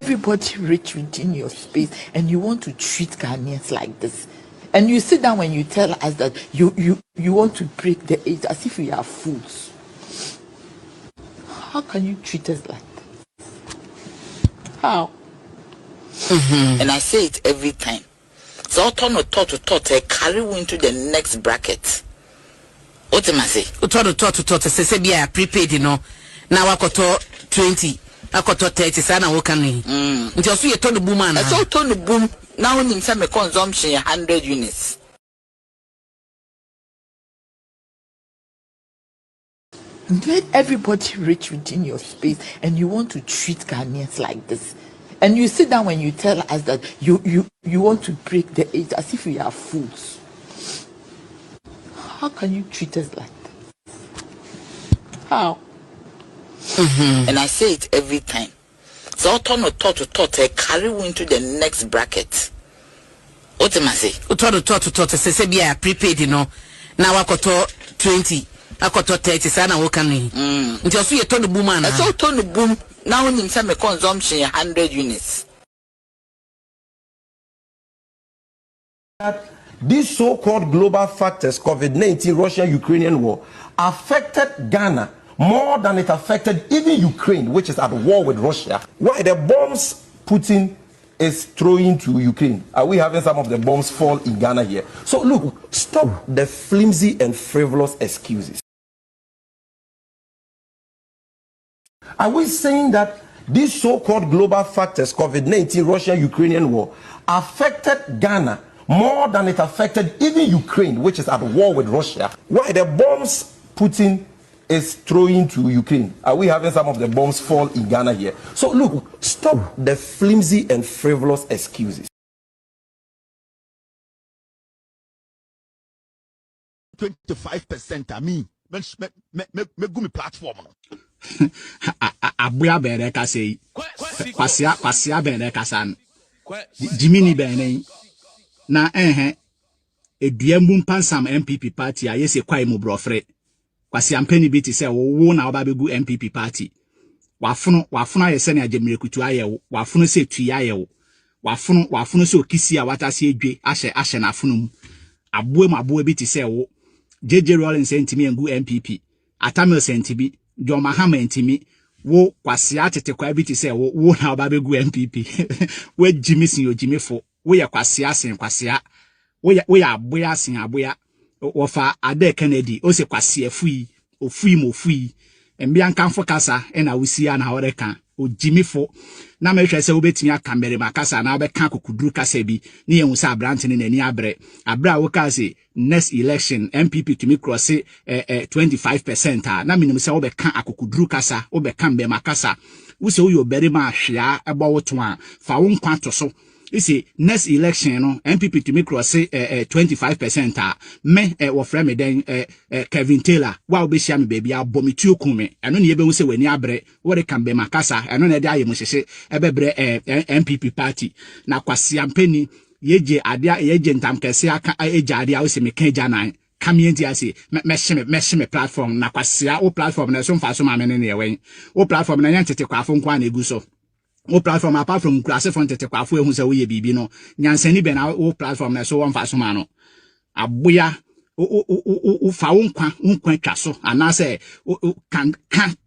everybody rich within your space, and you want to treat Ghanaians like this. And you sit down when you tell us that you want to break the age as if we are fools. How can you treat us like this? How? And I say it every time. So turn to thought, carry you into the next bracket. What am I say? To say be a prepaid, you know. Now I got 20, I got 30, sana wokani. Just you turn the boom man. So turn the boom. Now in some consumption 100 units. Let everybody rich within your space, and you want to treat Ghanaians like this. And you sit down when you tell us that you want to break the age as if we are fools. How can you treat us like this? How? And I say it every time. So turn to thought, carry you into the next bracket. What am I say? To say be a prepaid, you know. Now I got 20, I got 30, sana wokani. Just you turn the boom man. So turn the boom. Now in some consumption 100 units. These so-called global factors, COVID-19, Russia-Ukrainian war, affected Ghana more than it affected even Ukraine, which is at war with Russia. Why the bombs Putin is throwing to Ukraine? Are we having some of the bombs fall in Ghana here? So look, stop the flimsy and frivolous excuses. Are we saying that these so-called global factors, COVID-19, Russia-Ukrainian war, affected Ghana more than it affected even Ukraine, which is at war with Russia? Why the bombs Putin is throwing to Ukraine? Are we having some of the bombs fall in Ghana here? So look, stop the flimsy and frivolous excuses. 25% I mean, me go me platform. Abuya bere ka sei kwasia bere ka san Jimini bere na eduambu mpansam MPP party a yese kwai mu brofre kwasia mpani bi ti se wo na oba begu MPP party wafuno ayese na agemrekutu ayewo wafuno se tuya ayewo wafuno se okisi a watase edwe ahye na afuno mu aboe bi ti se wo JJ Rollins entimi engu MPP Atamil sentibi John Mahama entimi wo kwasia tete kwa bi ti se wo na oba begu MPP we Jimmy sin yo Jimmy fo wo ya kwasia sin kwasia wo ya aboya sin aboya wo fa Ade Kennedy o se kwasia ofui mbia nkanfo kasa na wusia na horeka o Jimmy fo na mehwe se wo betimi akambere makasa na obeka kokuduru kasa bi ne yehun se abrante ne nani abre wo ka se next election MPP to me cross 25% na minim se wo beka akokuduru kasa wo beka mbe makasa wo se wo yo bere ma hwea ebo wo to a fa wo nkwa to so isi next election no MPP to me cross 25% me wo frɛ me den Kevin Taylor wa obehia me baby abomitu okume eno ne yebe hu se wani abre wo de kambe makasa eno na de ayemu hyehye ebebre MPP party na kwasia mpani yeje ntam kese aka eje ade a wo se me kan janan kamienti ase me platform na kwasia o platform na so mfa so ma me ne yewen o platform na nyantete kwafo nkwa na egu so o platform apart from class from tete kwafo ehun se wo ye bibi no nyansani be na o platform na so wo mfa so ma no aboya o fa nkwa twa so anase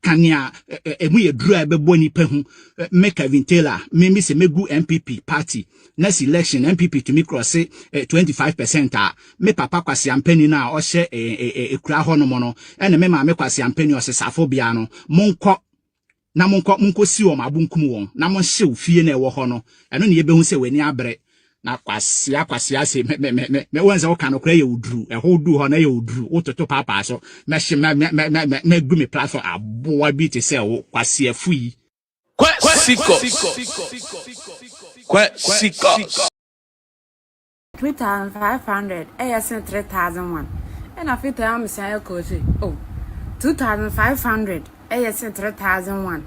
kania emu ye duru ebebo ni pehu make Kevin Taylor me se megu MPP party next election MPP to me cross 25% me papa kwasi ampani na o hye ekura hono mo no ene me ma me kwasi ampani o se safo bia no monko si o mabunkum won na mon hye ofie na ewo ho no eno ne yebehu se wani abre na kwasia se me wanza wo kan okra ye uduru ho du ho na ye uduru wo toto papa so me gu me platform aboa bi te se wo kwasia fui Kwasiko 2,500 AS 3,001 and I fit am say ko say 2,500 AS 3,001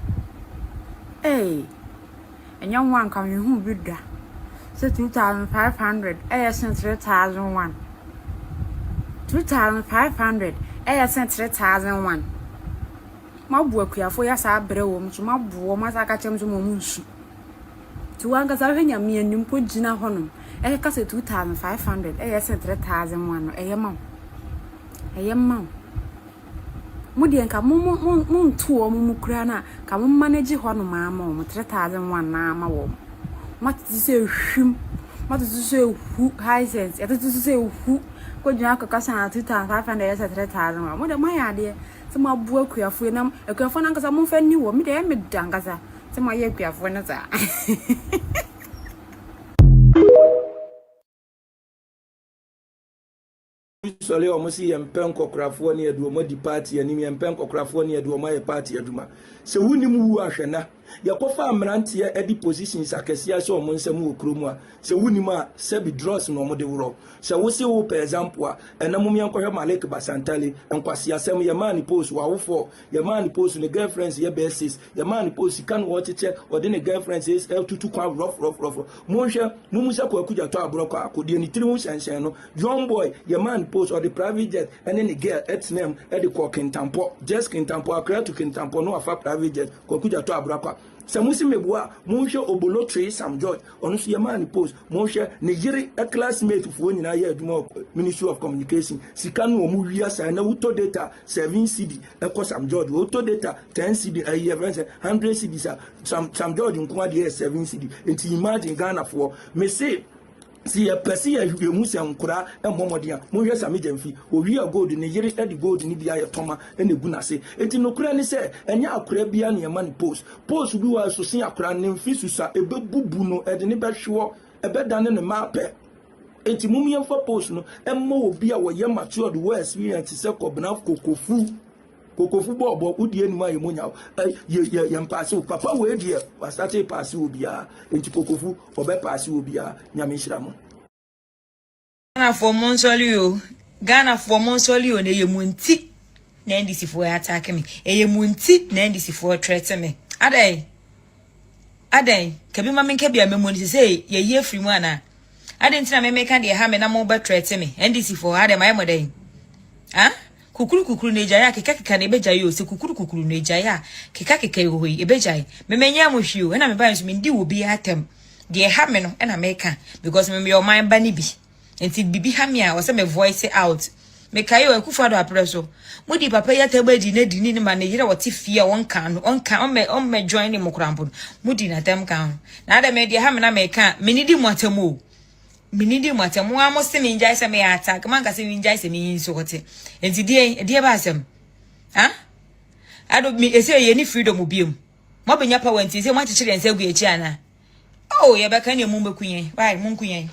and young one come you who bid that. So 2,500 AS 3,001 2,500 AS 3,001 ma buaku afo ya sa brɛ wo mso ma buo ma sa ka chem so mo munsu to anga za hwenya me anim po gina honom e ka se 2500 e yes 3001 no e yema mudi enka mun tuo mu kura na ka mun manage honom ama mo 3001 na ama wo mati se hwim mati se hu high sense e to se hu ko gina akaka sa 2500 yes 3001 mo de maya de se mo abu akuafo na akuafo na nkasa mo fa ni wo me de me dangasa se mo ye akuafo na za Sole omo si yempen kokkrafo ne aduomo di party anim yempen kokkrafo ne aduomo ye party aduma se wunim wu ahwena yakofa amrante e di positions akesia se omo nsam wo kromu a se wunim a se bi dross no omo de woro se wo se wo per example a enamum yankohwe Malik Basantale enkwase asem ye man post wa wofo ye man post ne girlfriends ye basis ye man post kan wo cheche ode ne girlfriends is tutu kwa rough monhwe mumusa kwa kuja to abroko akodi ni tiri hu shensen no young boy ye man post or the private jet and then the girl its name at the cooking tampo just kintampo akra to kintampo no afa private jet kwa kuja to abroko samusi mebua monhwe obolo tree Sam George onu so ye man post monhwe ne yiri a classmate fo nyina ye aduma Ministry of Communication sikanu omu wia sa na wuto data 7 cd e Sam George wuto data 10 cd a year 100 cd sa Sam George nko ade 7 cd enti imagine Ghana for me say si ya pesi ya emu se nkura emomodea monhwe same jamfi owi a gold ne yiri e di gold ni bia ye toma e ne gu na se enti nokura ni se enya akura bia ne ma ni post bi wa so sin akura ne mfi susa e bebubu no e de ne behwo e bedane ne mape enti mumye mfa post no emmo obi a wo ye mature the world experience se kobna kokofu bobo udie ni ma yemonya ye mpase papa we die wasate pass obia enti kokofu obe pass obia nyame hiramu Ghana for Monsolio na yemunti na ndisi for attack me yemunti na ndisi for threat me adan kabi ma menka bia memoni say ye free mu ana adan tina me meka de ha me na mo be threat me ndisi for adan my modan kukuru nejaya keka na ebejaye o se kukuru nejaya keka yohoi ebejaye memenya mo hwio na me ba nso me ndi wo bi atem de ha me no na meka because me your mind ba ni bi enti bibi ha me a wo se me voice out me kai o Kufu ado apreso mudi papa ya tabaji na dini ni ma ne yire wote fie wonka no on me join ni mokrampo mudi na tem kan na ada me de ha me na meka me ni di mo atem o minidi mwatemu amo se minjai se me attack man ka se minjai se mi nso kote enti die ba asem ado mi ese ye ni freedom obiem mo benya power enti se mo achire nse gu echi ana ye be ka ne mu bekunyen bai mu nkunyen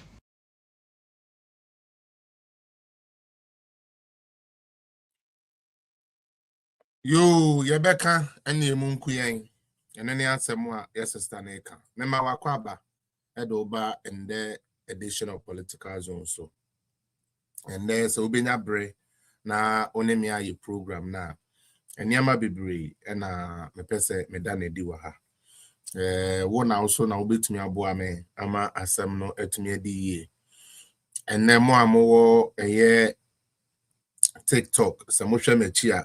Yo, Yebeka, any munkuyen, and any answer more, yes, Staneka. Nema wakwaba, Edoba, and the edition of Political Zone. So, and there's Obinya Bre, na onemia ye program na, and Yama Bibri, and me pese medane diwaha. One also na ubit me abuame, ama asem no etme di ye. And then more a year TikTok, Samusha Mechia.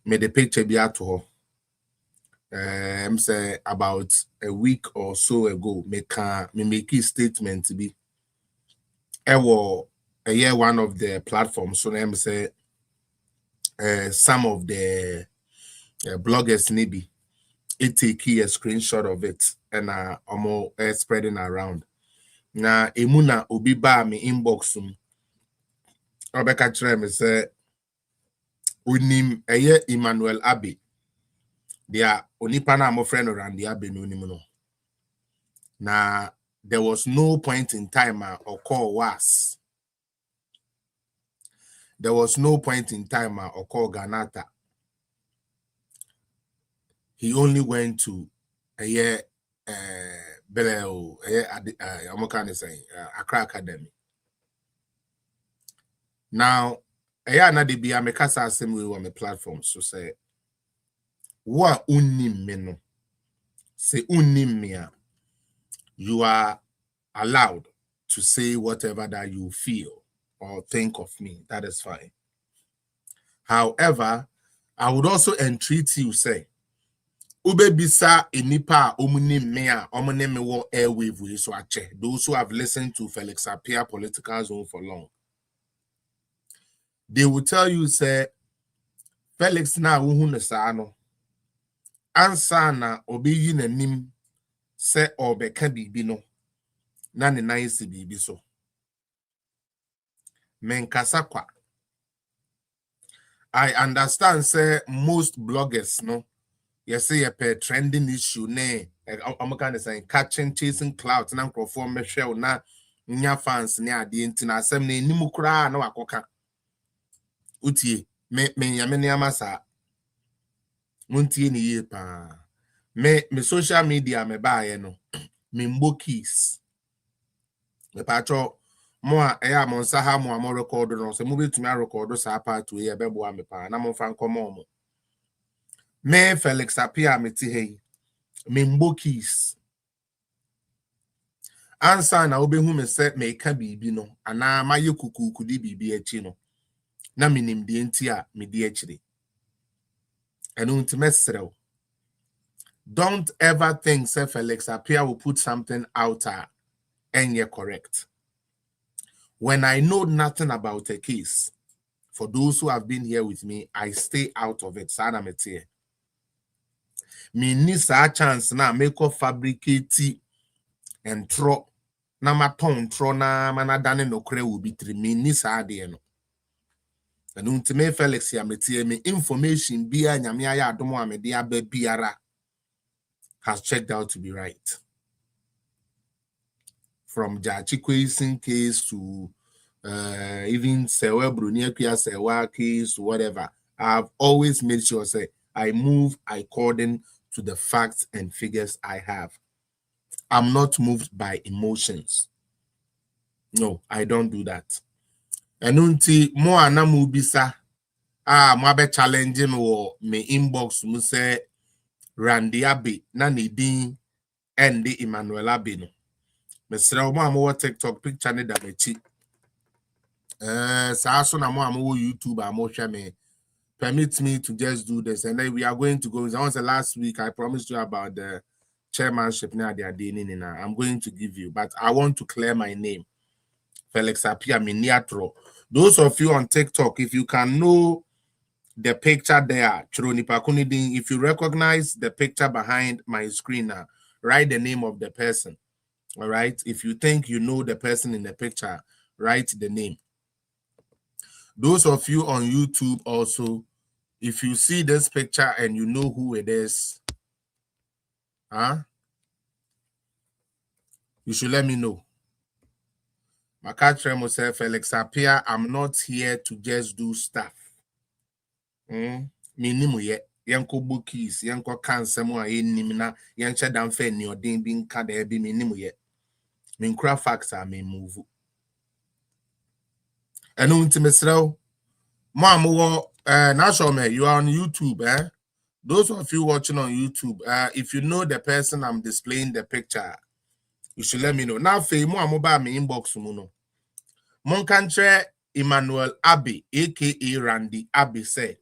Made the picture be out to her. Say about a week or so ago, me make a statement to be. I was a year one of the platforms. So I'm say some of the bloggers maybe it take a screenshot of it and almost spreading around. Na emuna obi ba me inbox Obeka try me say. Unim eye Emmanuel Abbey. They are onipana mo friend around the Abbey no nimuno. Na there was no point in time or call was. There was no point in time or call Ganata. He only went to a year Beleo Accra Academy. Now na de bia mekasa asem we on the platform so say wa unim me no say unim me you are allowed to say whatever that you feel or think of me, that is fine. However, I would also entreat you say ube bisa enipa omuni mea omune me wo airwave we so ache. Those who have listened to Felix Appiah Political Zone for long, they will tell you say Felix na wuhu ne saa no ansa na obeyi nanim se obeka bibi no na ne nan si bibi so menkasa kwa. I understand say most bloggers no you say a per trending issue ne I'm kind of saying catching chasing clouds na nkrofo mehwe na nya fans ne ade ntina asem na enimu kura na wakoka utie me nyame ne amasa muntie ne ye pa me social media me baaye no me mbokis me pacho mo a eya mo nsa ha mo record no se mo betumi a record sa part we e bebo am pa na mo fa nkomo mo me Felix Appiah meti hey me mbokis ansa na obehu me se me ka bibi no ana maye kukuku di bibi echi no na minim de enti a me di echire enu ntimesrew. Don't ever think say Felix Appiah will put something out and you're correct. When I know nothing about a case, for those who have been here with me, I stay out of it. Sana metie. Me ni sa chance na make up fabricate and throw na maton throw na manadane no kre will be three. Me ni sa de no. And untime Felix ya metie me information biya nyame ya adomo amede aba biara has checked out to be right. From Jachikwesin case to even Sewa Bruniakia Sewa case, whatever. I've always made sure say I move according to the facts and figures I have. I'm not moved by emotions. No, I don't do that. And unti mo anamu bisa mo challenge me inbox mu say Randy Abbey na Nidin and the Emmanuel Abbey no. Mr. Mo TikTok picture ne da mechi. So na mo YouTube amo me. Permit me to just do this, and then we are going to go. Once last week I promised you about the chairmanship now they are doing. I'm going to give you, but I want to clear my name. Felix Appiah Miniatro. Those of you on TikTok, if you can know the picture there, if you recognize the picture behind my screen now, write the name of the person. All right. If you think you know the person in the picture, write the name. Those of you on YouTube also, if you see this picture and you know who it is, you should let me know. Makatremo said, Felix Appiah, I'm not here to just do stuff. Minimu ye. Yanko bookies, yanko cancer mo a nimina, yancha damfe ni odin bin kada ebi minimu ye. Min craft facts are me move. And untimesrel, Mamu, Nasho, you are on YouTube, Those of you watching on YouTube, if you know the person I'm displaying the picture, you should let me know. Now, Femo, I'm about me inbox muno. Mon country, Emmanuel Abbey, aka Randy Abbey, said,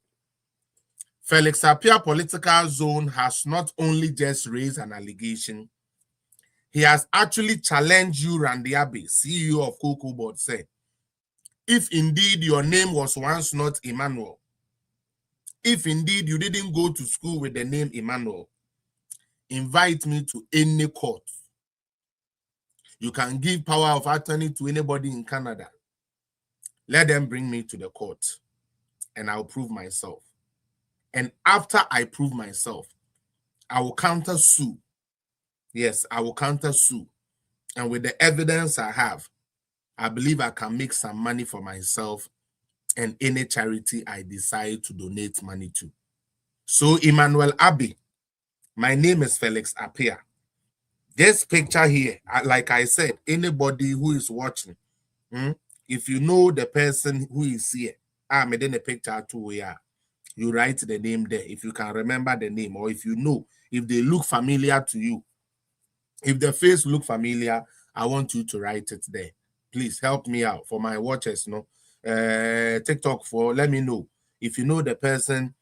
Felix Appiah Political Zone has not only just raised an allegation, he has actually challenged you, Randy Abbey, CEO of Cocoa Board, said, if indeed your name was once not Emmanuel, if indeed you didn't go to school with the name Emmanuel, invite me to any court. You can give power of attorney to anybody in Canada. Let them bring me to the court and I'll prove myself. And after I prove myself, I will counter sue. Yes, I will counter sue. And with the evidence I have, I believe I can make some money for myself and any charity I decide to donate money to. So, Emmanuel Abbey, my name is Felix Appiah. This picture here, like I said, anybody who is watching, if you know the person who is here, made in a picture too, you write the name there. If you can remember the name, or if you know, if they look familiar to you, if the face look familiar, I want you to write it there. Please help me out for my watchers, TikTok, let me know if you know the person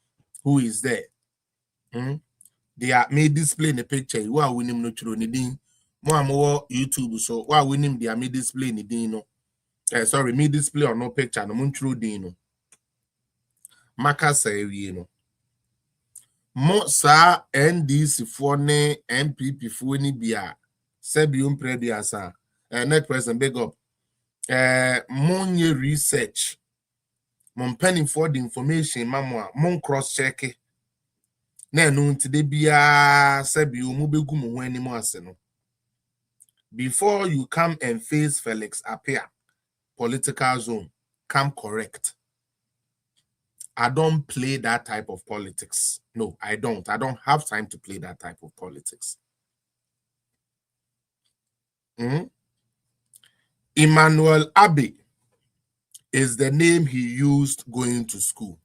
who is there. they are may display the picture. Who are winning no chiro ni din. More YouTube so why winning they are may display ni din no. Sorry, me display or no picture no mun chiro din no. Maka say we no. Mo sa NDC for ne MPP for ni bia. Sebium predia sa. Net person big up. Money research. Mon penning for the information, mamma, mon cross check. Na no today bia Sebium mubegum when more seno. Before you come and face Felix appear, political zone, come correct. I don't play that type of politics. No, I don't. I don't have time to play that type of politics. Emmanuel Abbey is the name he used going to school.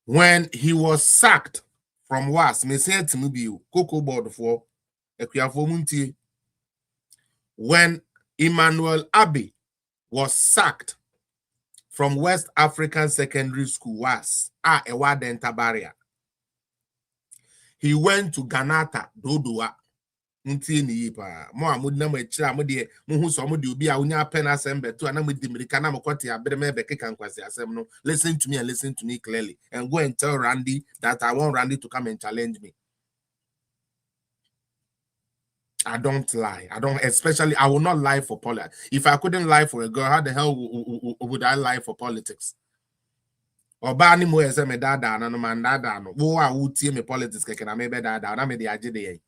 When he was sacked from WAS, Cocoa Board for when Emmanuel Abbey was sacked from West African Secondary School, WAS, Tabaria, he went to Ghanata, Dodua. Mo amud na mo echira mo de mo hu so mo de obi a unya pen assemble to na mo de mirika na mo kwate abere me be keka nkwase asem no. Listen to me and listen to me clearly and go and tell Randy that I want Randy to come and challenge me. I don't lie. I don't, especially I will not lie for politics. If I couldn't lie for a girl, how the hell would I lie for politics? Oba ni mo ese me dada na no man dada no. Wo a wo tie me politics keke na me be dada na me de agede.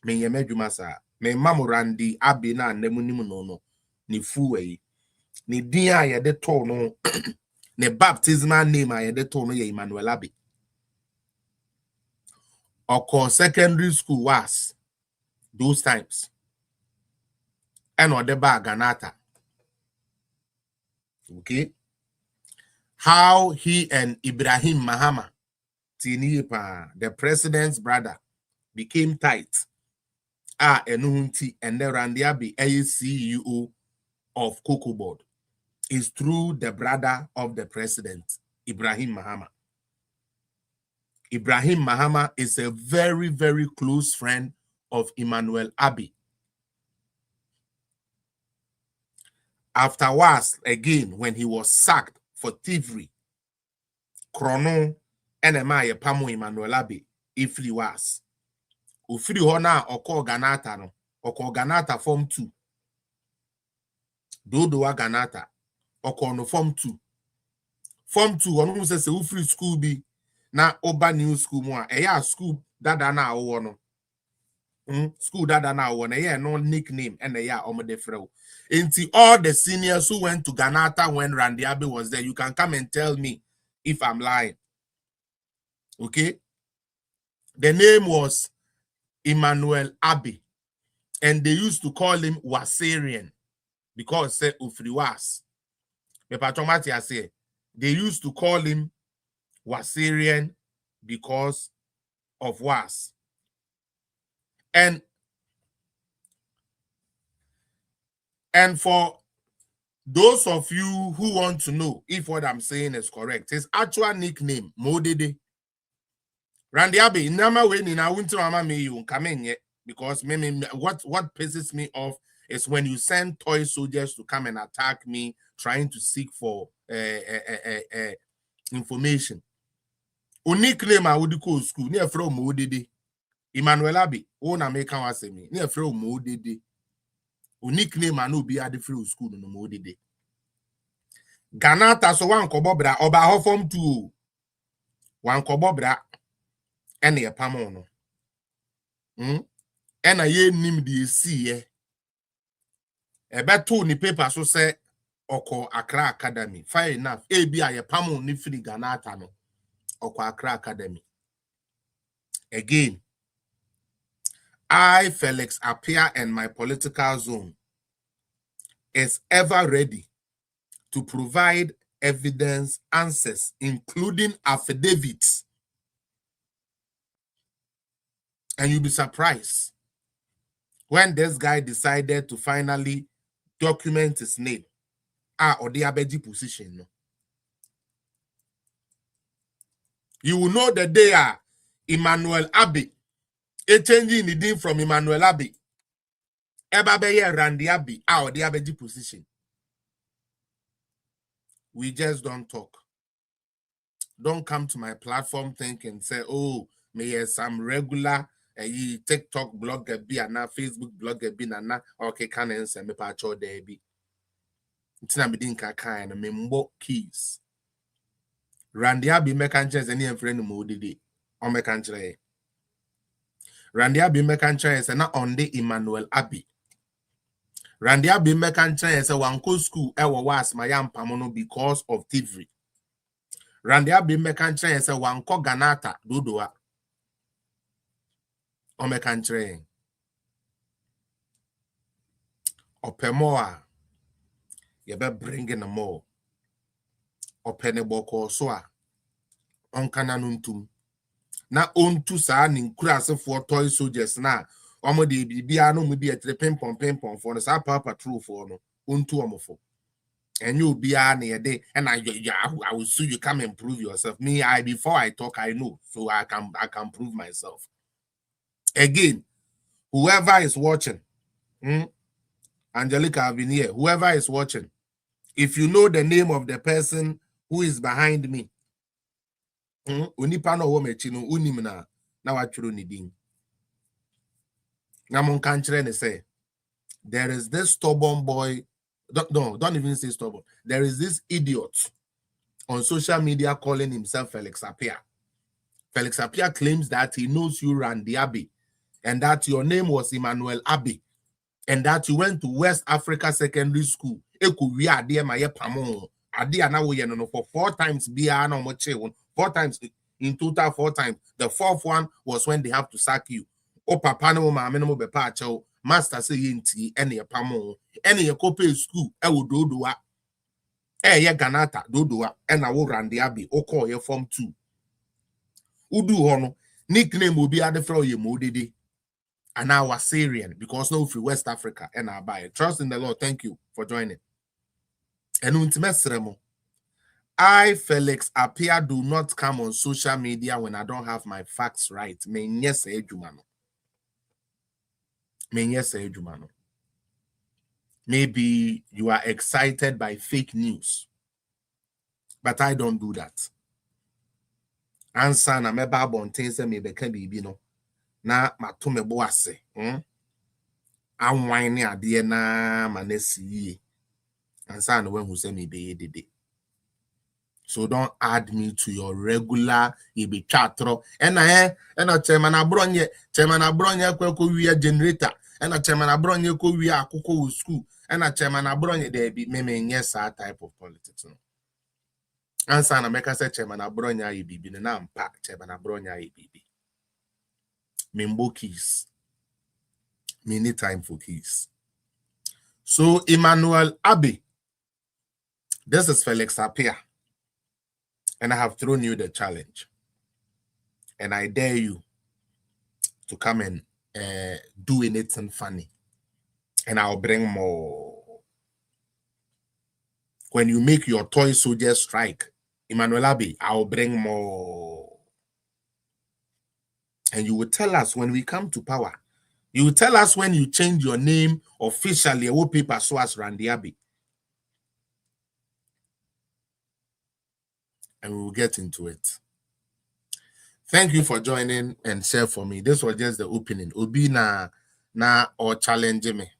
Me yemedwuma sa me Randy Abbey na nemunim no ni fuwe ni din a ye de to no ne baptismal name a ye de to no ye Emmanuel Abbey. Oko secondary school was those times and the bag Ghanata. Okay, how he and Ibrahim Mahama, the president's brother, became tight. And then Randy Abbey, CEO of Cocoa Board, is through the brother of the president, Ibrahim Mahama. Ibrahim Mahama is a very, very close friend of Emmanuel Abbey. Afterwards, again, when he was sacked for thievery, Chrono, NMI, Pamo Emmanuel Abbey, if he was. Ufiri hona oko Ghanata no oko Ghanata form 2 Dodowa Ghanata oko no form 2 onu se ufiri school bi na oba new school mo a eya school dada na awo no school dada na awo na eya no nickname and eya omode frɛ enti all the seniors who went to Ghanata when Randy Abbey was there, you can come and tell me if I'm lying. Okay, the name was Emmanuel Abbey, and they used to call him Wasarian because say Ufriwas. They used to call him Wasarian because of Was. And for those of you who want to know if what I'm saying is correct, his actual nickname Modede. Randy Abbey, nama we ni na wunti mama me you come in yet because what pisses me off is when you send toy soldiers to come and attack me trying to seek for information. Uniquely I would go school near from Modede. Emmanuel Abbey, na make can say me near from Modede. Uniquely I no be at the free school no Modede. Ghanata so one kobobra oba ho form 2 one kobobra and a pamono. And a ye nim di see ye. A beto ni paper so say Oko Accra Academy. Fair enough. A be a pamon ni free Ghanata no. Oko Accra Academy. Again, I, Felix Appiah, and my political zone is ever ready to provide evidence, answers, including affidavits. And you'll be surprised when this guy decided to finally document his name or the Abeji position. You will know the day Emmanuel Abbey. A changing the name from Emmanuel Abbey. Ebabeye Randy Abbey. The Abbey position. We just don't talk. Don't come to my platform thinking, say, oh, may some regular TikTok blogger be and Facebook blogger be and okay, can answer me patch or there be. It's not being kind of membo keys. Randy Abbey mekanches any friend mode on mekanche. Randy Abbey mekanches and not on the Emmanuel Abbey. Randy Abbey mekanches a one school ever was my yam pamono because of thievery. Randy Abbey mekanche a one ko ganata dodoa. O mekanche. Opemoa. You be bringing them more. Openeboko soa. Onkananuntum. Na ontu sa ninkurase for toy soldiers na. Omo de bibia no mu de etre pempom for no sa papa true for no. Ontu omofo. And you be na yede and I will sue you, come and prove yourself. Me, before I talk, I know. So I can prove myself. Again, whoever is watching, Angelica, I've been here. Whoever is watching, if you know the name of the person who is behind me, unipa no womechino unimna na wachuru niding. Namon kanchre say, there is this stubborn boy. Don't even say stubborn. There is this idiot on social media calling himself Felix Appiah. Felix Appiah claims that he knows you ran the Abbey and that your name was Emmanuel Abbey and that you went to West Africa Secondary School. For 4 times, 4 times in total, 4 times. The 4th one was when they have to sack you. Oh, papa no ma no be pacho. Master say yenti any pamo any copy school will do ye ganata dodoa and I will run the Abbey or call your form 2. Udu hono nickname will be at the flow ye modidi and I was Syrian because no free West Africa and I buy it. Trust in the Lord. Thank you for joining. And untimesremo. I, Felix Appiah, do not come on social media when I don't have my facts right. Maybe you are excited by fake news, but I don't do that. Answer na meba bontense me beka bibi no na matome boase anwan ne ade na manasi answer na when who say me be dede. So don't add me to your regular ibe chatro ena chairman abronye kweko wi generator ena chairman abronye ko wi akoko school ena chairman abronye there be me yes that type of politics no. Answer na make say chairman abronya ibibi na mpa chairman abronya ibibi. Mimbo keys. Me need time for keys. So Emmanuel Abbey. This is Felix Appiah. And I have thrown you the challenge. And I dare you to come and do anything funny. And I'll bring more. When you make your toy soldier strike, Emmanuel Abbey, I'll bring more. And you will tell us when we come to power. You will tell us when you change your name officially. What people saw as Randy Abbey. And we will get into it. Thank you for joining and share for me. This was just the opening. Obi na or challenging me.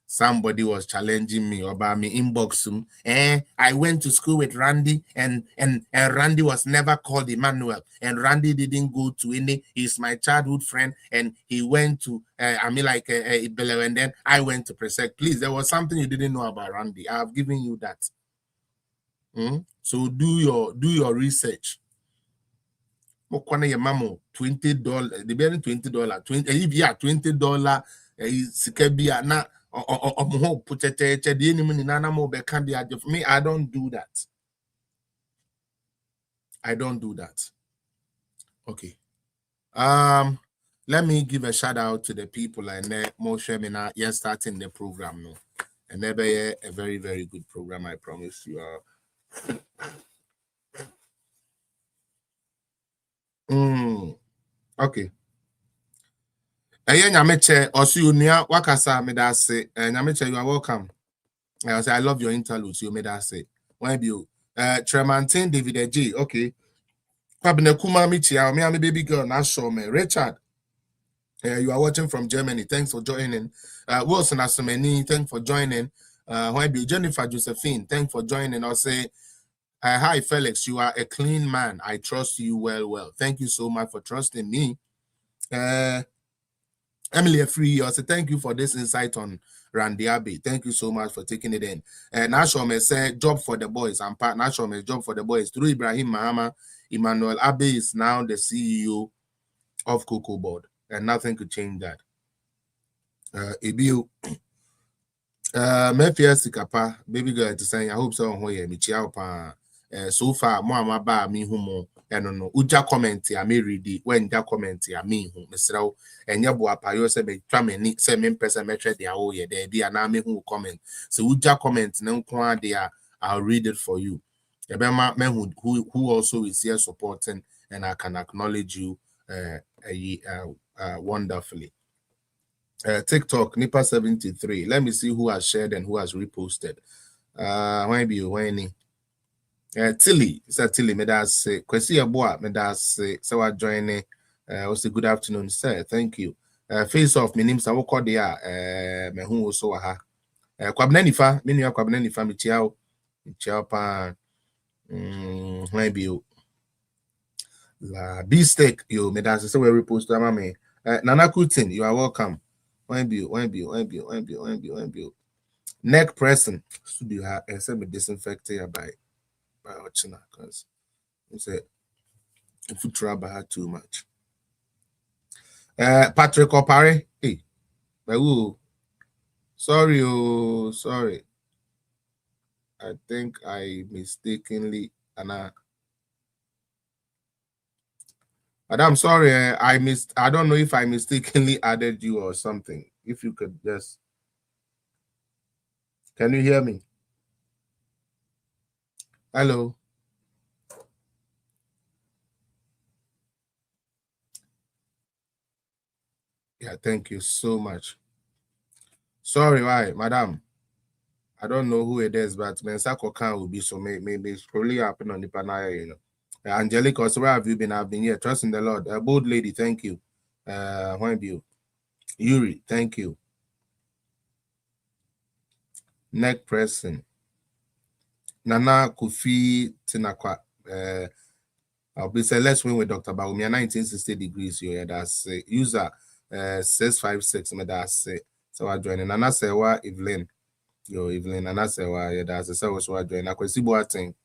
Somebody was challenging me about me inbox. I went to school with Randy and Randy was never called Emmanuel. And Randy didn't go to any. He's my childhood friend. And he went to, and then I went to Presec. Please, there was something you didn't know about Randy. I have given you that. So do your research. $20. The bearing $20. $20. Sikebia na me, I don't do that. I don't do that. Okay. Let me give a shout out to the people and more seminar. Yes, starting the program now. And never a very, very good program, I promise you. Okay. Nyameche Osunia Wakasa Medase. Nyameche, you are welcome. I say I love your interludes. You made us say. Why be you? Tremantin David G. Okay. Kwabene Kuma Michia, me and baby girl, not show me. Richard, you are watching from Germany. Thanks for joining. Wilson Asumeni, thanks for joining. Why be Jennifer Josephine, thanks for joining. I'll say, hi Felix, you are a clean man. I trust you well. Thank you so much for trusting me. Emily Free, I say thank you for this insight on Randy Abbey. Thank you so much for taking it in. Nashome said, job for the boys. And Pat Nashome, job for the boys. Through Ibrahim Mahama, Emmanuel Abbey is now the CEO of Cocoa Board. And nothing could change that. Ibiu, Mefia Sikapa, baby girl to say, I hope so. So far, Mama Ba me humo. No, uja comment ya me read when that comment ya me who Mr. and yabu apayo se me trameni se me person metre dia oh yeah there be an me who comment. So uja comment no kwa there I'll read it for you. The men who also is here supporting and I can acknowledge you wonderfully. TikTok Nipa 73. Let me see who has shared and who has reposted. When be you when Tilly, Sir Tilly, me da say, Kwesi Aboa, me da say, so I join also good afternoon, sir. Thank you. Face off, my name Sawo Kodia, me who so ha. Kwabnenifa, me nua Kwabnenifa, me chiao pa, maybe you. La beefsteak, you, me da say, so we repost me. Nana Kutin, you are welcome. When you. Neck pressing, should you have, I said, me disinfect your by watching that because you say if you trouble had too much. Patrick Opare, hey, sorry. I think I mistakenly Madam, sorry, I don't know if I mistakenly added you or something. If you could just, can you hear me? Hello. Yeah, thank you so much. Sorry, why, madam? I don't know who it is, but Mensako Khan will be so maybe it's probably happen on the Panaya, you know. Angelica, also where have you been? I've been here. Trust in the Lord. A bold lady, thank you. When you? Yuri, thank you. Neck pressing. Nana Kufi Tinakwa. I'll be say let's win with Dr. Baumia 1960 degrees here. That's user 656. Me that's so I join. Nana say wa Evelyn. Yo Evelyn. Nana say wa yeah that's so I join. I can see what thing.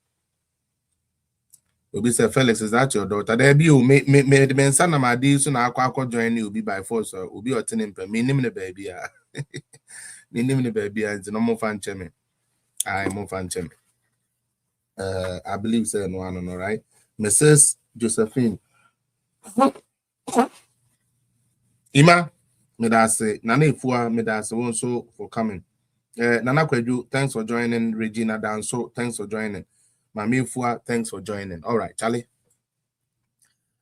Obi say Felix, is that your daughter? There be you me the men son my deal so na akwa join you be by force. Obi otenim pe me nim the baby ah. Me nim the baby and no more fan cheme. I more fan cheme. I believe say no one no right. Mrs. Josephine. Ima, me da say Nana Ifua, me da say also for coming. Nana Kweju, thanks for joining. Regina Danso, thanks for joining. Mami Ifua, thanks for joining. All right, Charlie.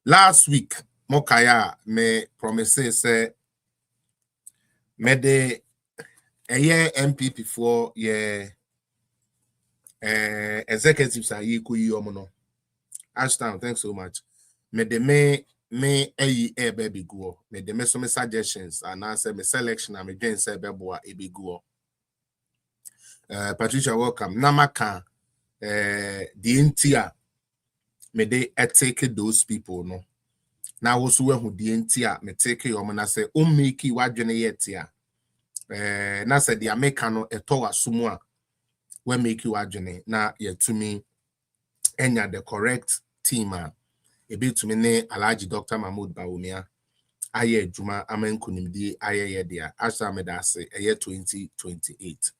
Last week, Mokaya me promise say me de a year MPP for executives are equally omono. Ashtown, thanks so much. Me de me baby go. Me de me some suggestions and answer me selection and me join say beboa e be go. Patricia, welcome. Namaka the intia me de take those people no. Now also who the intia me take your man say make you wadwene yetia. Na say the Americano eto asumwa we make you wadwene na ye to me enya the correct team a bit to me ne Alhaji Dr. Mahmoud Bawumia aye juma amenkunimdi aye dia asa me da say year 2028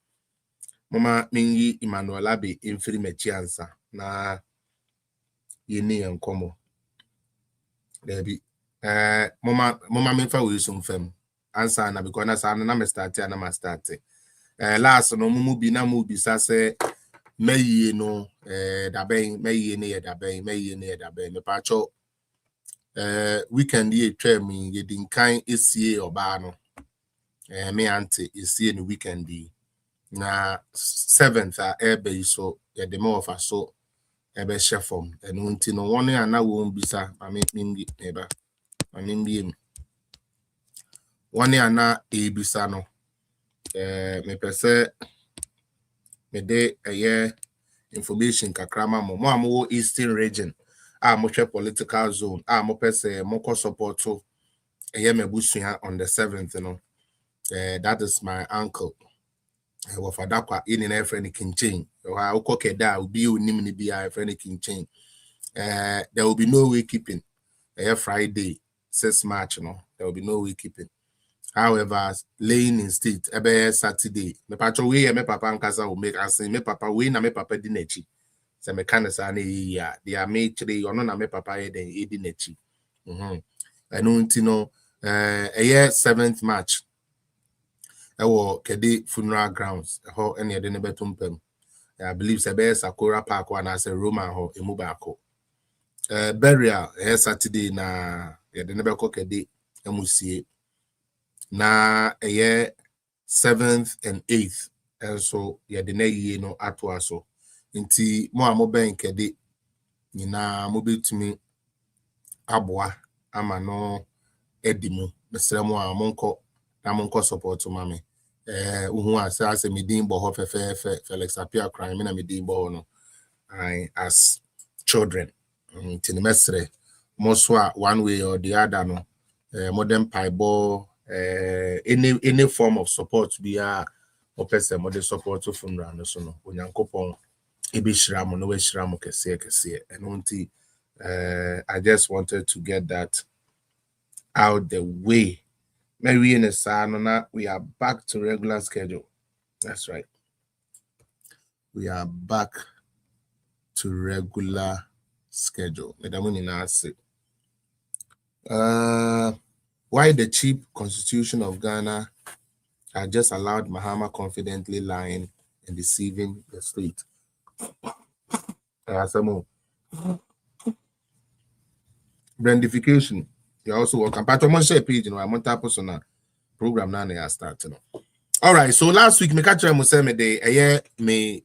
mama mingi Emmanuel Abe infiri mechi ansa na yeni enkomo there be mama me fa we some fam ansa na because na sa na me start na ma start last no mumu bi na mu bi sa say meyi no daben meyi ne daben me pacho weekend ye twa me ye din kan esie oba no me ante esie no weekend na 7th ebe so ye de more of so ebe shefom enu nti no won ana wo bisa amembi eba amembi won ana ebisa no me pese me de information kakrama mo amu Eastern region mo hwe political zone mo pese mo ko support to mebusua on the 7th no that is my uncle wa fadakwa in na friend Kinchin wa ukokeda obi onim ni bia friend Kinchin there will be no way keeping Friday 6 March no there will be no way keeping. However, laying in state Saturday me patcho we me papa nkasa will make us me papa we na me papa di nechi se me kan sa na ya dia me chire ono na me papa ye den edi nechi enu nti no 7th March ewo kede funeral grounds ho ene de ne betumpem I believe se be Sakura Park one as a Roma ho emu baako burial Saturday na ye de ne be kede emusie na 7th and 8th and so ye de na yie no ato aso nti mo amoben kede nyina mo betumi aboa ama no edimu mesremo a monko na monko support mame uhu ase medin bo ho fefe Felix Apia crime na medin bo no as children nti mesre most one way or the other no modern pieball any form of support be a person modern support from run so no onyankopon ebishira mo no we shira mo kese and unti I just wanted to get that out the way. Maybe in a sana we are back to regular schedule. That's right. We are back to regular schedule. Why the cheap constitution of Ghana had just allowed Mahama confidently lying and deceiving the state. Brandification. You also welcome. But I'm share page, I'm on top of a program now. They are starting. All right. So last week, me catch me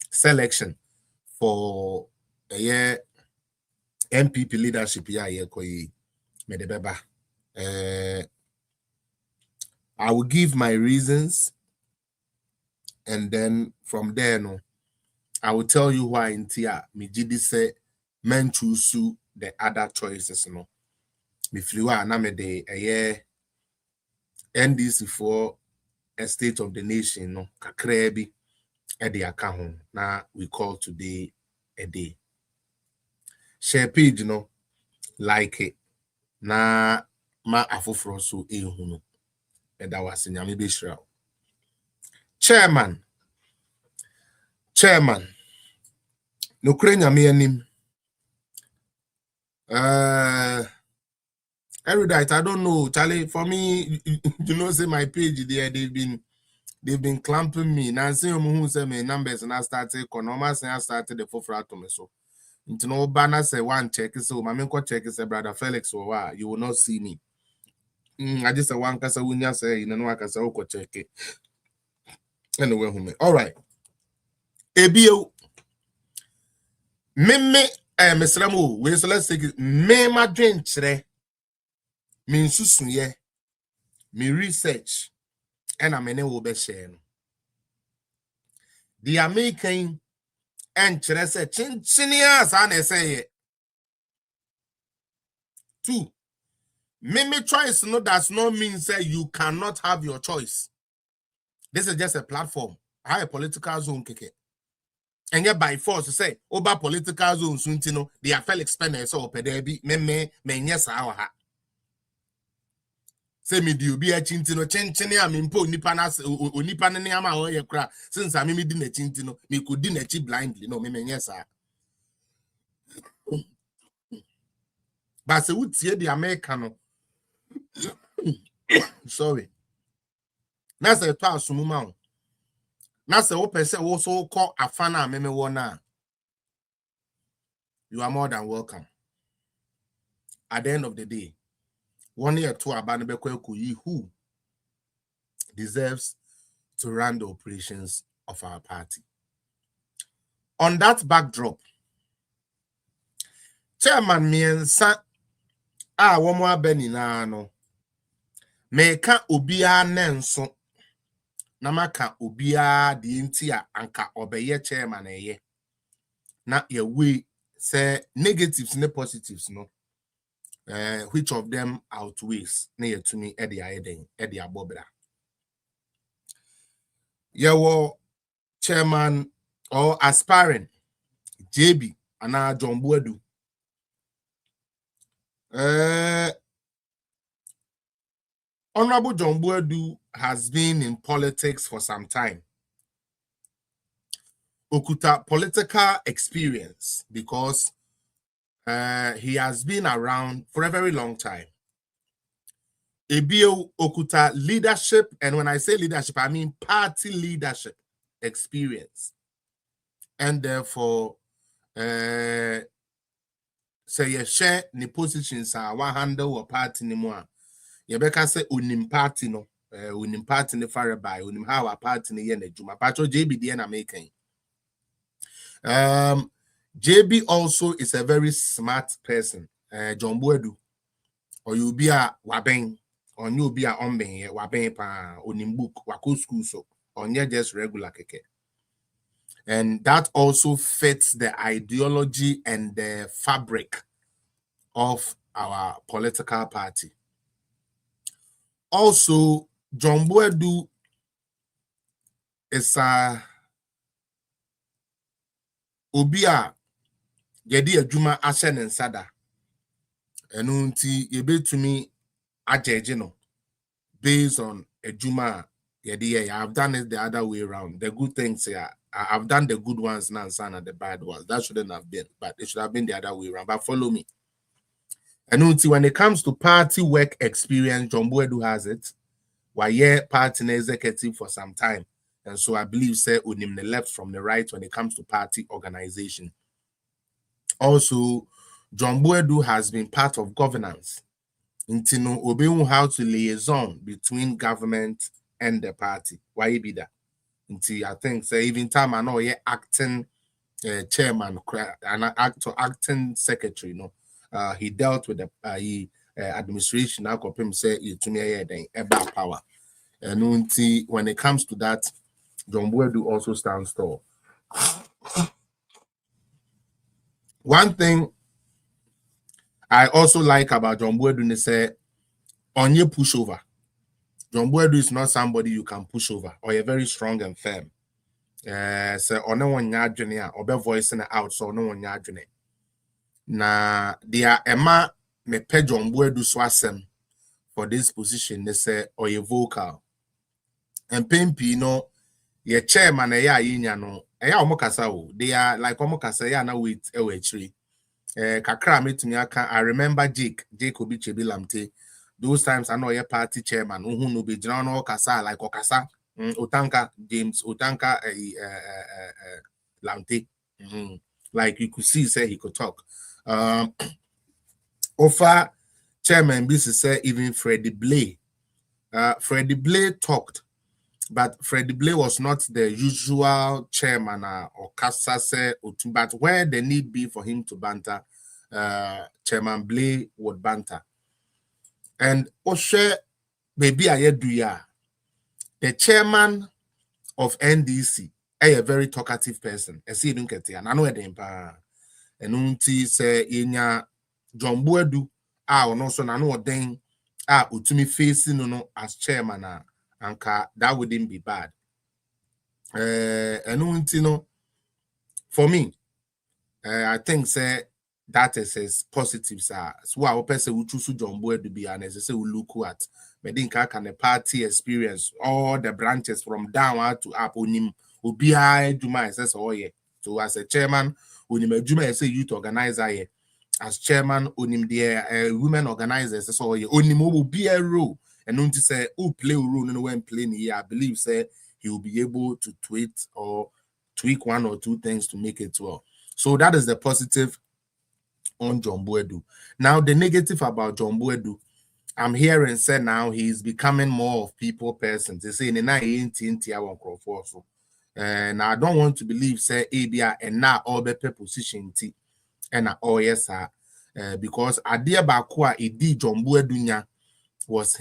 selection for MPP leadership. Me de beba. I will give my reasons, and then from there, no, I will tell you why in Tia me jidi say men choose the other choices, no. Me fliwa na me de NDC for a state of the nation, no, kakrebi edi akaho na we call today a day. Share page, no, like it na ma afofro so ehunu. Eda was nyame beshra. Chairman, no krenya me anim. Erudite, I don't know, Charlie. For me, you know, say my page there, they've been clamping me. Now say who say my numbers and I started economics and I started the forefront to me. So, you know, banner say one check so my main check is a brother Felix or what you will not see me. I just say one case when you say you know I can say okay check it. Anyway, all right. Ebio me Mr. Ramu, we so let's take it. Me my drink today. Me susuye, me research, and I'm will be sharing. The American and Chinese chinchinias and say 2. Me choice no does not mean say you cannot have your choice. This is just a platform. I have a political zone keke. And yet by force to say over political zone suntino, they are Felix Penner so pedebi me yes ha. Say me do be a chintino chenchene am impo nipa na onipa ne ama o ye kra since I me di na chintino me could di na chi blindly no me yes ha. But say would see the American sorry. Na say to asumuma. Na say wo pese wo so call afana meme wona. You are more than welcome. at the end of the day, 1 year to Abanebekwe who deserves to run the operations of our party. On that backdrop, Chairman Miensa Womwa Beninano Meka Ubia Nenso Namaka Ubia Dientia Anka Obeye Chairman ye. Na ye we say negatives ne positives no. Which of them outweighs near to me Eddie Bobra. Yawo chairman or aspiring JB and John Boadu. Honorable John Boadu has been in politics for some time. Okuta political experience because he has been around for a very long time. Ebio Okuta leadership, and when I say leadership, I mean party leadership experience. And therefore, say you share the positions are one handle or party anymore. You better say unim party no, unim party ne far by unim how a party ne yene juma. Pacho JB na making. JB also is a very smart person. John Boadu, or you be a wabeng, or you be a ombeng, wabeng pa unim book, wako school so, or you just regular keke. And that also fits the ideology and the fabric of our political party. Also, John Boadu is Obia Yedi Ajuma Ashen and Sada. And unti yebe to me ajejino based on Ejuma Yedi. I've done it the other way around. The good things here. I've done the good ones now and the bad ones. That shouldn't have been, but it should have been the other way around. But follow me. And when it comes to party work experience, John Boadu has it. Why party executive for some time. And so I believe say unim the left from the right when it comes to party organization. Also, John Boadu has been part of governance. Intino obeying how to liaison between government and the party. Why be that? I think say even time I know acting chairman and acting secretary, he dealt with the administration. I could say to me about power. And when it comes to that, John Boadu also stands tall. One thing I also like about John Boadu is say on your pushover. John Boadu is not somebody you can push over or you're very strong and firm. So on no one yardenia or be voicing out so no one yardenia. Na dia Emma me pe John Boadu swasem for this position. They say or you vocal. And Pimpi no ye chairman ya yinya no eya omokasa o. They are like omokasa ya na wait tree. Kakra metumi aka I remember Jake Obi Chebilamte. Those times I know your party chairman who no be general kasa like okasa Otanka James Otanka Lamte. Like you could see say he could talk. Offer chairman this say even Freddie Blay. Freddie Blay talked, but Freddie Blay was not the usual chairman or kasa say but where the need be for him to banter, Chairman Blay would banter. And Oshe maybe I do ya. The chairman of NDC, a very talkative person. I see you don't and I know it pa. And unti say inya John Boadu or no so no den utumi facing no as chairman anka that wouldn't be bad. And unti no for me, I think say that is his positives are so our person who choose John Boadu to be and as I say we look at Medinka can the party experience all the branches from down to up unim ubia Juma says oh yeah. So as a chairman, unim Juma say youth organizer here. As chairman, unim the women organizers says oh yeah. Unim will be a role and don't say who play a role no when playing here. I believe say he will be able to tweak one or two things to make it well. So that is the positive on John Boedu. Now, the negative about John Boedu, I'm hearing say now he's becoming more of people person. They say in the and I don't want to believe say ABA and now all the position T and oh yes because idea bakwa edi John Boedu was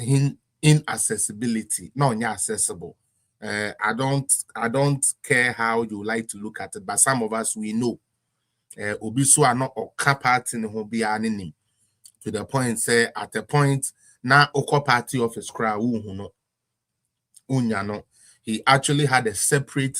inaccessibility, not accessible. I don't care how you like to look at it, but some of us we know obiso are not or party in who be anonym to the point say at a point now oko party office cry unyano he actually had a separate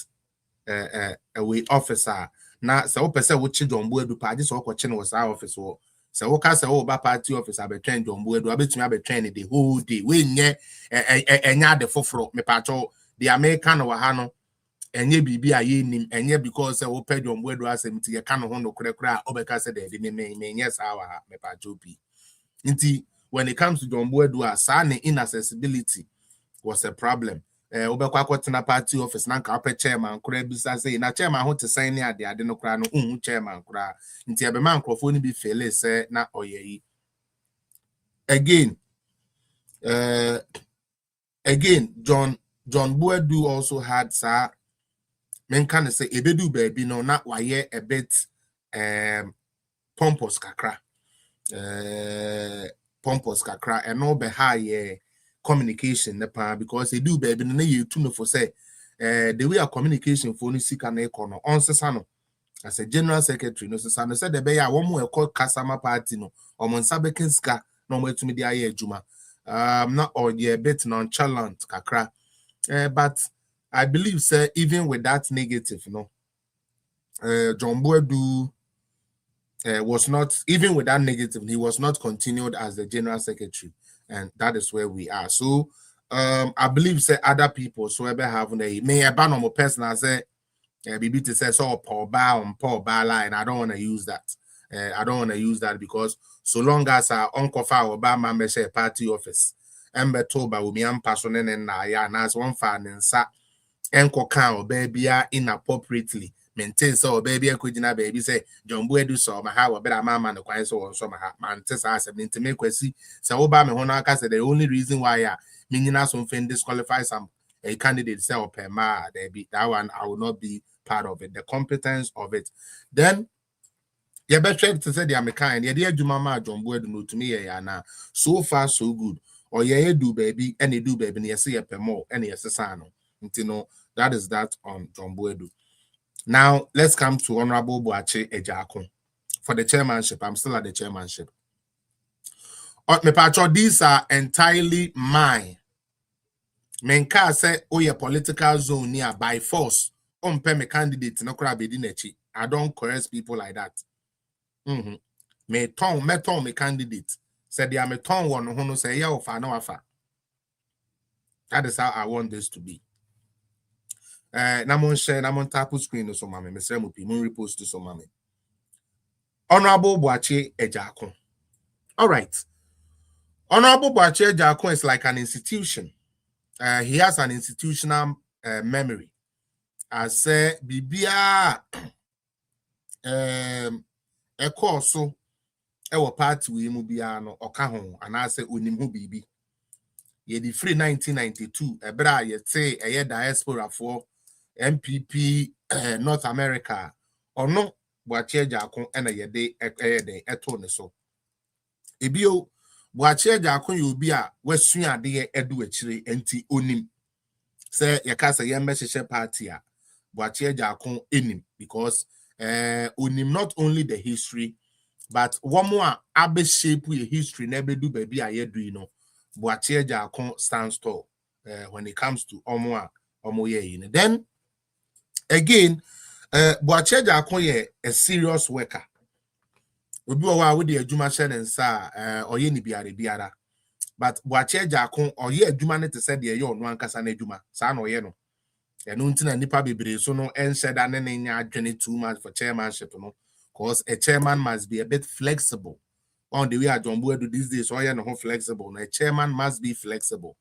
away officer now so person which John Boedu party so question was our office or so what say oh party office I be trained John Boedu I be to be trained the whole day we nye enya the foforo me pacho the American or hano enye bibi aye nim enye because we pay John Boedu asem ti ye kan ho no kura obeka say de me yes our me pacho bi nti when it comes to John Boedu sa ne inaccessibility was a problem obekwa akwotena party office na nka ope chairman kura bisa say na chairman ho te sign ne ade no kura no chairman kura nti ebe man krofo ni bi fele say na oyeyi again John Boedu also had sa men can say ebedu baby no na waye a bit pompous kakra and no be high communication because they do baby no you too for say the way of communication for ni sika na ekono on sesano as a general secretary no sesano said the be ya one more call customer party no o mon sabekin sika no mo etumi dia ye adwuma not or a bit nonchalant kakra but I believe say even with that negative John Boedu was not, even with that negative, he was not continued as the general secretary, and that is where we are. So I believe say other people so ever have may a ban on person I say BBT says so Paul bar line. I don't want to use that. I don't want to use that because so long as our uncle Obama may say party office and be told by Umian person and as one fan and sa enko can baby inappropriately maintain so baby kujina baby say John Boedu so Mahama better mama no kwan so so man test as to make kwesi say Obama me hono aka say the only reason why menyina so fin disqualify some a candidate say opema that one I will not be part of it, the competence of it. Then you better to say the American yeah the Juma John Boedu no to me na so far so good or yeah do baby any do baby and you see a more any sano. You know, that is that on John Boedu. Now let's come to Honorable Boache Ejakun for the chairmanship. I'm still at the chairmanship. Me patro, these are entirely mine. Menka say oh your political zone near by force. Pay me candidate no crab nechi. I don't coerce people like that. Me ton me candidate. Said they are me ton one who say yeah or no afa. That is how I want this to be. Namon share namon tapu screen so mame mesre mu pi mun repost to so mame. Honorable Boache Ejakun. All right. Honorable Boache Ejakun is like an institution. He has an institutional memory. I say bibia e course so e wo party we mu bia no oka ho ana say onim ho bibi. Ye di free 1992 ebra ye say eye diaspora for MPP North America or no Boache Ejakun ena ye de eto ne so ebio Boache Ejakun you be a wasua de edu akire enti onim say ye ka say ye mbehye party a Boache Ejakun enim because onim not only the history but one more abe shape your history na be do baby aye do you know Boache Ejakun stands tall when it comes to omo ye then again, Boache Ejakun a serious worker. Obi wa we dey adwuma hye ne nsa oye ni biara. But Boache Ejakun oye adwuma ne te say dey ye ono ankasa na adwuma. Sa na oye no. Eno ntina nipa bebre so no ense da ne nya adwene too much for chairmanship no. Cause a chairman must be a bit flexible. On the way John Boedu these days oye no flexible. No, a chairman must be flexible.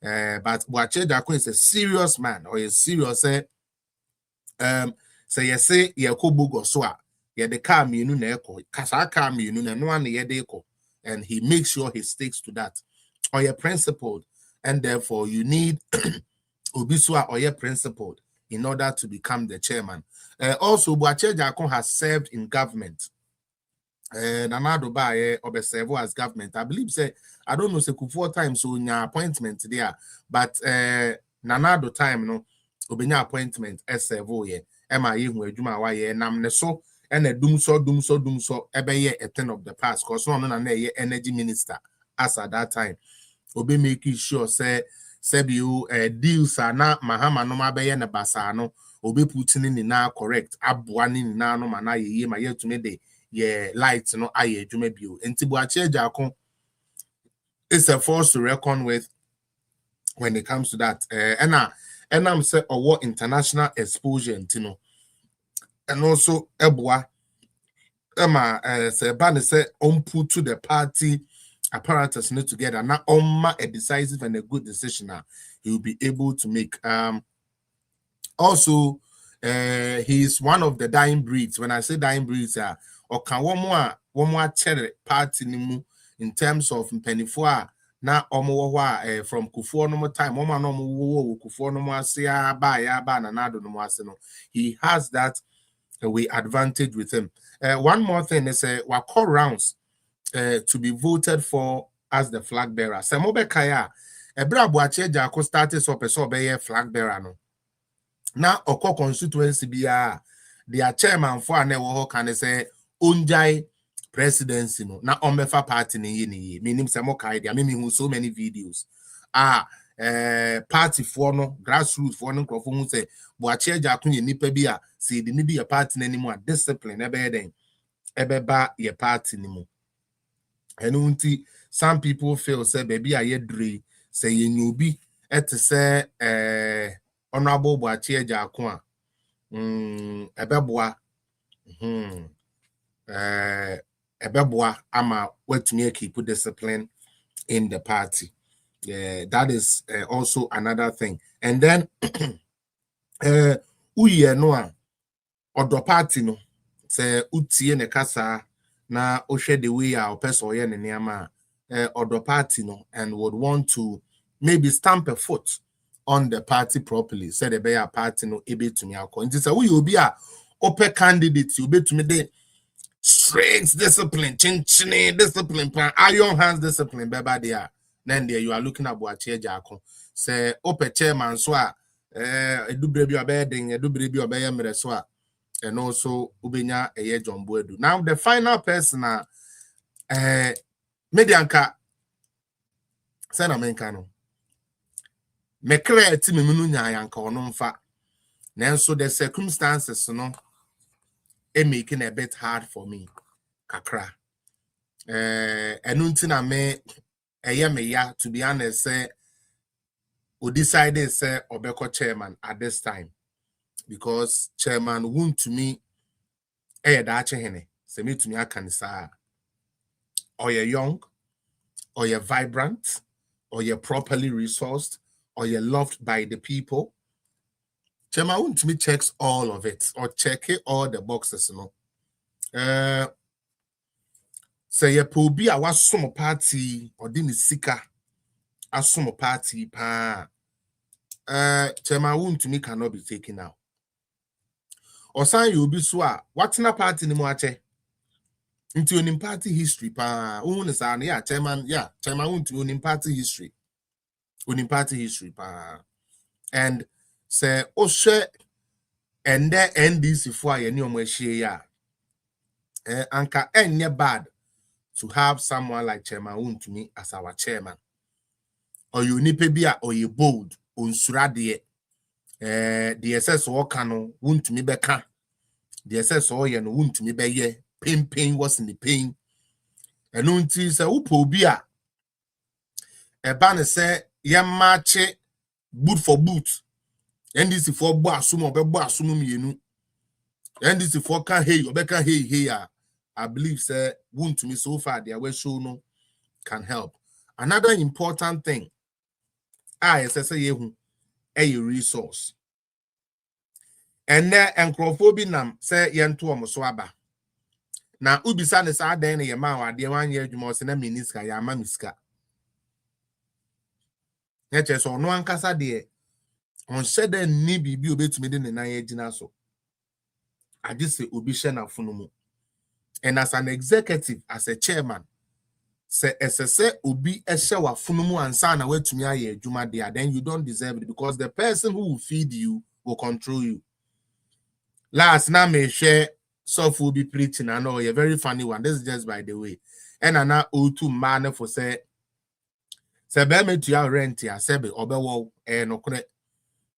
But Boache Ejakun is a serious man or a serious say you say ye ko bogo so a ye the car me na eko kasa car me na no an ye de eko, and he makes sure he sticks to that. Or you're principled, and therefore you need Obisua or you're principled in order to become the chairman. Also, Boache Jakon has served in government. Nanado Baye serve as government. I believe say I don't know say 4 times so your appointment there, but Nanado time no obenya appointment serve ye. Emma ye hu adwuma wa ye nam ne so and a dum so ebe a thing of the past, because no na ye energy minister as at that time. Obe making sure say you deals are na Mahama no mabeye na basa no obe putting in na correct abuani ni na no mana ye ma ye to me de ye light no aye adwuma bio enti Boache Jakon is a force to reckon with when it comes to that. And I'm say or international exposure ntino, and also Eboa Emma say ban say put to the party apparatus need together now a decisive and a good decision he will be able to make. Also he is one of the dying breeds. When I say dying breeds or can one more cherry party in terms of penifua na from Kufu no more time no Kufu no more say ba na nado no more no, he has that way advantage with him. One more thing is we call rounds to be voted for as the flag bearer. Semobe kaya ebra Boache Jakon started so person be flag bearer no. Now oko constituency bia their chairman for an can say unjai presidency no. Na omefa party ni meaning semo kai dia me who so many videos. Party for no grassroots for no crofo who say Boache Jakon ye nipa bia see the be a party anymore discipline ebe den ebe ba ye party ni mo. And some people feel say baby I dre say you nubi et say honorable Boache Jakon ebeboa ebeboa ama wetumi keep discipline in the party. That is also another thing. And then uye no odo party no say utie ne kasa na ohwe the way our person ye ne niama odo party no and would want to maybe stamp a foot on the party properly. Say the bear party no ebe to me akọ. Nti say we obi a open candidate you be to me de strength discipline chin discipline plan iron hands discipline beba there. Then there you are looking at Boache Jakon. Say open chairman so edu brebi obeding edu brebi obeye mere so and also ubenya eye Jombo Edu. Now the final person medianka sena menka no me create me munu nya yanka ono mfa nanso the circumstances no making a bit hard for me kakra enunti na me eye me ya to be honest say we decided say obeko chairman at this time because chairman won to me da hene say me to me akanisa or you're young or you're vibrant or you're properly resourced or you're loved by the people. Chairman won to me checks all of it or check it all the boxes say you po bi a wasom party or dini sika asom party pa chairman won to me cannot be taken out. Or sign you be so what's na party ni mo ache into an party history pa chairman want to an party history pa and say share and there NDC for any omwe anka enye bad to have someone like Chairman want to me as our chairman or you nipe bia or you bold on surade the SS or cano won't me beka. The SS or you won't me be pain was in the pain. And until say upo bia a banner say yamache boot for boot. And this is for bossum or bossum you. And this is for can hey or beka hey. I believe say won't me so far the way show no can help. Another important thing. Say a resource. And there and nam say yentu omoswaba. na ubisa ne saa dan ne ye ma wa de wan ye adwuma o se na miniska ya ma miska ya che so no ankasa de on said ni bibi obetumi de ne nan ye gina so ade se obi hye na funumu. And as an executive, as a chairman, say obi ehye wa funumu ansa na wetumi aye adwuma de, then you don't deserve it, because the person who will feed you will control you. Last na me share soft will be preaching. I know a very funny one. This is just by the way. And ana o2 man for say be me to your rent ya sebe obewo no kone,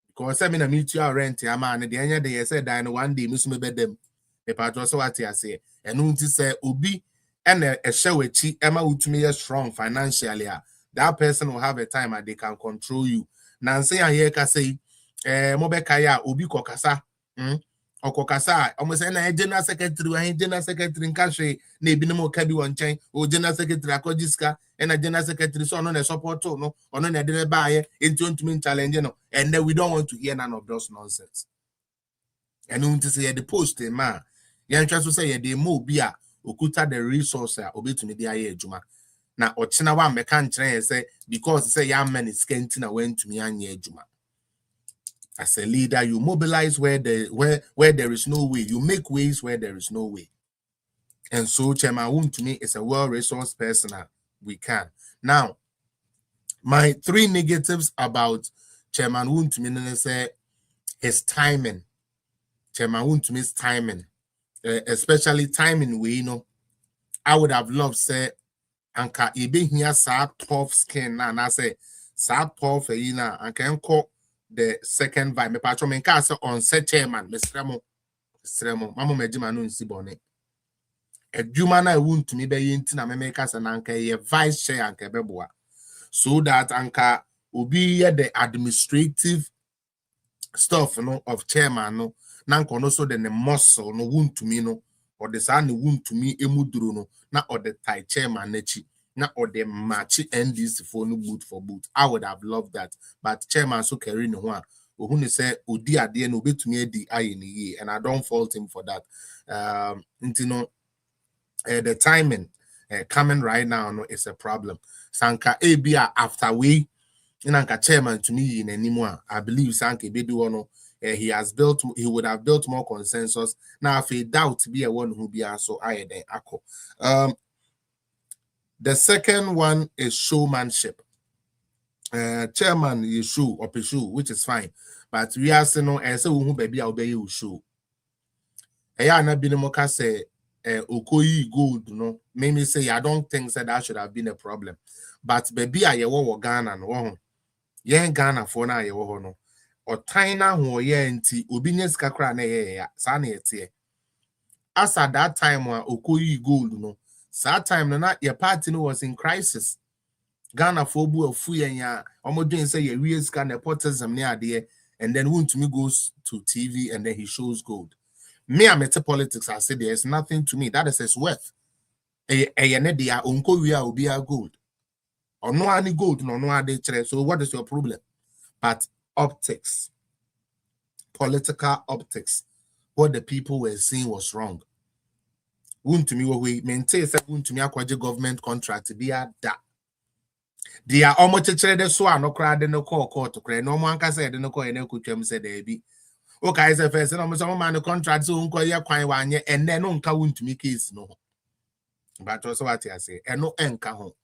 because say me na me to your rent ya man de anya de say dan one day musu me bedem e patro so what ya say enu nti say obi and a shewechi ema utumi ye strong financially, that person will have a time and they can control you. Nancy and here ka say mobeka ya obi kokasa okokasa almost na general secretary and general secretary in country na ebinimo ka bi won chen o general secretary akojiska and a general secretary so no na support no ono na de ba ye into challenge no, and then we don't want to hear none of those nonsense. And you to say the post man yan try to say the mo bi a okuta the resource a obetumi de aye adwuma na ochina wa meka nkyerɛ say because say young man is scanty na went to me anye adwuma. As a leader, you mobilize where there is no way. You make ways where there is no way. And so Chairman Woon to me is a well-resourced person. We can. Now, my 3 negatives about Chairman Woon to me say his timing. Chairman Woon to me's timing. Especially timing we, I would have loved say anka ibe here sa tough skin na and I say sa tough and can call the second vibe. Me patro men ka say on set chairman Mr. Mama Mejima no nsi bone. Adwuma na won to me be yinti na me make say na anka ye vice chair anka beboa. So that anka obi the administrative stuff of chairman no na anka no so the muscle no won to me no, or the san won to me emuduro no na or the tie chairman nechi na or the match NDC for no boot for boot. I would have loved that, but chairman so carry no one who say odi ade no betumi adi aye ni ye, and I don't fault him for that. The timing coming right now no is a problem. Sanka ebia after we inanka chairman to me in anymore. I believe Sanka bedu ono he would have built more consensus. Now if he doubt be a one who be also aye then ako. The second one is showmanship. Chairman you show or show, which is fine, but we are saying no and say who baby I'll be you show. Eya na binimoka say Okoyi gold no. Maybe say I don't think that should have been a problem. But baby I wo Ghana no. Yen Ghana for na ye wo no. Or China ho ye nti obi nye sika kra na ye ya. Sa na ye. As at that time when Okoyi gold no. That time na your party no was in crisis. Ghana for bu afu yen ya omo doing say ye real scan nepotism near there, and then won to me goes to TV and then he shows gold. Me I'm at politics, I say there's nothing to me. That is his worth. Dia unko we are be a gold. Or no any gold, no ade. So what is your problem? But optics, political optics, what the people were seeing was wrong. To me we maintain to me akwaje government contract be a da. They are almost the so no crowd no call court to cry. No one can say the no call and kutwam said there be. Okay, as a first no some man contract so unko ye kwan wan ye and then no nka to me case no. But also what I say and no enka ho.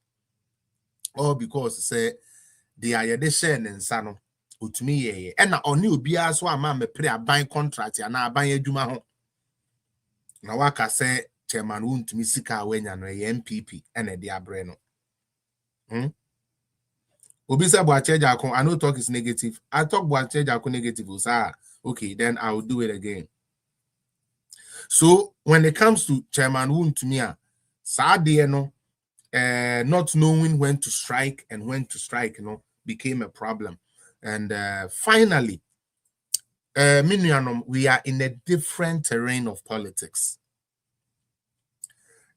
All because say they are the share nsa no utumi ye and na oni obi aso ama me pre aban contract ya na aban adwuma ho. Na waka say chairman wuntumi sika awenya no ye MPP and e de abre no. Obisa Boacheja, I know talk is negative. I talk Boacheja negative. Okay, then I'll do it again. So when it comes to Chairman Woon to me, not knowing when to strike and when to strike, became a problem. And finally, we are in a different terrain of politics.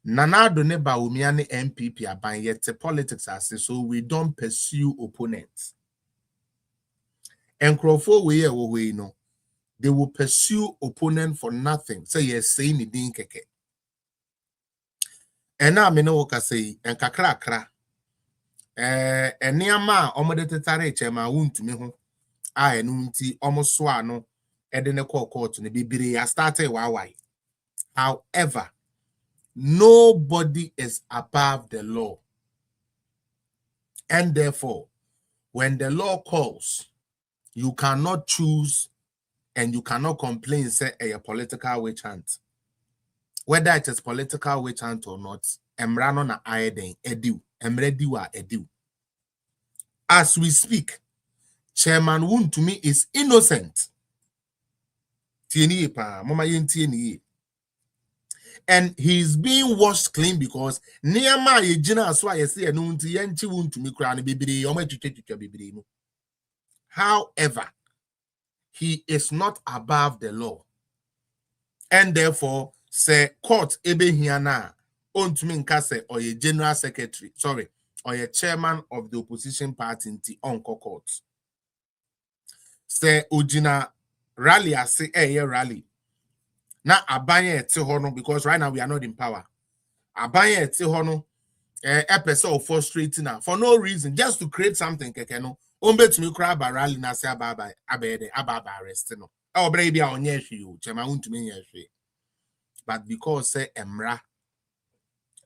Nana Doneba Umiani MPP aban yet politics as so we don't pursue opponents. And Crawford we no, they will pursue opponent for nothing. Say yes, saying it didn't keke. ena me no ka say en kakra eniama omode tetare chema wuntumi ho a enu nti omoso ano ede ne court ne bibiri ya started why. However, nobody is above the law, and therefore when the law calls, you cannot choose and you cannot complain say a political witch hunt. Whether it is political witch hunt or not, emrano na aiden edu emrediwa edu. As we speak, Chairman Wontumi is innocent. And he's being washed clean because Niama Yejina as why I say Nunti Yanchi Wontumi crown bibiri or bibiri. However, he is not above the law. And therefore, say court ebe hiana Ontumi Nkase or a general secretary, or a chairman of the opposition party in the Onko court. Say Ujina rally I say rally. Now abanye ete hono because right now we are not in power. Abanye ete hono episode frustrating now for no reason, just to create something kekeno. Ombe to me cry by rally na say ababa abede ababa arrest no. Oh baby onye hwe chema untumi yehwe. But because say emra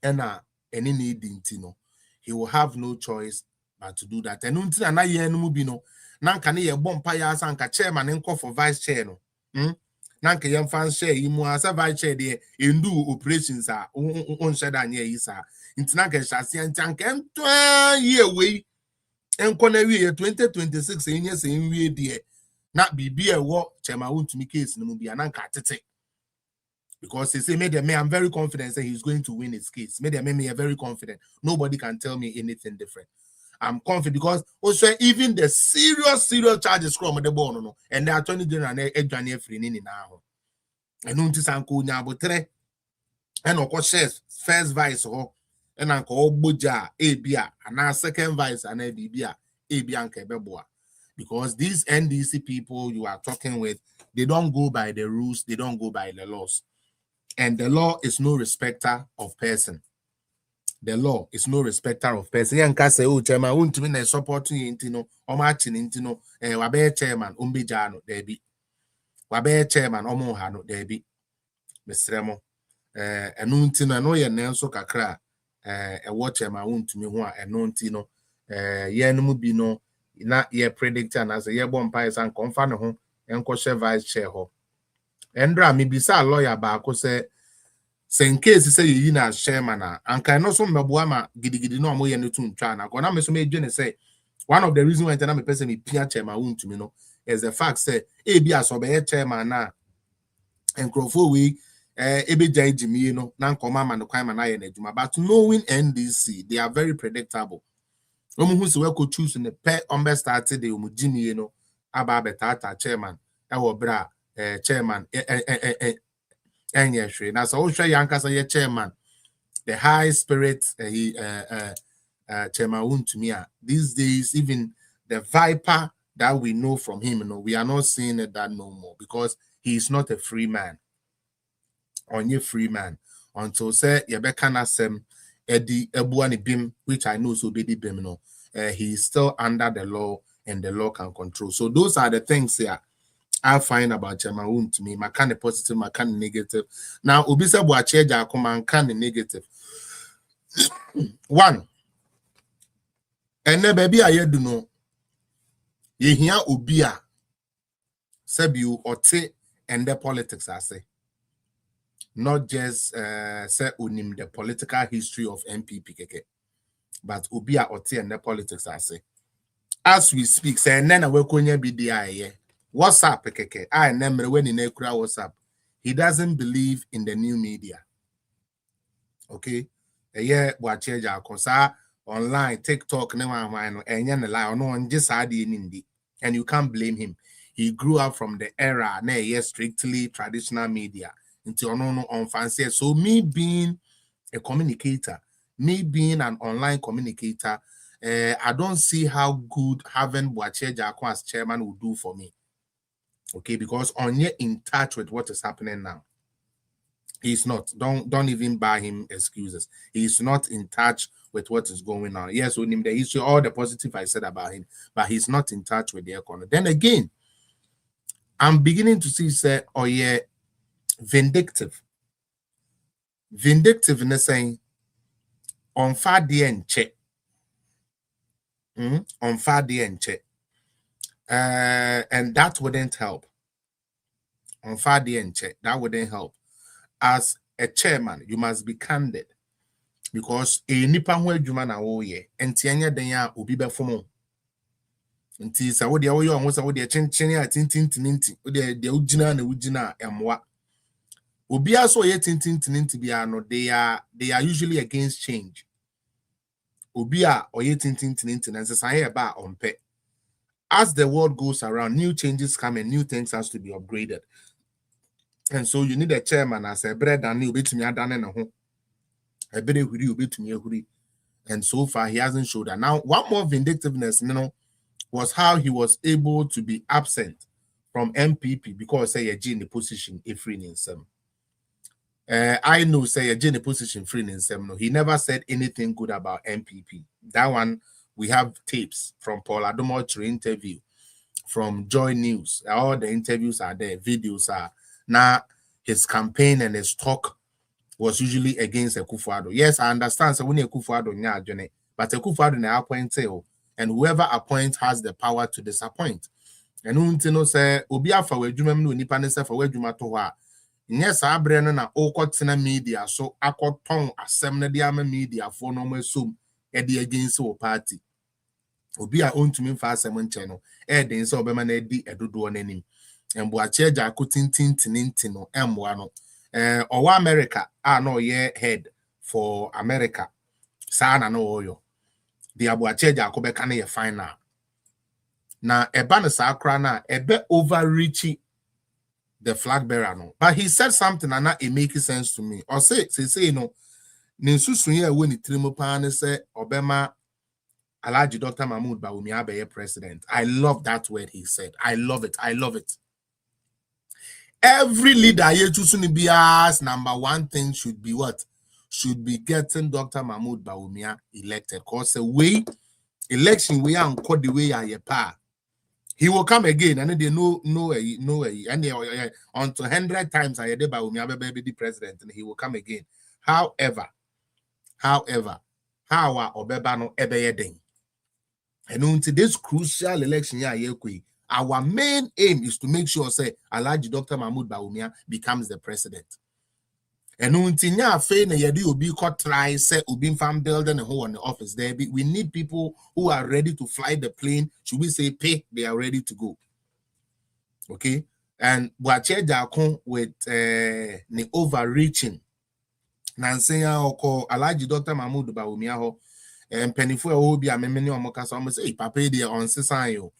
ena eni need intino, he will have no choice but to do that. And until na ye no bi no, na nka ne ye bompa ya asa nka chairman nko for vice chair no. Nanke yam fan share imu asa vice chair de endu operations a on share da nya yi sa ntina ka hyase antanka ntwa ye we enko na wie 2026 enye se nwie de na bibi e wo chema wontumi case no mu bia nanka tete because he say me I'm very confident that he's going to win his case. Me are very confident. Nobody can tell me anything different. I'm confident because also even the serious charges from the bone no and the attorney general Edwane free ni now. And unti sanko nyabotre and of course first vice ho and anko boja ebia and second vice and ebia nke beboa. Because these NDC people you are talking with, they don't go by the rules, they don't go by the laws. And the law is no respecter of person. The law is no respecter of person. Yanka say, oh, chairman, won't mean a supporting intino, or matching intino, wabe chairman, umbijano, debi. Wabe chairman, omohano, debi. Mistremo. Enuntino, no ye nenso kakra, a watcher, my wound to me, one, enuntino, yenumubino, not ye predictor, and as a year bomb pies and confano home, and kosher vice chair ho. Endra mi bisa lawyer ba ko say in case say you na chairman and can also meboa gidigidi no mo ye no tuntwa na ko na me so me dwene say one of the reason why na me person me pia chairman won't me no is the fact say e bi aso be chairman na enkrofo we ebe jai jimi no na nkoma ma no kwan ma na ye na adwuma. But knowing NDC, they are very predictable. Omo hu se we ko choose ne pe ombe started the omo jimi no aba betata chairman e wo bra chairman and now so Yanka say chairman the high spirit chairman won't me these days even the viper that we know from him we are not seeing that no more because he is not a free man only free man until say yebekana sem edi ebuani bim which I know so be the bim no he is still under the law and the law can control. So those are the things here I find about Chairman Wontumi, my kind of positive, my kind of negative. Now, Obisa Boacheja come kind of negative. One, and then baby, I do know. You hear Obia, Sebu or Te and the politics, I say. Not just say unim the political history of MPP, but Obia or Te and the politics, I say. As we speak, say, and then I will be the WhatsApp, I remember when in WhatsApp, he doesn't believe in the new media. Okay, watch online, TikTok, and you can't blame him. He grew up from the era, strictly traditional media into on fancy. So me being a communicator, me being an online communicator, I don't see how good having Boache Jako as chairman will do for me. Okay, because on you're in touch with what is happening now. He's not. Don't even buy him excuses. He's not in touch with what is going on. Yes, with him the issue, all the positive I said about him, but he's not in touch with the economy. Then again, I'm beginning to see say, oh yeah, vindictive in the saying on fadi and check. On fadi and check. And that wouldn't help. On fadi and check, that wouldn't help. As a chairman, you must be candid. Because a nipa ho adwuma na wo ye enti anya den a obi be fomo enti sa wo de wo ye on sa wo de chenchen a tintintinti wo de ugina na ugina emwa obi aso ye tintintinti bia no they are usually against change obi a oye tintintinti na say say ba ompe. As the world goes around, new changes come and new things has to be upgraded, and so you need a chairman as a bread and you betumi adane na ho. And so far, he hasn't showed that. Now, one more vindictiveness, was how he was able to be absent from MPP because say in the position a free in some. I know say in the position free in some. No, he never said anything good about MPP. That one we have tapes from Paul Adomotre interview, from Joy News. All the interviews are there, videos are now. His campaign and his talk was usually against a Kufu. Yes, I understand. So when a Kufu, but a Kufu na appoint, and whoever appoints has the power to disappoint. And untino say obi afa wadwuma no nipa ne se fa wadwuma to ho a nyɛ saa bre no na okɔtena media so akɔtɔn asɛm na de ama media fo no masum e de against o party. Obi a ontumi mfa asɛm nkyɛ no den sɛ obema na di edodo n'anim. Emboache agya akotintintinti no emboa no. Owa America no ye head for America. Sana no oyo. The abuache Jakobeka na ye final. Na eba na sakra na ebe overreaching the flag bearer no. But he said something and it makes sense to me. Or say no ninsusu ye we ni trimo pa ne say obema Alhaji Dr. Mahmoud Bawumia Abeye president. I love that word he said. I love it. Every leader here choosing bias number one thing should be what? Should be getting Dr. Mahmoud Bawumia elected. Because the way election we are called the way I pa. He will come again and they know and they until 100 times I did Bawumia be the president and he will come again. However, how Obebano ebeyeding. And until this crucial election our main aim is to make sure say Alhaji Dr. Mahmoud Bawumia becomes the president. And until now, obi try say ubi farm building and who on the office there. We need people who are ready to fly the plane. Should we say pay? They are ready to go. Okay. And Boache Jakon with the overreaching. Nansenya oko Alhaji Dr. Mahmoud Bawumia ho and penifo obi a memeni omokasa almost say papa dey on sesan.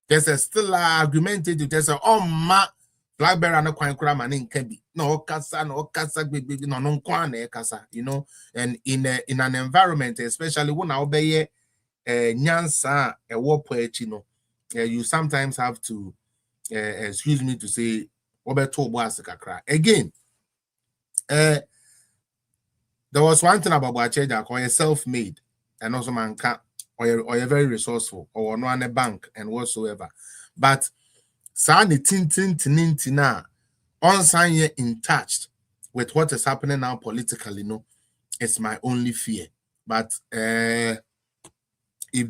There's still argumentative. There's a ma flag bearer no kwan kura man in kebi. No kasa baby no kwan na kasa, you know. And in an environment, especially when I obey nyansa a war poetry, you sometimes have to excuse me to say obeto boasakakra. Again, there was one thing about Boacheja called self-made and also man can or you're very resourceful, or no on a bank and whatsoever. But Sani Tintina on in touch with what is happening now politically, it's my only fear. But if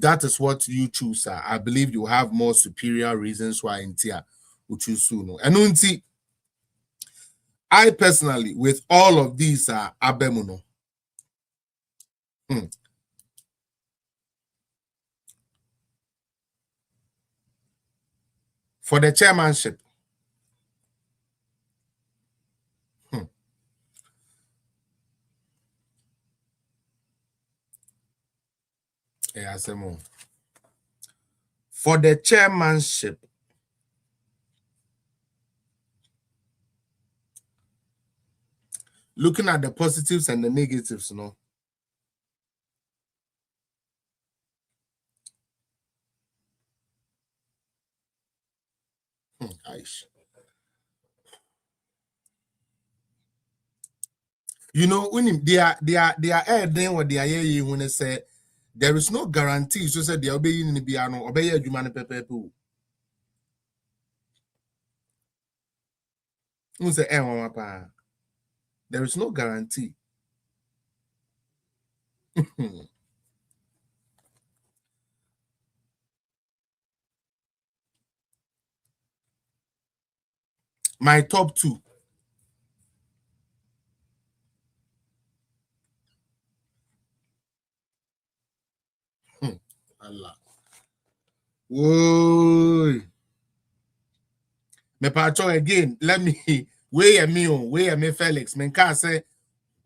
that is what you choose, I believe you have more superior reasons why in Tia would choose soon. And unti I personally, with all of these abemuno. For the chairmanship, for the chairmanship, looking at the positives and the negatives, You know, when they are then what they are when they say there is no guarantee. So said they obey in the piano, obey a human pepper. Who say there is no guarantee. My top two. Allah. Whoa. Me pacho again. Let me weigh me Felix. Me can't say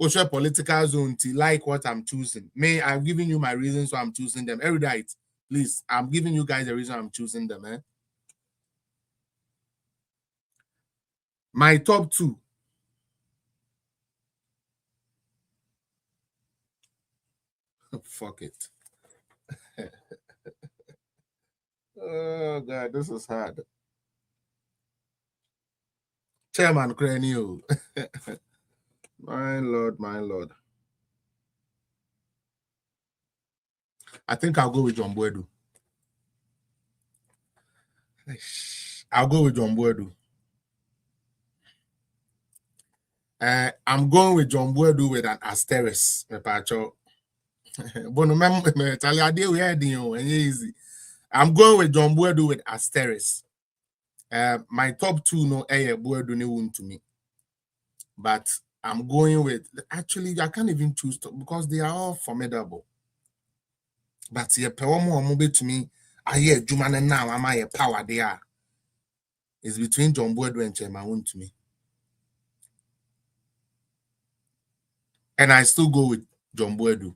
Osha political zone to like what I'm choosing. Me, I'm giving you my reasons why I'm choosing them. Every night, please. I'm giving you guys the reason I'm choosing them. My top two. Fuck it. Oh God, this is hard. Chairman Cranio. My Lord. I think I'll go with John Boedu. I'll go with John Boedu. I'm going with John Boedu with an asterisk. I'm going with John Boedu with asterisk. My top two no Boedu ne won to me. But I'm going with, actually, I can't even choose because they are all formidable. But ye pewomo omobe to me, I hear Jumane now, am I a power there? It's between John Boedu and Chairman to me. And I still go with John Boedu.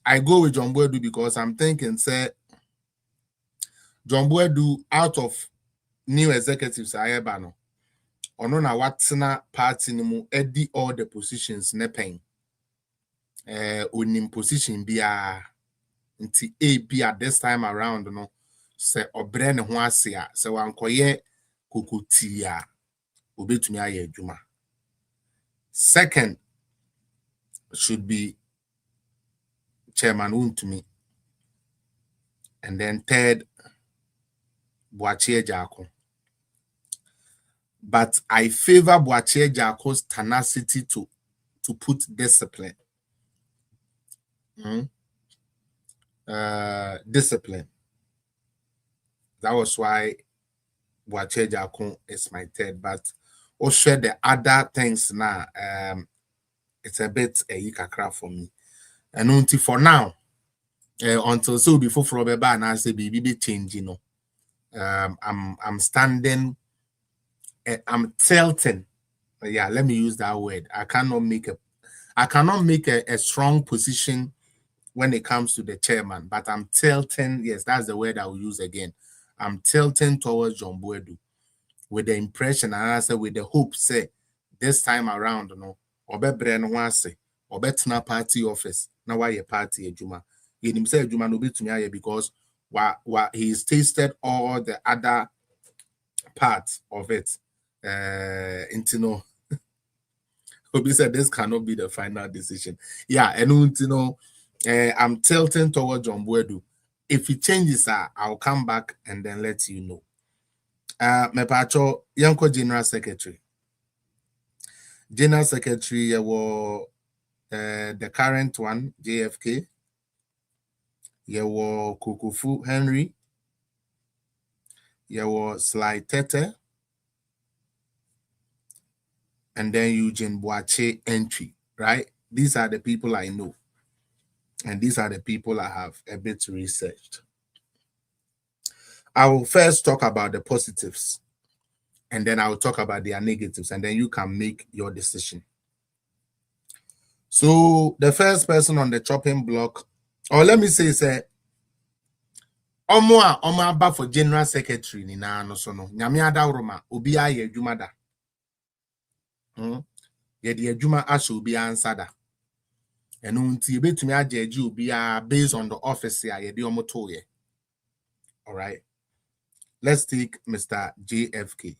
I go with John Boedu because I'm thinking, say, John Boedu out of new executives, I have no. Ono na watsena party ni mu edi all the positions ne pen. Onim position bia nti AB at this time around no se obre ne ho ase a se wankoye kokoti a obetumi aye adwuma. Second should be Chairman Untumi. And then third, Boachie Jako. But I favor Boachie Jako's tenacity to put discipline. Discipline. That was why Boachie Jako is my third. But also the other things now, it's a bit a yikakra for me. And until for now, until so before Frobeba and I say baby be change, you know. I'm standing. I'm tilting. Yeah, let me use that word. I cannot make a strong position when it comes to the chairman, but I'm tilting. Yes, that's the word I will use again. I'm tilting towards John Boedu with the impression, and I say with the hope, say this time around, you know, obe brand wase, obe tina party office. Now why a party Juma? He himself Juma no be to me because he's tasted all the other parts of it. Into no. Obi said this cannot be the final decision. Yeah, and you know, I'm tilting toward John Boedu. If he changes, I'll come back and then let you know. Mepacho Yanko General Secretary. General Secretary the current one, JFK. Kufu Henry. Sly Tete. And then Eugene Boache entry, right? These are the people I know. And these are the people I have a bit researched. I will first talk about the positives. And then I will talk about their negatives. And then you can make your decision. So the first person on the chopping block, or let me say, Omo for General Secretary ni na no so no. Nyame adawroma obi aye adwuma da. Ye de adwuma asho obi ansada. Eno nti ebetumi ajeje obi based on the office ya ye de omoto ye. All right. Let's take Mr. JFK.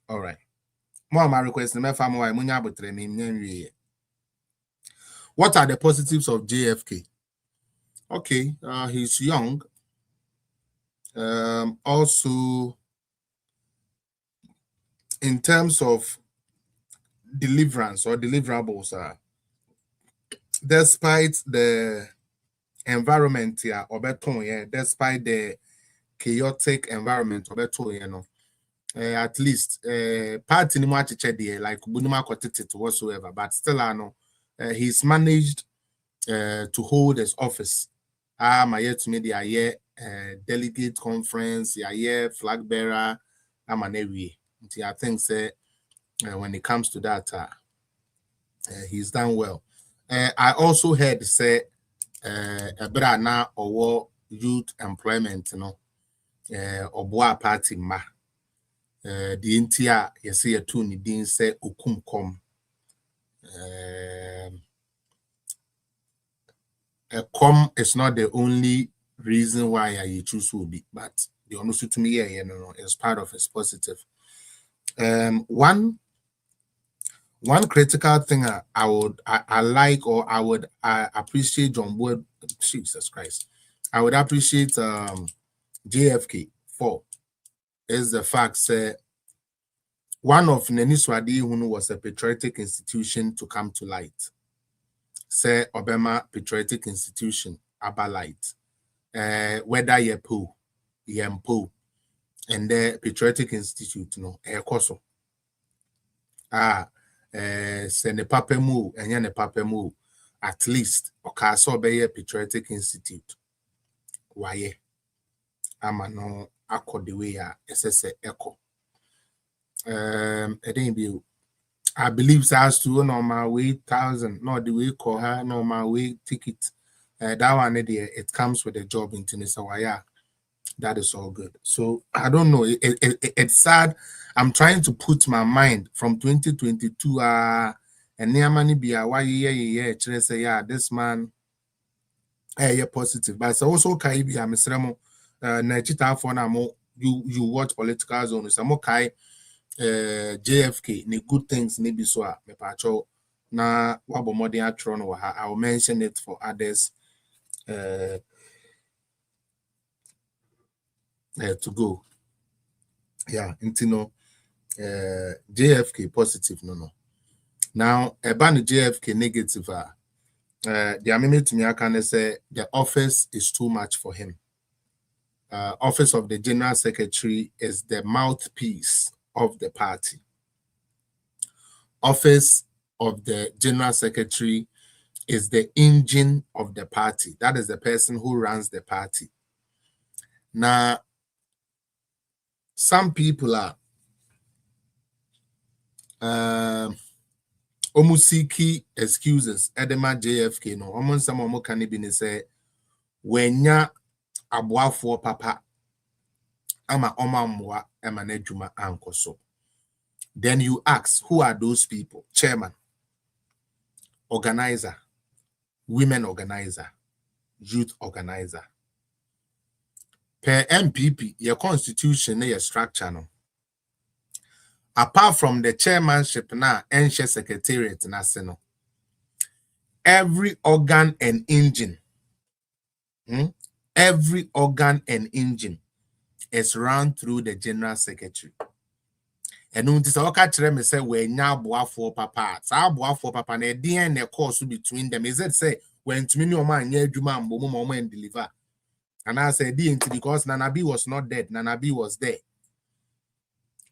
All right. More request me family munya botre me. What are the positives of JFK? Okay, he's young. Also, in terms of deliverance or deliverables, despite the environment here, despite the chaotic environment, at least party like whatsoever, but still I know he's managed to hold his office. My yet media year delegate conference, year flag bearer, I'm an area. I think say when it comes to that, he's done well. I also heard say now or youth employment, or boa party ma. The intia you see a tune didn't say ukum kom. Com is not the only reason why you choose will be, but the honest to me, is part of his positive. One critical thing I like or I would appreciate John Boyd, Jesus Christ, I would appreciate JFK for is the fact that one of Neniswadi who was a patriotic institution to come to light. Say Obama Patriotic Institution Abalight, whether ye po, and the Patriotic Institute koso. Say ne papemu and ne papemu at least okaso be Patriotic Institute. Why amano akodi we ya SSE echo. I believe that's to on my way 1,000, not the way call her, no my way ticket. That one it comes with a job in Tunisawaya. That is all good. So I don't know. It's sad. I'm trying to put my mind from 2022. And near money be a why say yeah, this man yeah positive. But it's also Kaibi Amisremo Najita for now. You watch political zones. I'm okay. JFK ni good things maybe so me pacho na wabo modern atron wa I will mention it for others to go. Yeah, intino JFK positive no. Now about the JFK negative the amendment to me I can say the office is too much for him. Office of the General Secretary is the mouthpiece of the party. Office of the General Secretary is the engine of the party. That is the person who runs the party. Now, some people are omusiki excuses. Edema JFK no. Among some omo can be say when ya aboafo papa ama omamwa emanejuma ankoso. Then you ask, who are those people? Chairman, organizer, women organizer, youth organizer. Per MPP, your constitution, your structure. No. Apart from the chairmanship now, and secretariat, no. Every organ and engine, every organ and engine is run through the General Secretary. And until so catch them say we now boafo papa. Sa boafo papa na DNA course between them. Is it say when to me no man nye adwuma mbo and deliver. And I said DNT because Nanabi was not dead. Nanabi was there.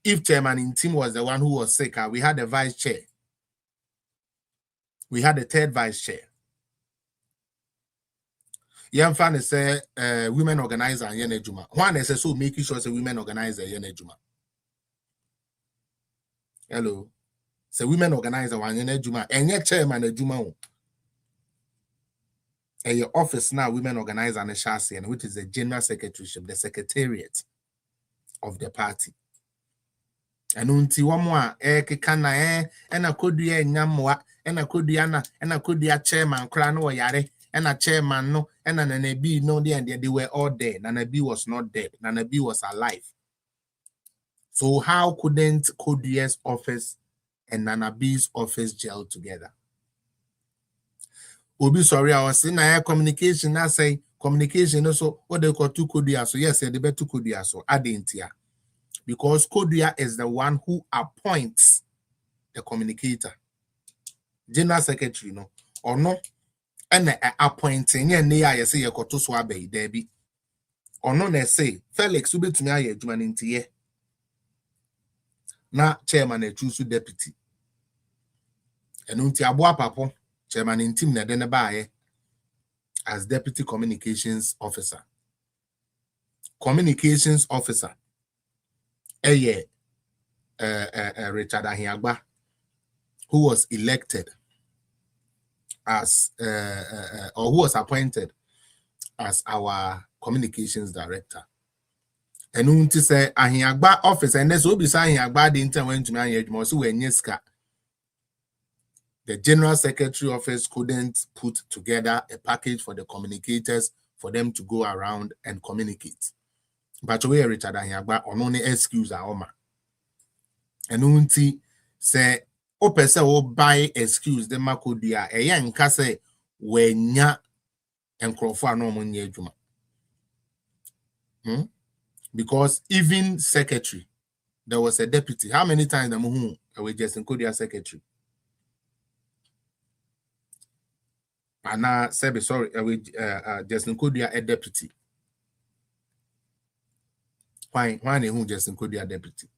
If chairman in team was the one who was sick, we had a vice chair. We had a third vice chair. Young fan say women organizer and yenejuma. One is so making sure say women organizer yenejuma. Hello. Say women organizer one yenejuma and yet chairman ejuma. And your office now women organizer and a chassis, which is the general secretaryship, the secretariat of the party. And unti wamwa kekana and a could be a nyamwa and a could be a chairman crown or yare. And a chairman no, and an Nanabi no, they were all dead. Nanabi was not dead. Nanabi was alive. So how couldn't Kodia's office and Nana B's office gel together. Obi sorry, I was saying I communication. I say communication also what they call two kodia. So yes, they be two kodia. So adentia, because kodia is the one who appoints the communicator, general secretary, no or no, and appointing and I say you got to swabe Debbie or no. They say Felix will be to me a human in tie. Na chairman a choose deputy. And unti abua papo. Chairman in team na dene bae as deputy communications officer. Communications officer. Richard Ahiagba, who was elected as or who was appointed as our communications director. And unti say Ahiagba officer, and so be saying Ahiagba the inter went to me also when yeska. The General Secretary Office couldn't put together a package for the communicators for them to go around and communicate. But we Richard Ahiagba on only excuse Oma. And unti say o pese o buy excuse the makodia e ya nka say wenya enkrofo anomo nye adwuma. Because even secretary, there was a deputy. How many times the muhu we just include secretary? And now say sorry, we just include a deputy. Why who just include a deputy?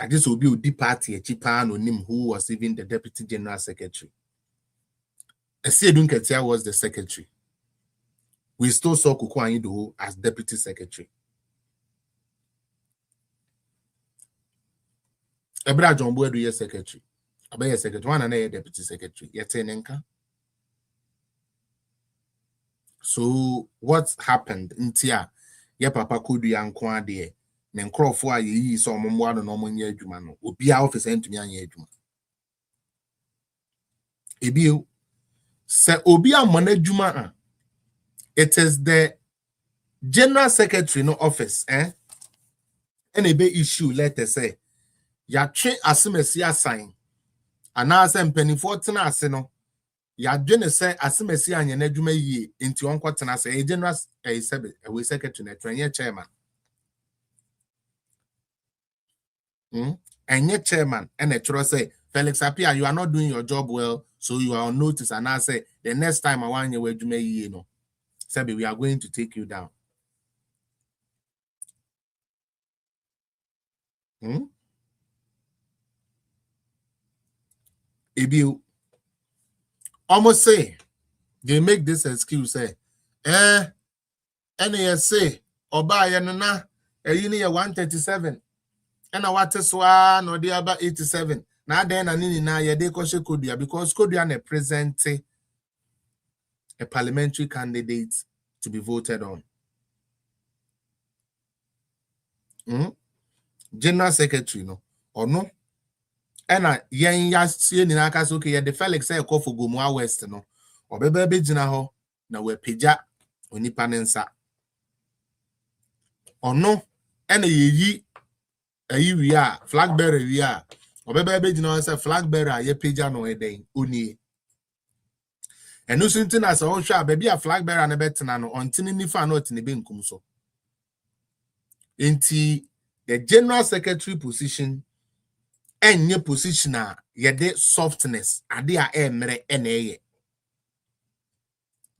And this will be a deep party, a cheaper no name who was even the deputy general secretary. Edunketia was the secretary. We still saw Kuku Anyido as deputy secretary. Ebra John Boy do secretary. Abaya secretary, one and a deputy secretary. Yetenenka. So what happened in Tia? Ye papa could be unquan dear. Then crow for ye saw Momwa no money jumano. Would be office and to me yeduma. Ebiu se obia money. It is the general secretary no office, And a be issue letter say ya train asimesia sign. And I say penny 14 aseno. Ya dwene say asemesi anye na adwuma yie enti on kwatena say general we secretary na tranye chairman enye chairman and a chro say Felix Apia, you are not doing your job well, so you are on notice. And I say the next time I want you adwuma yie no say we are going to take you down. Ebiu almost say they make this excuse say NASA oba ya no na eyini ya 137 and what is one or the about 87 na then na nini na ye de koshe Kodia because Kodia na present a parliamentary candidate to be voted on. General secretary no or no and yen ya sie ni aka so ke the Felix say call for Gomua West no obebe be gina ho na we peja onipa nensa ono ena yeyi ayi wi a flag bearer wi a obebe be gina ho say flag bearer ye peja no eden oni enu suntin as o hwa ba bia flag bearer na betena no ontini nifa na otini be nkum so enti the general secretary position enye position a yede softness ade a emre eneye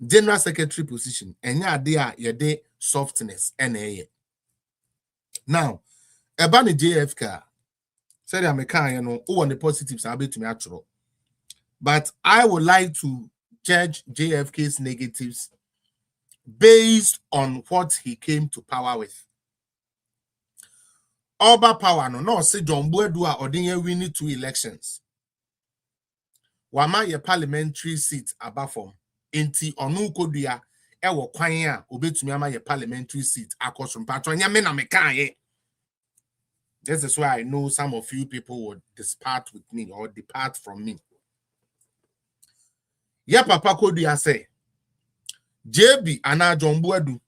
general secretary position enye ade a yede softness eneye. Now eba ni JFK said American you know who on the positives are to me actual, but I would like to judge JFK's negatives based on what he came to power with. Oba power no say John Boedua ordinary winning 2 elections. Wama ye parliamentary seat abafom. Inti onu kodua ewo kwan a obetumi ama ye parliamentary seat akosum patro nya me na meka ye. This is why I know some of you people would depart with me or depart from me. Ye papa kodua say JB ana John Boedu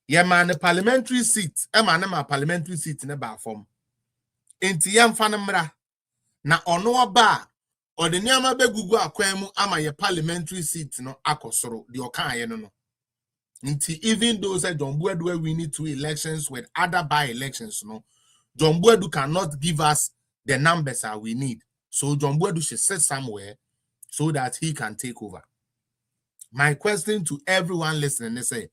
ye man parliamentary seat, ma parliamentary seat ne ba form. Inti yam fa mra na ono aba or the niama be gugu akwemu ama ye parliamentary seat no akosoro the okaye no. Nti even those that John Buedu we need 2 elections with other by-elections, no, John Buedu cannot give us the numbers that we need. So John Buedu should sit somewhere so that he can take over. My question to everyone listening is say,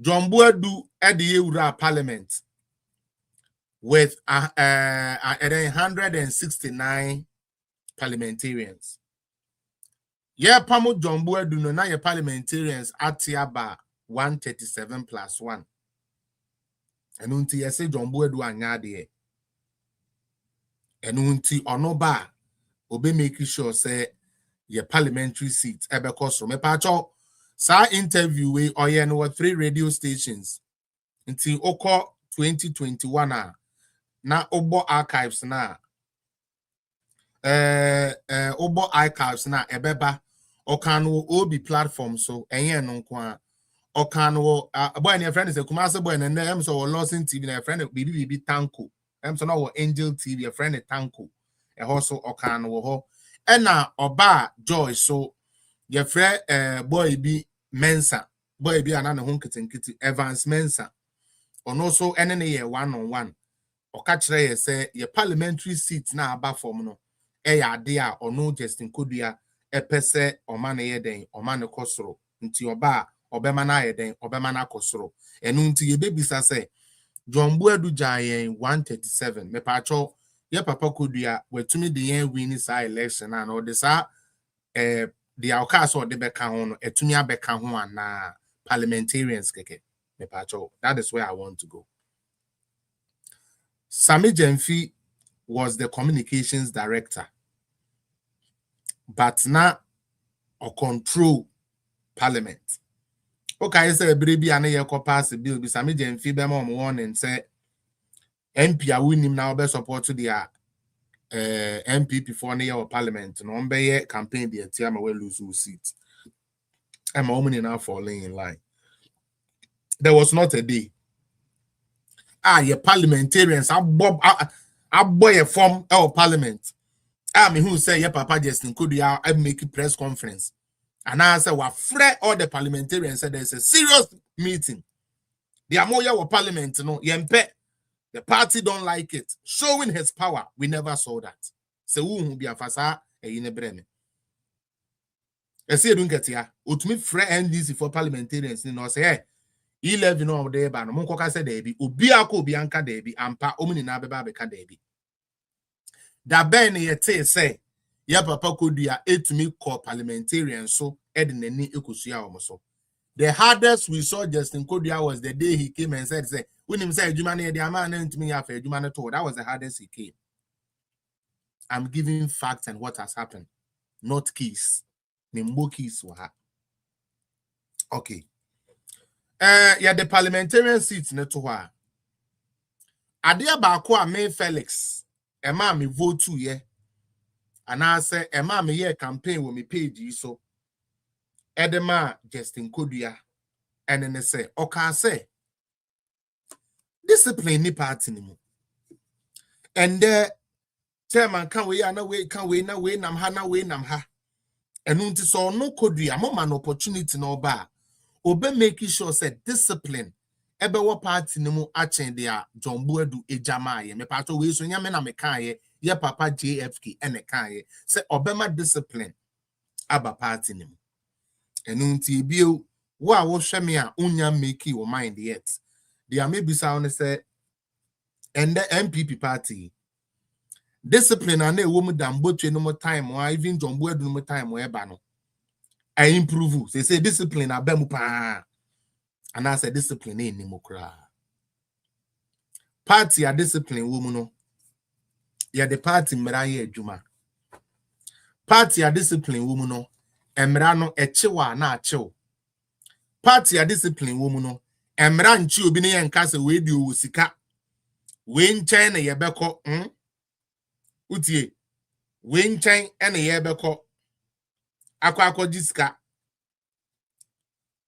John Buedu at the Eura Parliament with 169 parliamentarians. Yeah, Pamo John Buedu no na your parliamentarians at Tiaba 137 plus 1. And until you say John Buedu anyade. And until onoba obe make sure say your parliamentary seat ebe koso. Me pacho sa interview we oye no 3 radio stations until oko 2021 na obo archives na obo archives na ebeba okano obi platform so enye no kwa okano boy na friend is a Kumasi boy na em so Lawson TV na friend bibi tanko em so no Angel TV a friend tanko e also okano ho ena oba Joy so your friend boy bi Mensa boy bi ana ne ho nkitinkiti Evans Mensa on also ene ye 1-on-1 okachire ye say your parliamentary seat na aba form no e ya ade a ono Justin Kodua epese omane ye den omane kosoro nti oba obema na ye den obema na kosoro enu nti ye bebisa say John Buedu jayen 137 me pacho ye papa Kodua wetumi de yen win sa election and all this the outcast or the beka ho no etumi abeka ho ana parliamentarians keke me pacho. That is where I want to go. Sami Jemfi was the communications director, but now or control parliament. Okay, say baby and ye ko pass the bill. Be Sami Jemfi be mo one and say MP a win him now be support to their MPP for near or parliament. No be campaign the team we lose seat. I'm only now falling in line. There was not a day. Your parliamentarians I boy a form our parliament. Me who say your papa Justin Kodua I make a press conference. And I said, well, all the parliamentarians said there's a serious meeting. The Amoya wa parliament, no, yempe. The party don't like it. Showing his power. We never saw that. So who be a fasa e yine breme. I say don't get here. Utmi free NDC for parliamentarians, you know, say, hey, 11 no de ba no monko ka se de bi obi aka obi anka de bi ampa omni na beba beka de bi da ben ye te say ya papa Kodua etumi call parliamentarian so ed nani ekosua omoso. The hardest we saw Justin Kodua was the day he came and said say when him say adwuma na de man ntumi ya fa adwuma na to. That was the hardest he came. I'm giving facts and what has happened, not keys. Nimbo keys wa. Okay. Yeah, the parliamentarian seats neto wa. Adia ba ko a me Felix. Ema me vote to ye. And I say ema me ye campaign with me page so. Edema Justin Kodua. And then they say, okay, say discipline ni party ni mo. And the chairman can we na we nam ha. And unti so no Kodua mo man opportunity no ba. Obe making sure say discipline ebe wo party ni mu achen dia John Buedu ejama ye me pato we so nyame na me kan ye papa JFK ene kan ye say obema discipline aba party ni mu enu nti bio wo a wo hwe me a unya make your mind yet dia maybe sound say and the MPP party discipline and e wo mu dambotre no mo time or even John Buedu no mo time we ba no I improve. They say discipline abemu pa. And I say discipline ni mokra. Party a discipline woman no. Ya the party mera ye adwuma. Party a discipline woman no. Emra no echewa na achew. Party a discipline woman no. Emra nchi obi ne yenka se we di o sika. We nchen na ye beko utie. We nchen na ye beko akwa jiska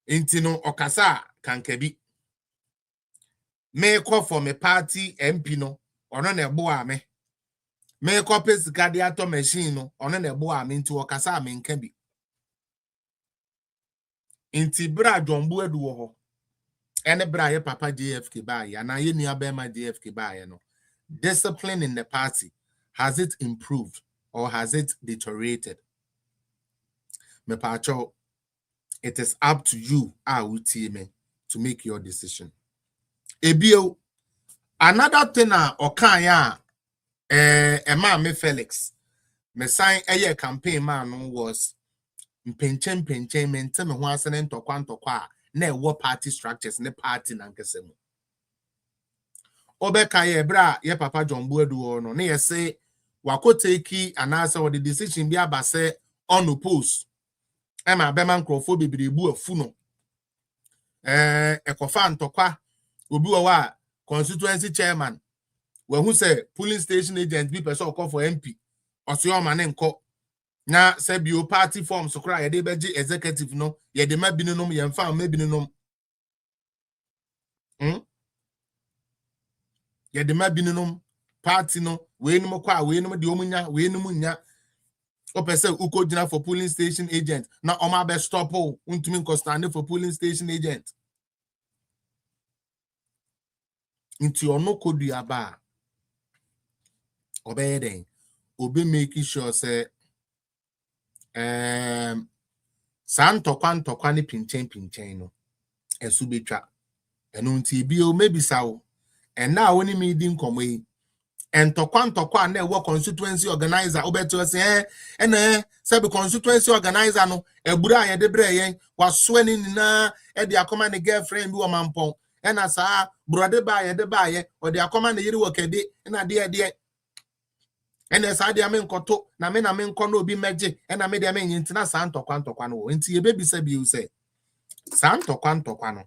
intino okasa kankebi me call for me party MP no ono na ebo ame me copies gadiato machine no on na bo am into okasa am nka bi inti bra jombu edu wo ho ene bra ye papa JFK ba ya na ye nua be ma JFK ba ye no discipline in the party, has it improved or has it deteriorated? Me pacho, it is up to you to make your decision. Ebio, another thing okanya me Felix me sign a campaign man was mpenchen mente me ho asene ntokwa na wo party structures ne party nankasemu obeka ye bra ye papa John Buedu no na ye say wakoteki anasa what the decision bi abase unopposed ema bema nkrofo bibiri bu afu no ekofa ntokwa obi wa constituency chairman who say polling station agent bi person call for MP osio ma ne nko na say bio party form so kra ye de beji executive no ye de ma binunom ye mfa ma binunom ye de ma binunom party no we num kwa we num de omunya we num nya o pese uko gina for polling station agent na o ma be stop o untumi nko stand for polling station agent inti ono kodu aba obeden obi make sure say santokwa ne pinchen no esu betwa eno nti bi o mebisa wo na woni mi di nkomo yi entokwa na ewo constituency organizer obeto say say be constituency organizer no ebura ye de bre yen waso ani na e de akoma ne girlfriend bi wo mampon na saa brode ba ye o de akoma ne yiri wo kede na de ene saa de ame nkoto na me nko na obi meje na me de ame ntina saa ntokwa no nti ye bebisa bi u say saa ntokwa no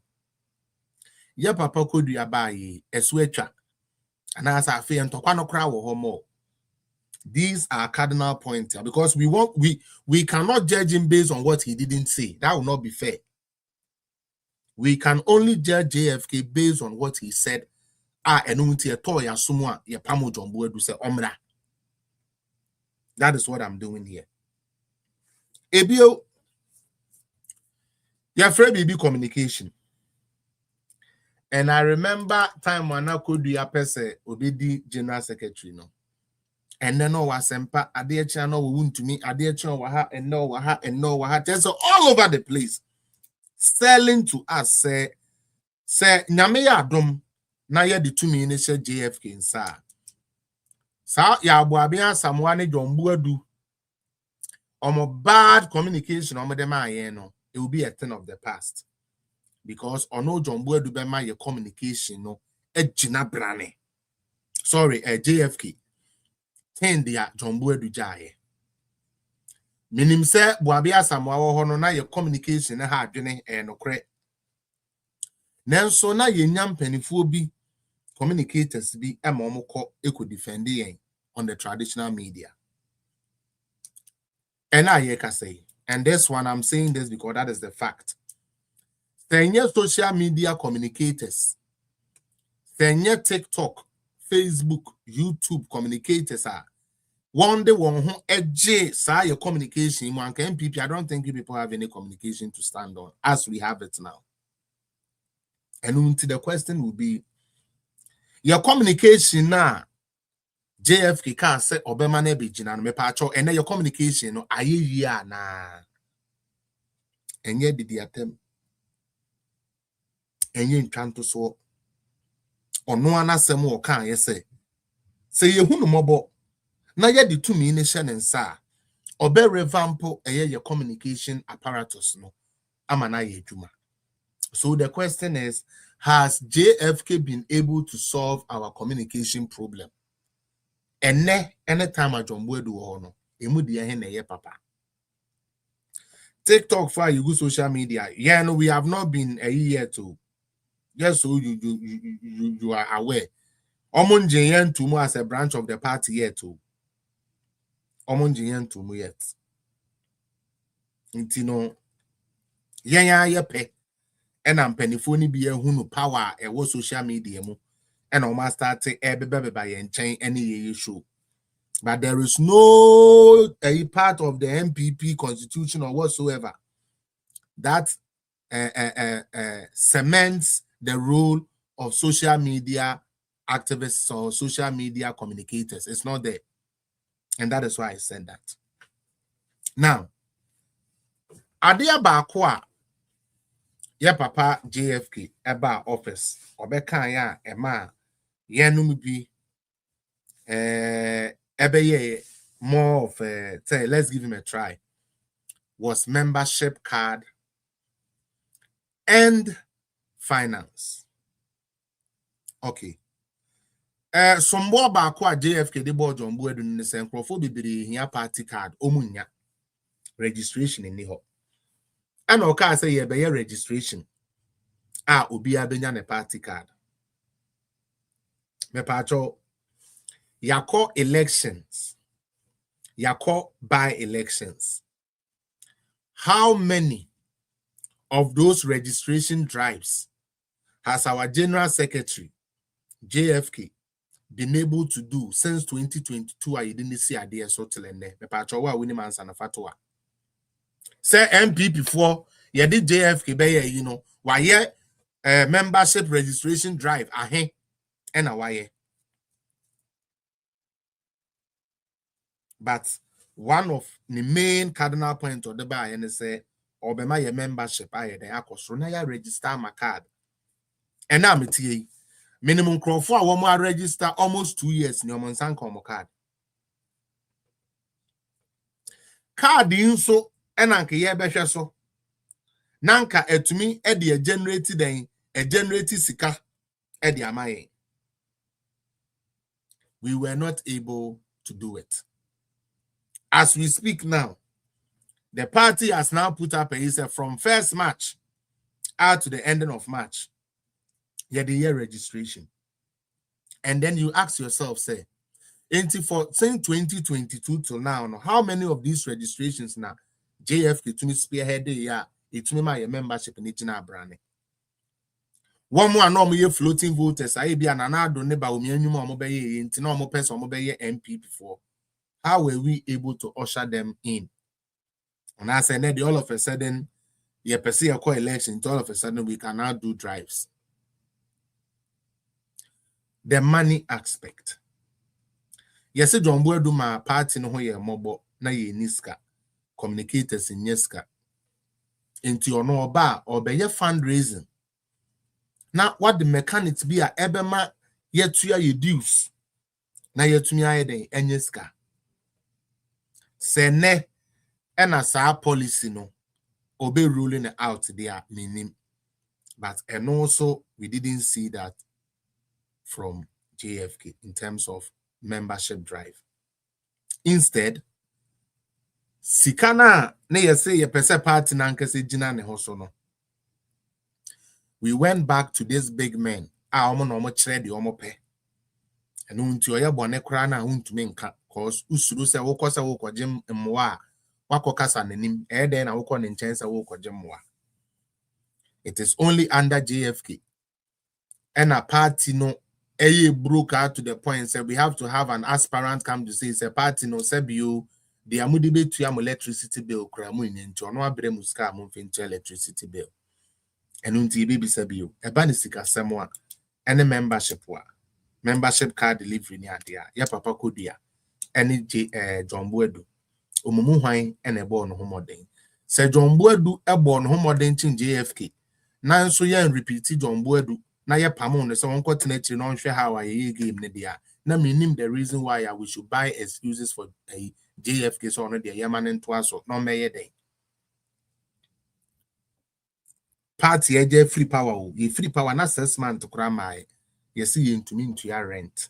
ye papa kodu abaye esu atwa ana asa afi ntokwa no kra wo homo. These are cardinal points because we cannot judge him based on what he didn't say. That will not be fair. We can only judge JFK based on what he said. Enunti eto ya sumwa ya pamo jombo edu se omra. That is what I'm doing here. Ebio ya FreeBB communication. And I remember time when I could do ya pese obedi general secretary no. And then no wasempa ade channel we want to me ade channel waha and no waha and no waha just all over the place selling to us say nyame ya adom na ye de tumi ne she JFK nsa sa ya abuabia samwa ne Jombu adu omo bad communication omo dem aye no it will be a thing of the past because ono Jombu adu be ma ye communication no ejina brane sorry JFK dia Jombu edu jaye minim se buabia samwa wo ho no na ye communication ha adwene nokre nenso na ye nyam panifuo bi communicators bi emomko eco defend yen on the traditional media and I can say and this one I'm saying this because that is the fact tenye social media communicators tenye TikTok Facebook YouTube communicators are one day one who edge say your communication one can MPP. I don't think you people have any communication to stand on as we have it now. And until the question will be your communication now JFK can say Obama ne be jina me pacho and your communication no aye na and yet did the attempt and you ntwanto so ono anasem o kan ye say ye hunu mobo na ye di tumi ne hye ne nsa obe revamp your communication apparatus no amana ye adwuma. So the question is, has JFK been able to solve our communication problem? And anytime I Jombu edu ho no emu de he na ye papa TikTok for you go social media no we have not been a year to yes so you are aware omonje yen to mu as a branch of the party yet too omonje yen to mu yet intino yen ya pe and am penifoni bi ehunu power e wo social media mu and o ma start e bebebe ba yen chen any ye show But there is no a part of the MPP constitution or whatsoever that cements the role of social media activists or social media communicators. It's not there. And that is why I said that. Now, Adia Bakwa, ya papa JFK, eba office, obeka ya ema, yenumibi, ebe more of say, let's give him a try, was membership card and finance. Okay. Some more Bakwa JFK, the board on board in the same crofobibiri here party card, omunya registration in the and okay, say ye be registration. Obi abenya ne party card. Me pacho yako elections. Yako by elections. How many of those registration drives has our General Secretary JFK been able to do since 2022? I didn't see a day so till me pacho wa winning man sana fatwa. Say MP before ye did JFK be you know why ye membership registration drive and a why. But one of the main cardinal points of the buy and say or be my membership I the akosro na ya register my card. And now me tie minimum crowd for one more register almost 2 years in your monsan card. Card in so and anke ye behwe so. Nanka etumi e de generated den a generated sika e de amaye. We were not able to do it. As we speak now, the party has now put up a from first March out to the ending of March. Yeah, the year registration. And then you ask yourself, say, since 2022 till now, how many of these registrations now JFK to me spearhead it me my membership in Ichina brand. One more normal floating voters, I be an anado neba umianuma mobile into normal person mobile MP before. How were we able to usher them in? And I said, all of a sudden, you perceive a co-election, all of a sudden we can now do drives. The money aspect. Yes, John Boy do my party no ye mobile na ye niska communicators in yeska into your no bar or be your fundraising. Now, what the mechanics be a ebema yet to your dues. Na yet to me I den enyeska. Say ne and as our policy no obey ruling out there meaning. But and also we didn't see that from JFK in terms of membership drive. Instead, Sikana ne say ye pese party nankase jina ne hoso no. We went back to this big man. Omo no mo chere de omo pe. Enu nti oya bone kra na huntumi nka cause usuru se wo kosa wo kogem mmoa wakokasa nanim den na wo ne nchen se wo kogem mmoa. It is only under JFK and a party no broke out to the point say we have to have an aspirant come to say it's a party no sebio the amudibe to am electricity bill kramu into no abre muska am finche electricity bill. And unti bibi sebio e ba ni sika semwa any membership card delivery ni adia ya papa kodia any John Boedu omumu hwan e na ebo no homoden se John Boedu ebo no homoden chin JFK na nso ya repeat John Boedu na ye pamon no so won kwotena chi no nhwe how aye game ne dia na minim the reason why we should buy excuses for JFK so no dia yaman into aso no meye den party eje free power o ye free power na 6 months kura mai ye see ye ntumi into ya rent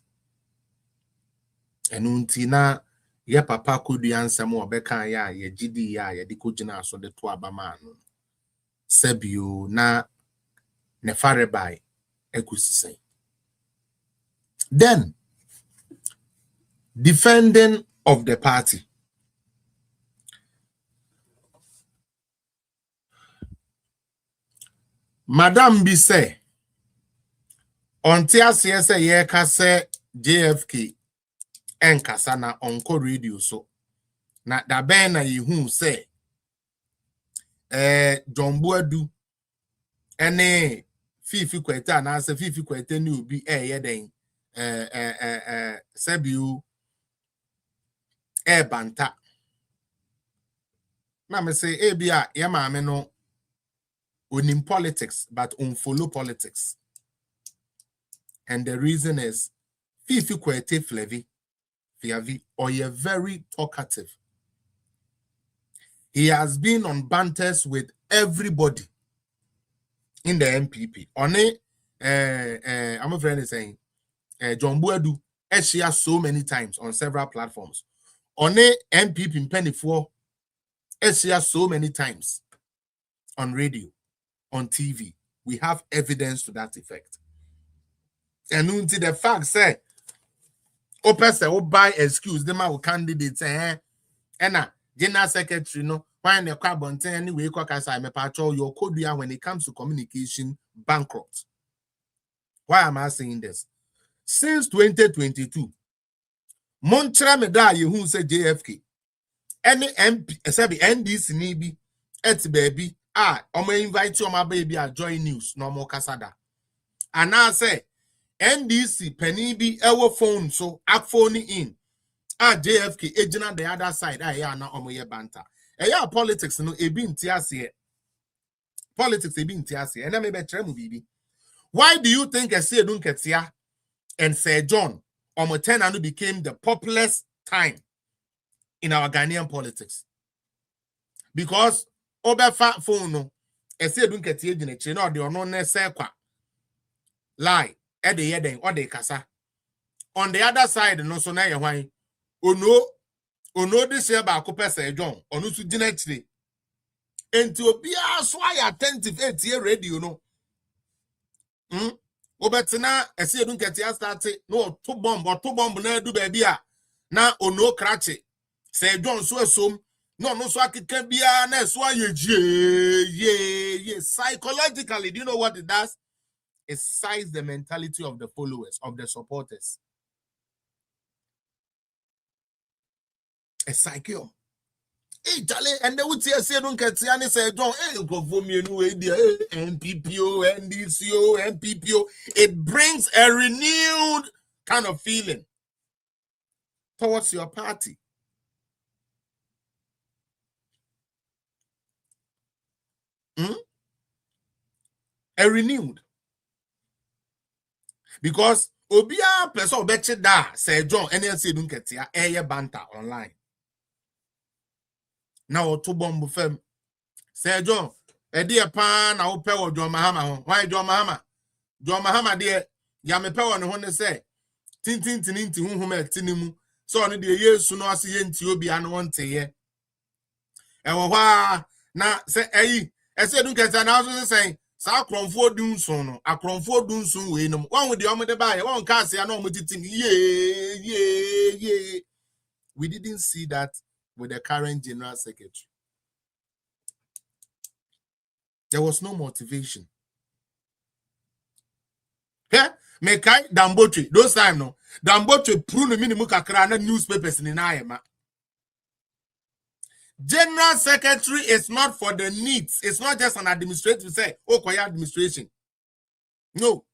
enunti na ye papa kodu ansem obeka ya ye gidi ya ye dikogina aso de to abama no sebio na ne farebai ekusisen. Then defending of the party. Madam bi say onti aseye say ye ka say JFK enkasa na onko radio so na da ben na yehu say John Boadu ene Fifi Kwete na say Fifi Kwete ni obi yeden Sebiu banta na me say bia ye maame no onim politics but unfollow politics, and the reason is Fifi Kwete Fiavi or you're very talkative. He has been on banters with everybody in the MPP. On it, I'm a friend is saying, John Boadu, she has so many times on several platforms. On it, MPP in Penny 4, she has so many times on radio, on TV. We have evidence to that effect. And until the fact say, person will buy excuse them our candidates and general secretary no why the carbon anyway kwakasa me patrol your code when it comes to communication bankrupt. Why am I saying this? Since 2022 Montra meda ye who say JFK any MP sabi NDC ni bi et baby omo invite you my baby join news no more kasada and I say NDC penny be our phone so app phone in JFK agent on the other side na omoye banta politics no ebi ntiase politics ebi ntiase and me be trem bibi. Why do you think Esiedun Ketia and Sir John Omotena became the populous time in our Ghanaian politics? Because obefa phone no Esiedun Ketia gine no de ono ne sekwa lie e de yeden o de kasa on the other side no so na ye hwan ono this year ba ko pese John onu su gina chire enti obi aso ay attentive etie radio no obetena Esiedun Ketia start no to bomb na du ba bia na ono krache Sir John so esom no so akeka bia na so ye psychologically. Do you know what it does? It size the mentality of the followers, of the supporters. A psycho. Hey, Charlie, and they would say, don't get Tiani say, John, go for me, NPPO, NDCO, MPPO. It brings a renewed kind of feeling towards your party. A renewed. Because Obia person betche da say John NLC don't get ya air banter online. Now to bomb fem. Say John, a dear pan I will pay with John Mahama. Why John Mahama? John Mahama dear Yame pay on the say. Tin whom tinimu. So on the years soon as he ain't you be an one ye. And why na say I said don't get an house saying. Sa kronfo dun so no akronfo dun so we no one with the omo de buy one can say no omo yeah. We didn't see that with the current general secretary. There was no motivation. Me kai Damboche those time no Damboche prune minimum kakra na newspapers ni na ayema. General secretary is not for the needs. It's not just an administrative say, kwaya administration. No.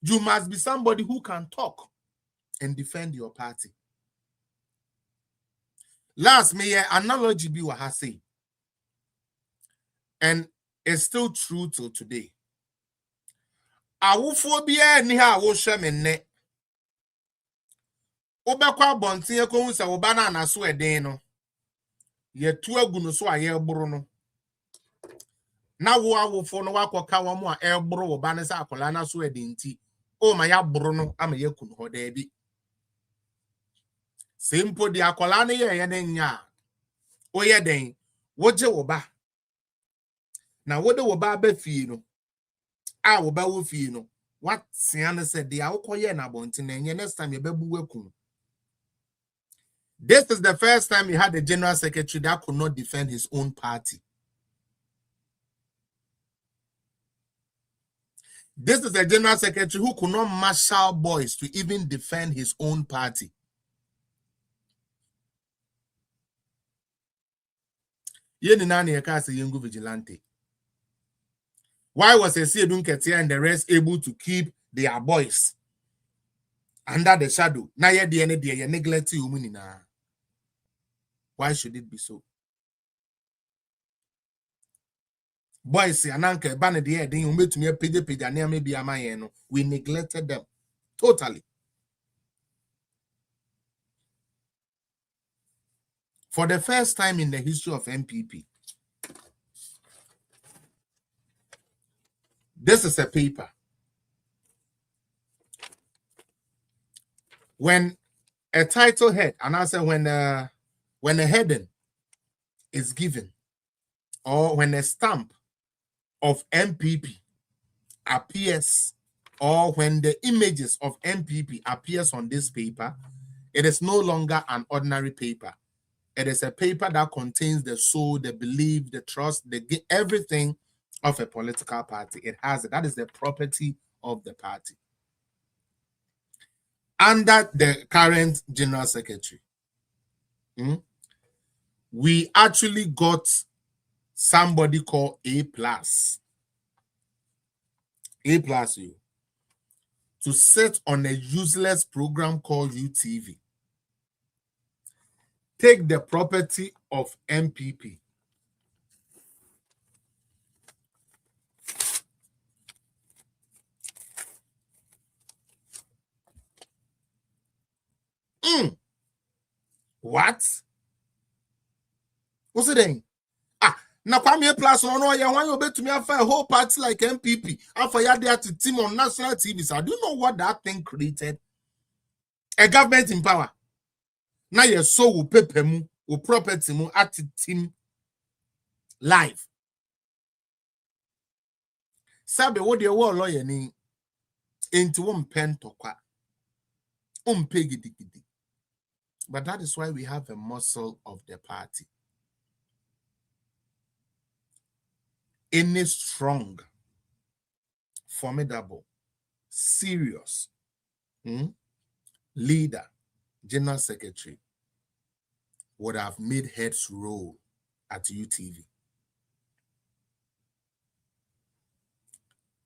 You must be somebody who can talk and defend your party. Last mayor analogy be what I say. And it's still true till today. Awuphobia ni ha wo hwemenne. Obekwa bonten ko hu se wo bana na so eden no. Ye tu agunu so aye buru no na wo awofo no wakoka wo mo a eburu wo ba ne sa akola na so edinti o ma ya buru no ama ye kunu ho da bi simple di akola ne ye ne nya o ye den wo je wo ba na wo de wo ba ba fie no a wo ba wo fie no what sian se de akoye na bonti na nye next time ye ba bu wakunu. This is the first time he had a general secretary that could not defend his own party. This is a general secretary who could not marshal boys to even defend his own party. Ye ni nani ye ka say yengu vigilante. Why was Esiedun Ketia and the rest able to keep their boys under the shadow? Na ye de ye neglect you na. Why should it be so? Boys, ananke bane de den you met me page and maybe no. We neglected them totally. For the first time in the history of MPP, this is a paper. When a title head, and I say when a heading is given, or when a stamp of MPP appears, or when the images of MPP appears on this paper, it is no longer an ordinary paper. It is a paper that contains the soul, the belief, the trust, everything of a political party. It has it. That is the property of the party. Under the current General Secretary, we actually got somebody called A+. A+ you to sit on a useless program called UTV. Take the property of MPP. What? What's it then? Now come here plus no you want you bet to me a whole party like MPP and for there to team on national TV. So do you know what that thing created? A government in power. Now your soul will pay mu will property mu at team live. Sabe what the war lawyer ni into one pen to kwa gidi. But that is why we have a muscle of the party. Any strong, formidable, serious leader, general secretary would have made heads roll at UTV.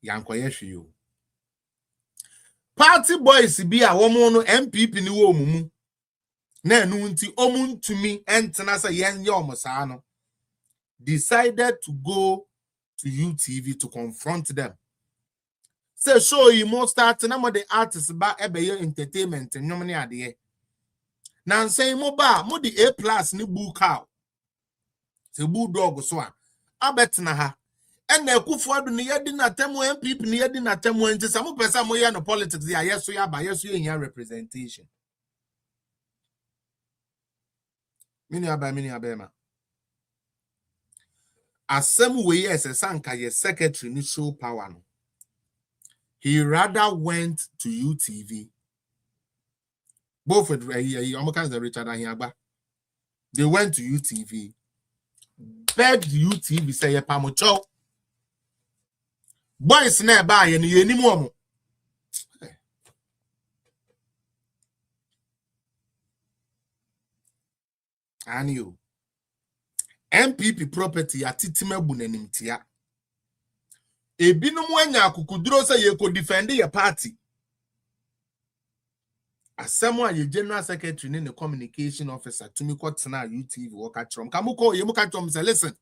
Yankoyeshu. Party boys be a woman MPP ni wo mumu. Na nu nti omun to me entena say yen yomosano. Decided to go to UTV to confront them. Say show you most start na mo the artists ba ebeye entertainment nyom ne ade. Na say mo ba mo the A+ ni bull cow. Se bulldog so a abetena ha. And the Kufu adu ni yedi na temu MPP ni yedi na temu enti sa mo pesa mo ya no politics ya yeso ya ba yeso ya representation. Mini abema. Asem we yes sanka ye secretary ni show power no. He rather went to UTV. Both with the Richard and Hiagba. They went to UTV. Begged UTV say pamocho. Boys na ba ye ni anymore. And you MPP property atitime bunenimtia. Ebinum wanya akukuduro say ye could defend your party. As someone ye general secretary in the communication officer to me quote na UTV work at Trump. Kamuko ye muka Trump say listen.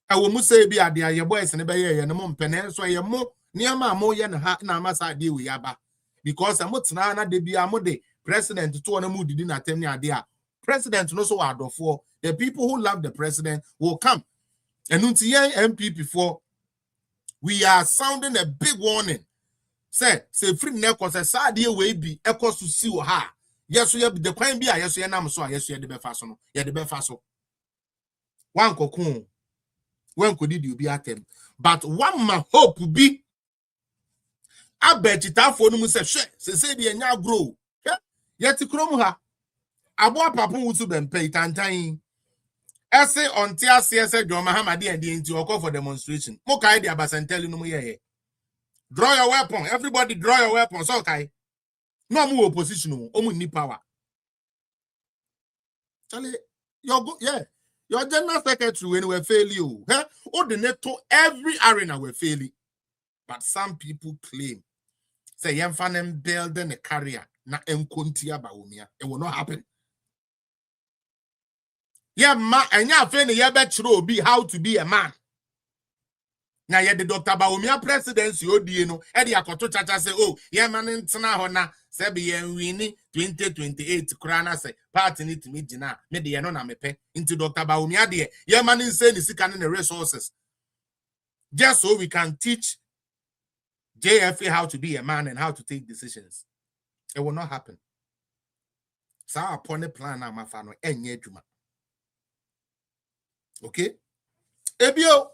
I will must say be adia your boys and be ye no mum penen so ye mo niama mo ye na na masa de we yaba. Because amutna na de bia mo de president to na mu didi na tem ni adia. President no so adofo. The people who love the president will come. And until MPP for we are sounding a big warning. Say free neko say sadie we be ekos to see ha. Yes, we have the crime be yes, we nam so yes, we the befaso no. Ye the befaso. One kokun. When could you be at them? But one man hope be I bet it out for no say the nya grow. Yet krom ha. Abo papa wutu ben pay tantan. Essay on TRCS John Mahama and the into call for demonstration. Mokai the Abasanteli no here. Draw your weapon. Everybody draw your weapons. Okay. No more opposition. Omu ni power. Charlie, you're good. Yeah. Your general secretary when we fail you. Huh? Ordinate to every arena we fail. But some people claim say yemfanem building a career na enkontia baumia. It will not happen. Yeah, ma and ya friend ye betro be how to be a man. Now ye the Dr. Baumia presidency odi no e de akoto chacha say oh yeah man ntena ho na say be ye wini 2028 krana say party need to meet na me de ye no na mepe into Dr. Baumia de ye man say ni sika ne resources just so we can teach JFA how to be a man and how to take decisions. It will not happen. So upon the plan na mafano enye djuma. Okay? Ebio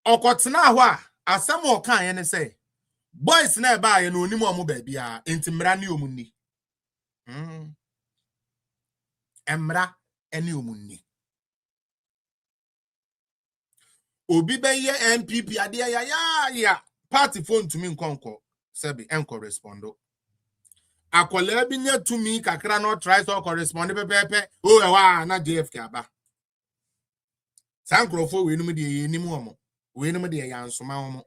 okotena ho a asem o kan ye ne say boys na ba ye no onimu omo ba bia enti mra ne omunni. Emra ene omunni. Obi be ye MPP ade ya party phone to me nkonko sebi en correspondo. Akola bi nya to me kakra no try to correspond pepepe o wa na JFK aba. Sankrofo we no de enimu omo. We no de ya nsoma omo.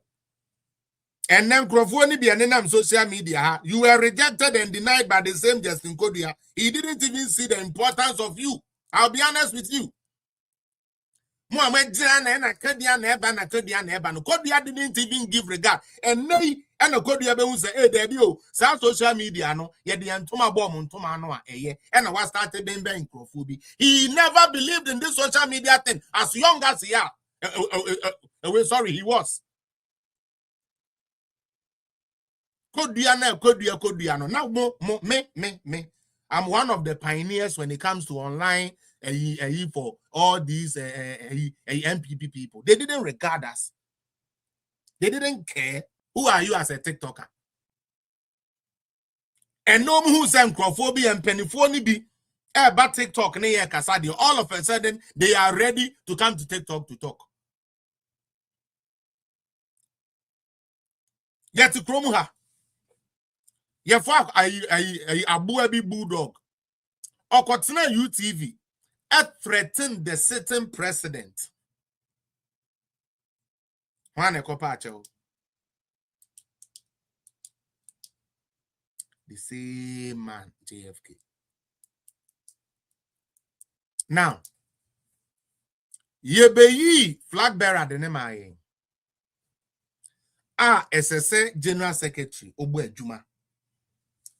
And then Krofo ni bi enenam social media you were rejected and denied by the same Justin Kodua. He didn't even see the importance of you. I'll be honest with you. Muhammad Jana and Akadia Neba na Kadia Neba. No Kodua didn't even give regard. And nay, and a Kodua be say, hey, there you South social media no, yet the Antoma bomb Toma no, and I was started being Krofo. He never believed in this social media thing as young as he are. Sorry, he was. Kodua no. Now me. I'm one of the pioneers when it comes to online for all these MPP people. They didn't regard us. They didn't care. Who are you as a TikToker? And no who send Crophobia and Pennyphony be about TikTok near Casadio. All of a sudden, they are ready to come to TikTok to talk. Yet to Chromuha. Ye fuck I Abu Abi Bulldog. Or continue UTV. Threaten the sitting president. One ekopacho. The same man, JFK. Now, ye flag bearer the name I. SSA General Secretary Obu Ejuma.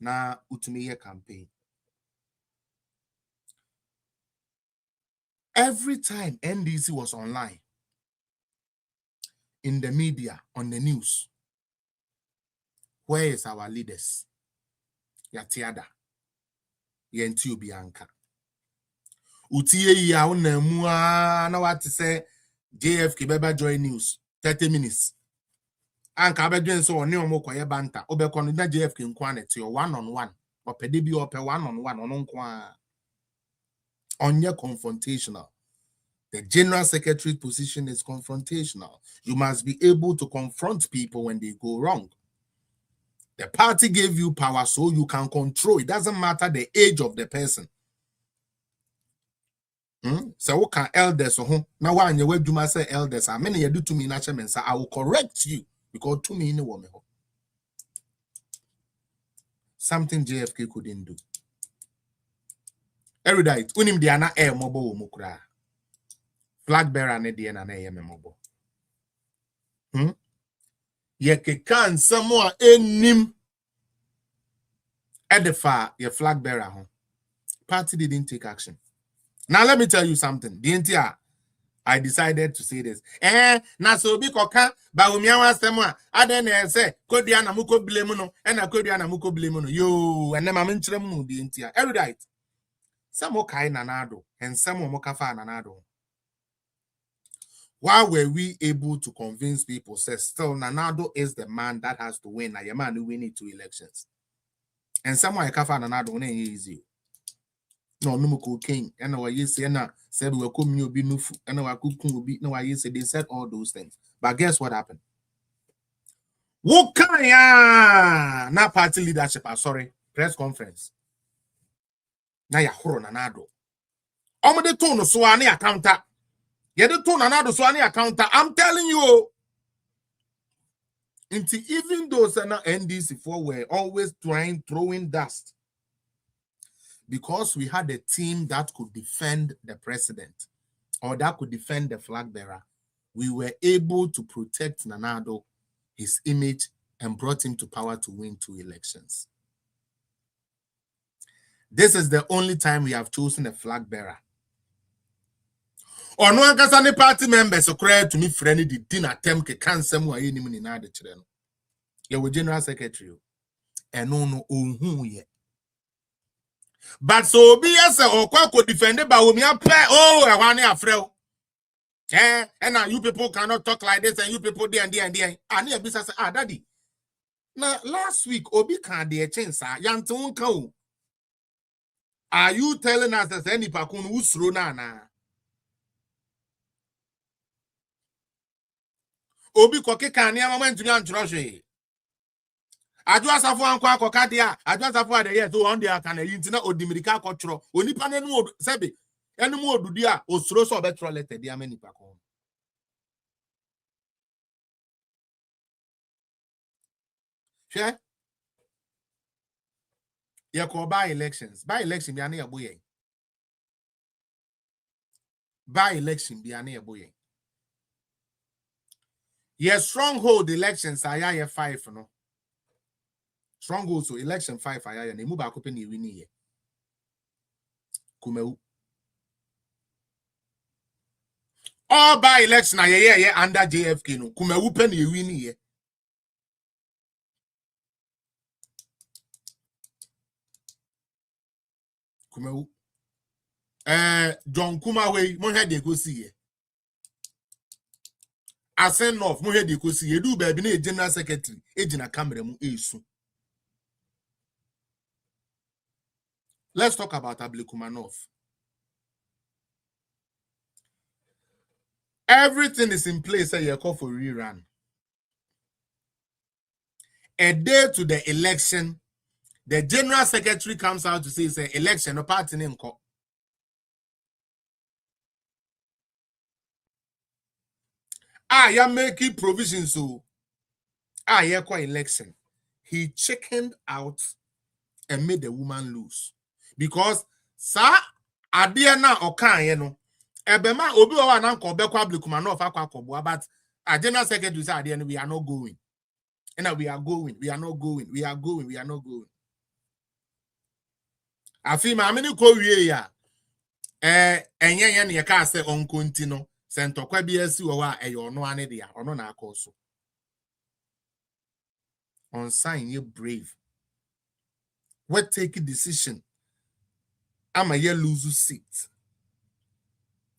Na utumiye campaign. Every time NDC was online, in the media, on the news, where is our leaders? Yatiada. Yentiu Bianca. Utiye ya unemua na what to say JFK Beba Joy News 30 minutes. Anka abedwen so oni omo kwaye banta obekonu na JFK nkwane ti one on one opede bi ope one on one ono nkwa onye confrontational. The general secretary position is confrontational. You must be able to confront people when they go wrong. The party gave you power so you can control. It doesn't matter the age of the person. So what can elders now when you do my say elders are many you do to me naturally I will correct you because to me in the woman. Something JFK couldn't do. Erudite, unim diana air mobile mukra. Flag bearer ne diana na mobile. Ye can someone enim edify your flag bearer. Party didn't take action. Now let me tell you something. The entire I decided to say this. Na so bi koka ba umia wasema adene say Kodua na muko blame no and na Kodua na muko blame no yo and ma menkyerem no the entire erudite. Some kai nanado and some mokafa nanado. Why were we able to convince people say still Nanado is the man that has to win? A man who win 2 elections. And someone kafa Nanado ne easy. No cocaine. And what you say na said we come you be nufu and our cookun be no why you say they said all those things. But guess what happened? Wokaya na party leadership, sorry, press conference. Na ya horo Nanado. Omode to no so ani accounta. Yede to na na do so ani accounta. I'm telling you. Even those NDC4 were always throwing dust because we had a team that could defend the president or that could defend the flag bearer. We were able to protect Nanado, his image, and brought him to power to win 2 elections. This is the only time we have chosen a flag bearer. Or no one party members so credit to me friend the dinner attempt to cancel more any money na the children. You general secretary and no ye. But so be as or could defend by whom you pay I want to afraid. And now you people cannot talk like this and you people there and there and there. And here business daddy. Now last week Obi can de chance yanton ka. Are you telling us that any pakun who's thrown na? Obi koke kan ya mama ntumi antro hwe. Adu asafo anko akoka dia, adu asafo ade ye so on dia kan yi ntina odimirika akotro. Onipa ne no sebe, enu mu odudi a osuro so obetro letter dia manipa ko. Hwe? Ye ko by elections. By election bia na ye boye. By election bia na ye boye. Yes, stronghold elections are ya 5 no. Stronghold so election 5 are ne mu ba ko pe ne wini ye. Kumeu. All by election are ye under JFK no. Kumeu pe ne wini ye. Kumeu. John Kumaway mo head dey go see ye. Asen of mo head dey go see ye do baby na general secretary ejina camera mu esu. Let's talk about Ablekumanov. Everything is in place. You call for rerun. A day to the election, the general secretary comes out to say it's an election, no party name call. You making provisions so. You call election. He chickened out and made the woman lose. Because sa adiana okan ye no ebema obi o wa na nko be kwa Ablekumanov akwa kobo but a general secretary say adiana we are not going and we are going afi ma amini ko wie ya enye ne ka say onko nti no sentokwa bi asi wo wa eyo no ane dia ono na akoso on sign you brave what take a decision. I'm a year lose seat.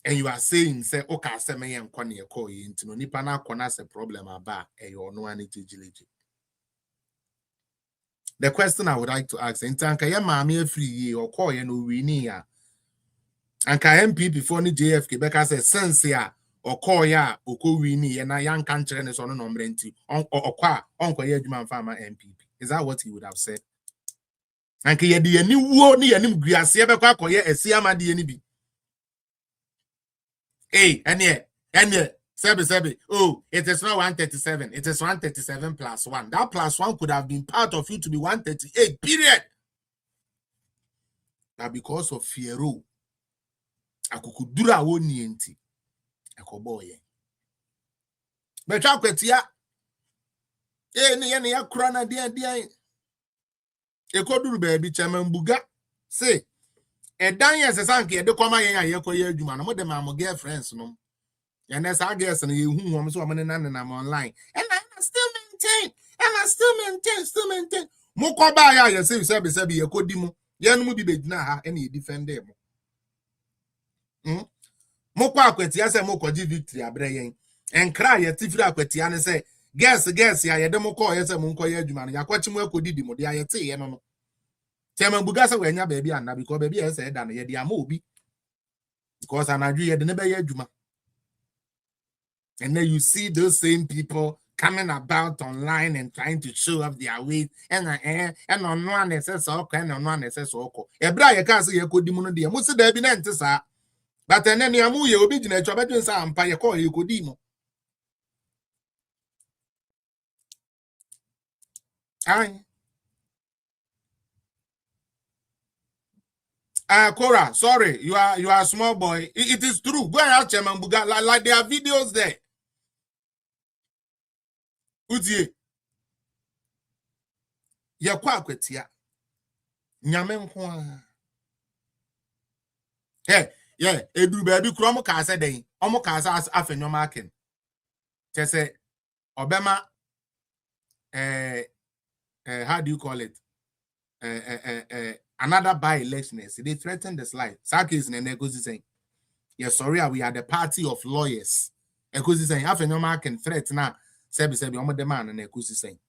And you are saying, say, okay, say me and Kwani call you into no nipana konas a problem about a your no one. The question I would like to ask in tanka ya mami free ye or call you no winning ya. And ka MP before ni JFK Becca says sense ya or call ya or co winning and a young country and so on nombrenti or qua uncle Yedman farmer MPP. Is that what he would have said? And ye di any wo ni anim guase be kwa koye asiama di ani bi ene sebe oh it is not 137 it is 137 plus 1 that plus 1 could have been part of you to be 138 period now because of fearo akukudura woni enti akoboye betwa kwatia ne ya kura na dia ekoduru baby chairman buga say edan yes sanke e de kwama yen ayekoye adwuma no mo de ma mo girlfriends no and as our girls no ye hu hom so mo ne na online and I still maintain mo ko ba ya ye say be ye kodi mu ye no mu bi begina ha e na ye defend mo mo kwa akwati ya say mo ko gi victory abre yen en kra ye tifiri akwati ya ne say guess ya ye de mo ko ye say mo nko ye adwuma no yakwachi mo akodi di mo de ayete ye no Chairman buga say we nya baby anna because baby e say da no ye de ama obi because anadwe ye de ne be ye adwuma. And then you see those same people coming about online and trying to show off their weight and on one says okay and on one says okay ebra ye ka say ye kodi mu no de mo se da bi na ntesa But then you amu ye obi jina etwa bedu nsa ampa ye call ye kodi mo. Aye. Cora, sorry, you are a small boy. It is true. Go and ask Chairman Buga. Like there are videos there. Utie. Ye kwa kwetia. Nyame nko. Yeah, edu baby kro mo ka se den. Omo ka se afenyo marking. Che se obema how do you call it? Another by-election. They threatened the slide. Saki is in an saying, yes, sorry, we are the party of lawyers. Ekusi saying, half a normal can threat now. Sebi, I'm the man, and Ekusi saying,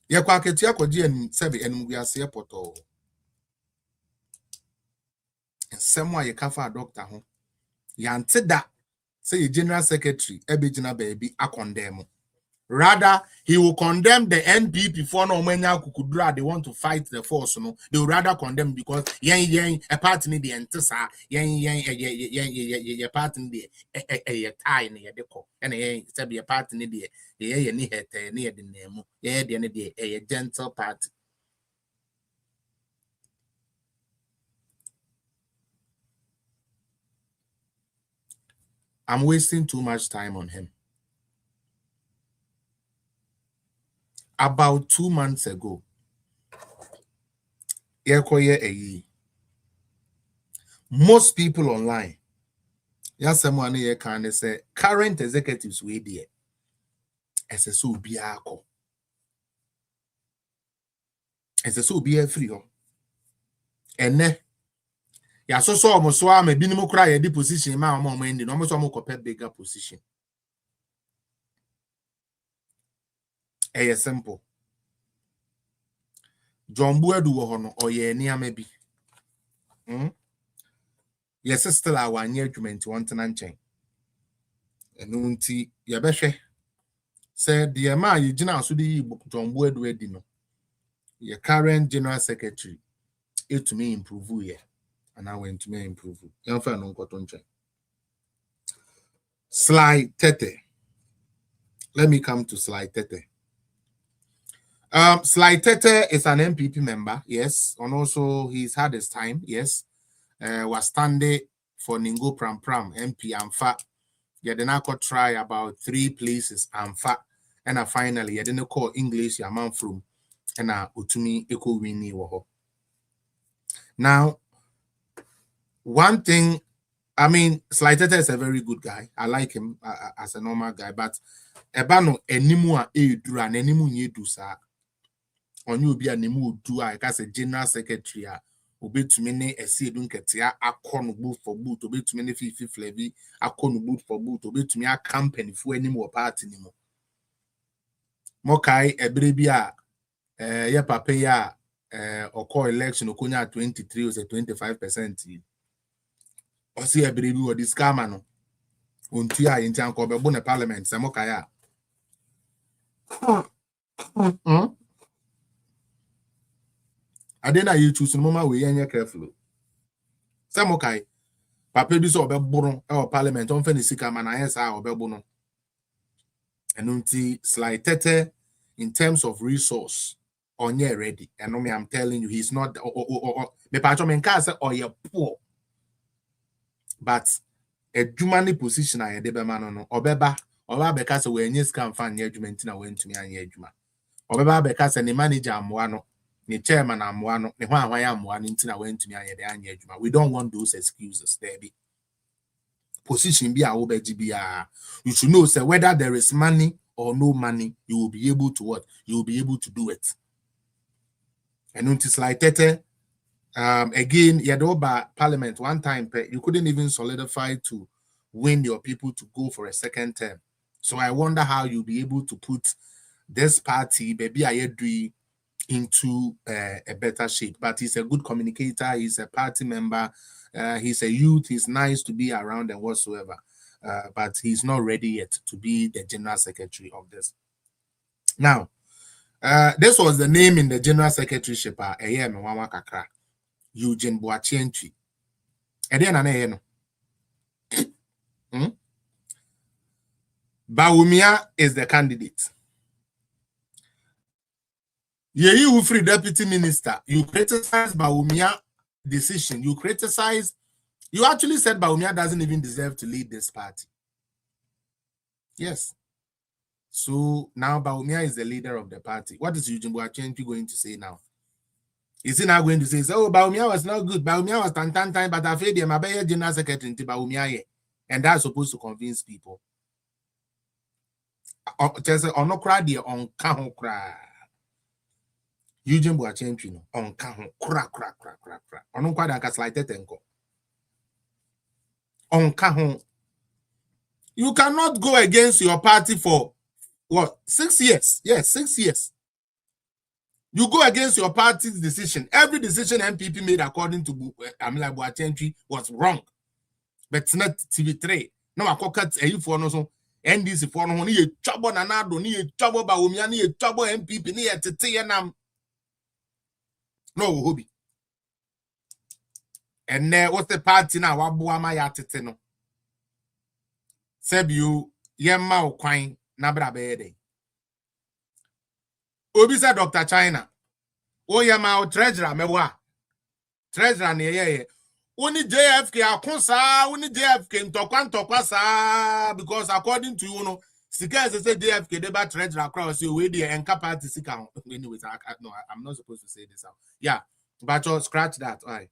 ya kwa ketia kwa and Sebi, and we are see poto. And somewhere you kafa doctor home. Yante that say general secretary, Ebijina baby, a condemn. Rather, he will condemn the NPP for no many kukudra. They want to fight the force. No, they will rather condemn because a part in the entesa part in the tie near the co and a be a part in the near the name a gentle part. I'm wasting too much time on him. About 2 months ago, most people online, someone here can say current executives we there. As a so be ako. As a so be a free ho. And ne ya so almost so am be no cry the position ma am ending almost am ko bigger position. Simple. John Buedu wo ho no oye ni amabi. Yes, still our near argument want to nchen. Enu nti ye behwe said the ma ye gina so di John Buedu edi no. Your current general secretary it to me improve here. And I went to me improve. Slide 30. Let me come to slide 30. Slide 30 is an MPP member, yes, and also he's had his time, yes. Was standing for Ningo Pram MP Amfa. You didn't try about 3 places Amfa, and finally you didn't call English your man from, and Utumi Eko Winnie Woho. Now, one thing, I mean, Slighteta is a very good guy. I like him as a normal guy, but Ebano enimua edru and enimu nyedu sa. Onyu bi animu du a a general secretary a obetumi ne esi edun ketia akonu boot for boot obetumi ne fifi flevi akonu boot for boot obetumi a company fu animu party ni mo. Mokai ebre bi a ye papa ya oko election okonya 23 or 25%. Osi ebre bi wo this scammer no. Ontu a yenti anko be bo ne parliament se mokai a. I didn't you choose no moment we ain't careful. Some okay. Papa do so be boron or parliament on fenisika man I or bebono. And unti slide 30 in terms of resource on ye ready. And me I'm telling you he's not me patron men say or you're poor. But a humani position I debe man no obeba or because we any scam fan judgment na went to me and yejuma. Obeba because any manager amwano. The chairman amwano ne hwan amwano ntina wentumi ayede anya adwuma. We don't want those excuses there be position be a obeji bia. You should know say whether there is money or no money you will be able to what you will be able to do it. And until slide 30 again Yadoba parliament one time you couldn't even solidify to win your people to go for a second term. So I wonder how you'll be able to put this party baby ayedri into a better shape. But he's a good communicator, he's a party member, he's a youth, he's nice to be around and whatsoever. But he's not ready yet to be the general secretary of this. Now, this was the name in the general secretaryship, Eugene Boachientri. then an Bawumia is the candidate. You free deputy minister. You criticize Bawumia decision. You actually said Bawumia doesn't even deserve to lead this party. Yes. So now Bawumia is the leader of the party. What is Eugene Boachenpi going to say now? Is he now going to say, oh, Bawumia was not good. Bawumia was tan, but I feel my general secretary to Bawumia. And that's supposed to convince people. Just on no cry dear on kahon cry. Eugene Boachenpi no on kahon cra. On no quite a gaslighted enko. On kahon. You cannot go against your party for what? 6 years. Yes, 6 years. You go against your party's decision. Every decision MPP made according to Amila Boachenpi was wrong. But it's not TV3. No, I can't cut a for no so. NDC for no ni trouble nanado ni trouble Bawumia ni trouble MPP ni tete nam. No hobby. And what's the party now? Wabuama ya tete no. Sebiu yemma okwan na bra bede. Obi said Dr. China. Oh yemma treasurer mewa. Treasurer ne ye. Only JFK akonsa, only JFK ntokwa sa because according to you know, sika say JFK deba treasurer across you we the enka party sika. Anyways, I'm not supposed to say this out. Yeah, but just scratch that. All right.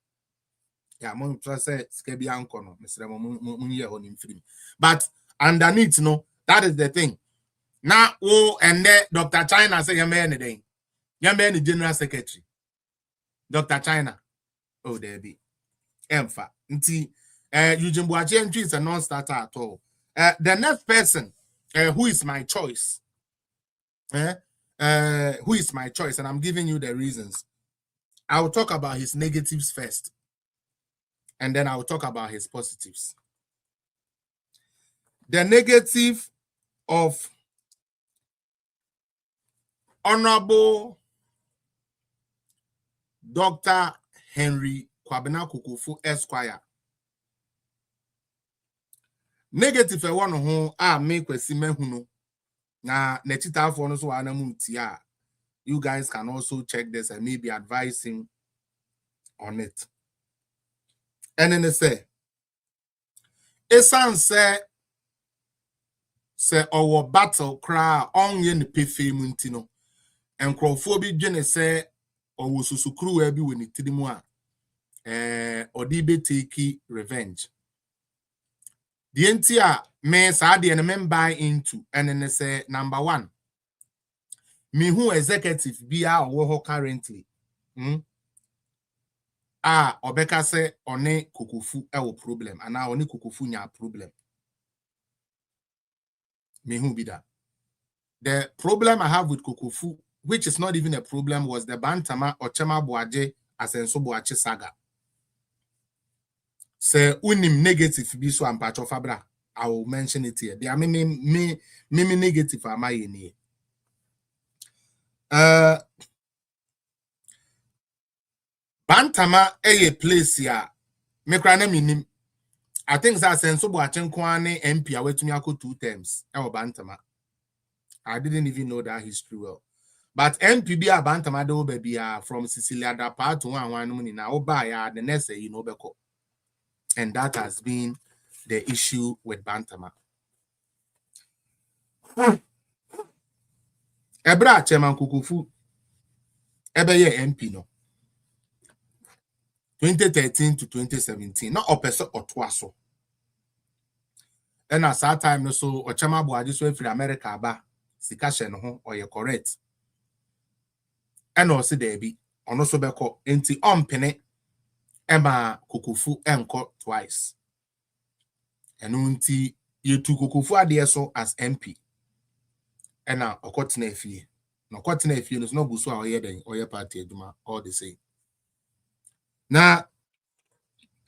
Yeah, mo say sika bi anko no. Mr. Munye on him free. But underneath, no, that is the thing. Now, and then Dr. China say, young man, the general secretary. Dr. China. Oh, there be. Emfa. Eugene Boachenpi is a non-starter at all. The next person, who is my choice? Who is my choice? And I'm giving you the reasons. I will talk about his negatives first. And then I will talk about his positives. The negative of Honorable Dr. Henry Kwabena Kufu Esquire. Negative one who make kwesime huno na nechita for no so anamuntia. You guys can also check this and maybe advise him on it. And then they say, Esan say our battle cry on yen pefe muntino. And crowphobic gene say or susukru ebi when it tidimwa. Or dibe take revenge. The entire me sadi and men buy into and then they say number one. Me who executive be our currently. Obeka say one Kufu ewo problem and now one Kufu nya problem. Me who be that? The problem I have with Kufu, which is not even a problem, was the Bantama or Chema Boaje Asenso Boache saga. Say unim negative be so and patch of Fabra. I will mention it here. They are me negative am I in here. Bantama a place here. Me krana minim. I think that Senso Boache Kwane MP away to me 2 terms. Our Bantama. I didn't even know that history well. But MPB a Bantama do baby from Sicilia that part 1 now by the next you know beko. And that has been the issue with Bantama. Ebra Chairman Kufu Ebeye MP no 2013 to 2017 not opesa otwaso. And at that time no so Ochama Boaji so free America ba sika she no ho or you correct. And also there be ono so beko enti ompene Emma Kufu enko twice. And unti you took Kufu adeso as MP. And now okotene fie. No kotene fie no busu a oyeden oye party aduma all the same. Na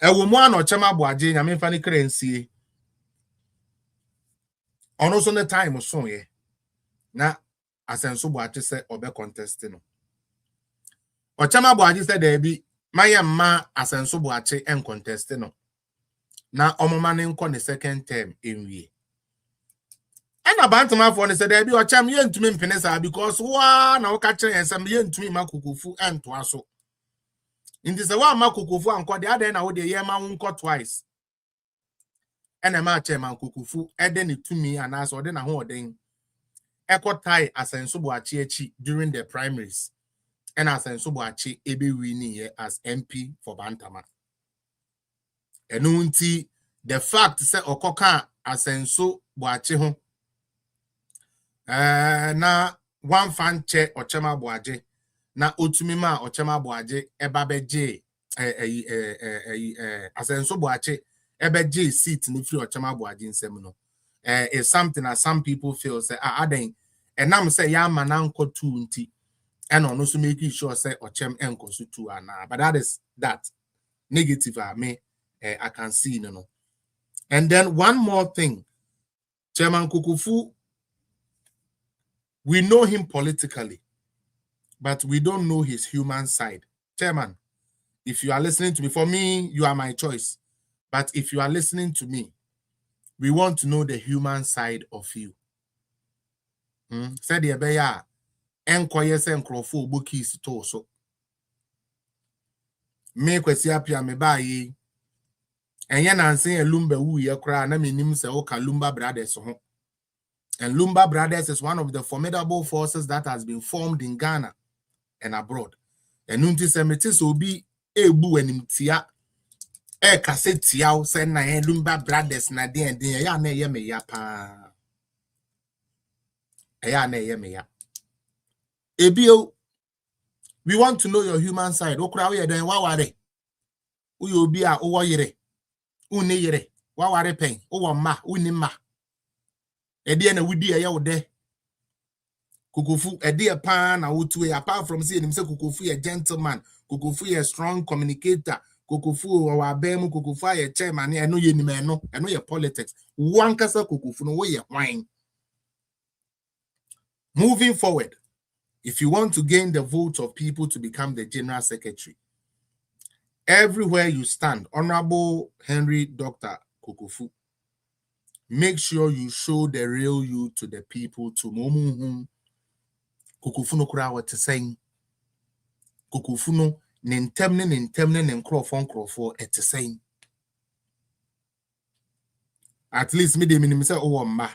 ewo mu an Ochama Boaje nyame fa ne krensie. Ono so ne time so ye. Na Asenso Boache se obe contest no. Ochama Boaje said there be my ma Asenso Boache en contest no. na omomane nko ne second term enwie. And a bantama for said there be or cham yen to me penesa because na catcher and some yen to me makukufu and twaso. In this one makukufu and the other now the yema unko twice. And a match man kukufu eden it to me and as or then a whole thing. Echo tie as en subuachi during the primaries. And as en subuachi ebe winning as MP for Bantama. Enunti the fact say okoka as en so buachi home. Na one fan che ochema boaje na otumima ochema boaje ebabeje asenso boache ebeje seat ni free ochema boaje nsem no is something that some people feel say aden enam say ya mananko tu nti eno no so make sure say ochem enko so tu ana, but that negative me I can see no. And then one more thing, Chairman Kukufu, we know him politically, but we don't know his human side. Chairman, if you are listening to me, for me, you are my choice. But if you are listening to me, we want to know the human side of you. Said the beya, enkoye se nkrofo bookies to so. Me kwesi apia me ba yi. Enye na nsen Lumba wu ye kra na menim se o ka Lumba Brothers ho. And Lumba Brothers is one of the formidable forces that has been formed in Ghana and abroad. And nunti semetis obi ebu enimtia e kasetia se na Lumba Brothers na den ya na ye me ya pa. Ya na ye me ya. Ebio, we want to know your human side. Okra we den waware. Uyo obi a owo yire. Une yire. Waware pen. Owo ma, uni ma. Edi na wudi ya wode. Kukufu edi a pan na wotu apart from saying him say Kukufu a gentleman, Kukufu a strong communicator, Kukufu wa bemu, Kukufu a chairman, I know ye ni no, I know your politics. One kasa Kukufu no way wine. Moving forward, if you want to gain the vote of people to become the general secretary, everywhere you stand, Honorable Henry Dr. Kukufu, make sure you show the real you to the people to momu Kukufu no kura what saying. Kukufu no nintemne nkrofo et saying. At least me de minim say o mma.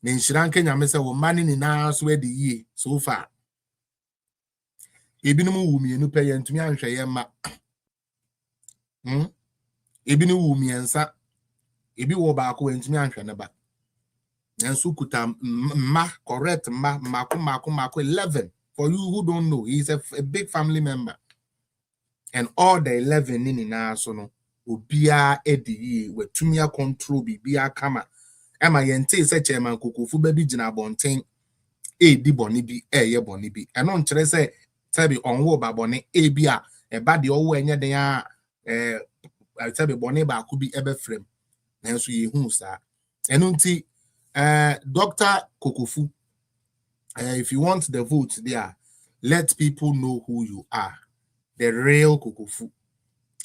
Nin shiran Kenya me say wo mani ni na so the ye so far. Ebinom wu mienu pe ye ntumi anhwe ye ma. Ebinom wu miensa. Ebi wo ba ko ntumi anhwe ne ba. Nansu kuta ma correct ma 11. For you who don't know, he's a big family member. And all the 11 in na so no obia edi we tumia control bibia kama. Ema yente se chairman Kukufu baby gina bonten di boni bi ye boni bi. Eno nkyere se tabi onwo ba boni bia e ba de owo enye den a tabi boni ba ku bi ebe frame. Nanso ye hu sa. Eno nti Dr. Kukufu, if you want the vote there, let people know who you are, the real Kukufu.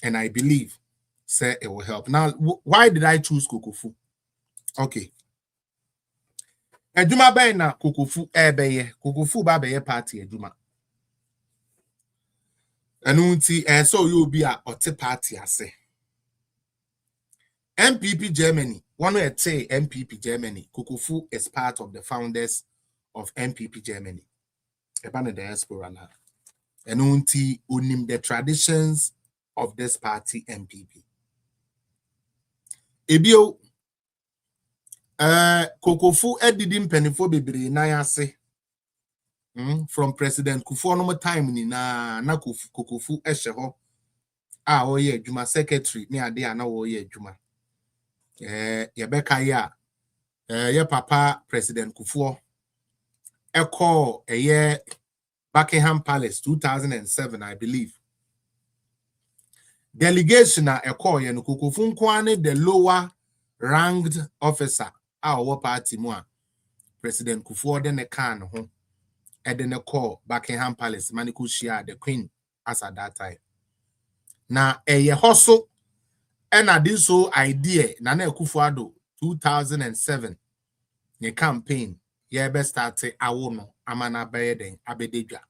And I believe, sir, it will help. Now, why did I choose Kukufu? Okay. Ejuma bay na Kukufu ebeye. Kukufu ba beye party ejuma. Anunti so you be a ote party ase. MPP Germany. One way to say MPP Germany. Kukufu is part of the founders of MPP Germany. Ebane diaspora na. Enunti unim the traditions of this party MPP. Ebio Kukufu edidim penifo bebre na yase. From President Kufu no time ni na Kukufu ehye ho oye adwuma secretary me ade na oye adwuma. Yebeka ya ye papa President Kufu call a year Buckingham Palace 2007, I believe. Delegation a call ye no Kukufu nkwane the lower ranked officer our party mo President Kufu de ne kan ho e de ne call Buckingham Palace maniku share the queen as at that time. Na ye hustle And this whole idea, Nana Kufuado, 2007, the campaign, yeah, best start I will know, Amana Bayeden, Abedeja.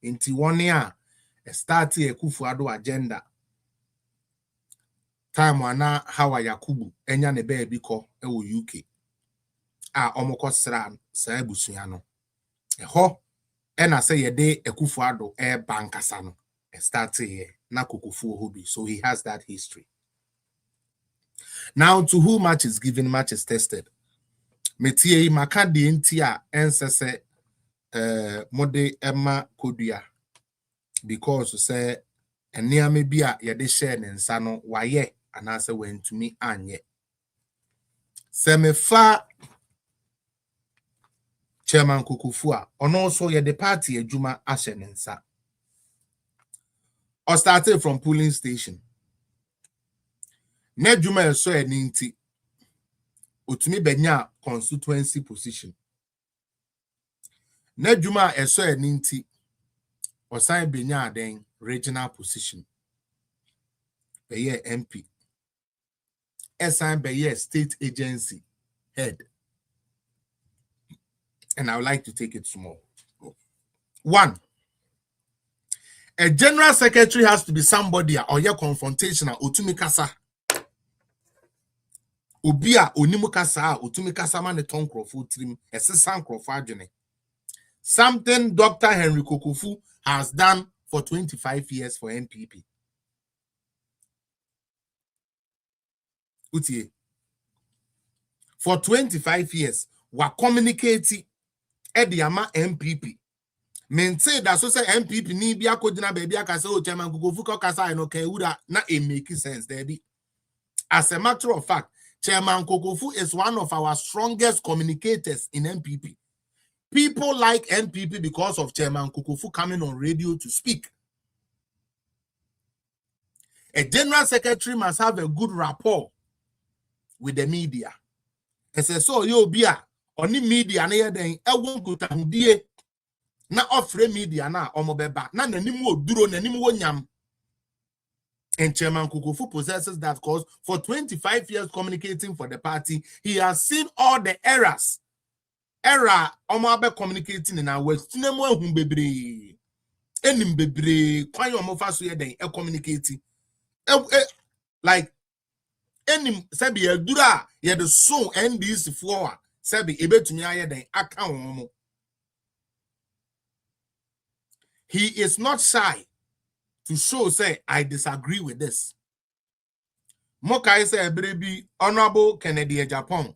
Inti 1 year, start a Kufuado agenda. Time wana Hawa Yakubu, Enya ne baby ko, UK. Omoko Sran, Saebusiano. Ho, and I say ye day a Kufuado, bankasano. Start here, na Kufu hobby. So he has that history. Now, to who much is given, much is tested. Metie makadi ntia ensese mode Emma Kodia because say enia me bia ye de share ne nsa no waye anase wentumi anye. Se me fa Chairman Kufu a ono also ye the party adwuma ahye ne nsa. Or started from polling station. Ne adwuma eso eni nti otumi benya constituency position. Ne adwuma eso eni nti osan benya den regional position. Beye MP. Esan beye state agency head. And I would like to take it small. 1. A general secretary has to be somebody or your confrontational utumikasa. Ubia onimukasa utumikasa man ton crofo trim assistant crofagene. Something Dr. Henry Kufu has done for 25 years for NPP. Utie. For 25 years, we communicate Ediama MPP. Men say that so say MPP ni bia kodina baby aka say o Chairman Kufu ko kasa no kan wura na e make sense there be. As a matter of fact, Chairman Kufu is one of our strongest communicators in MPP. People like MPP because of Chairman Kufu coming on radio to speak. A general secretary must have a good rapport with the media. And say so you be oni media na ye den e won kutahudie na ofre media na omobeba na nanim oduro nanim wonyam. And Chairman Kufu possesses that cause. For 25 years communicating for the party, he has seen all the errors. Error omobe communicating in our west tinemo ehun bebre enim bebre kwan omofa so ye den e communicating like enim sabi edura ye de so NDC for sabi ebetumi aye den aka won. He is not shy to show say I disagree with this. Mokai say eberebi Honorable Kennedy Japan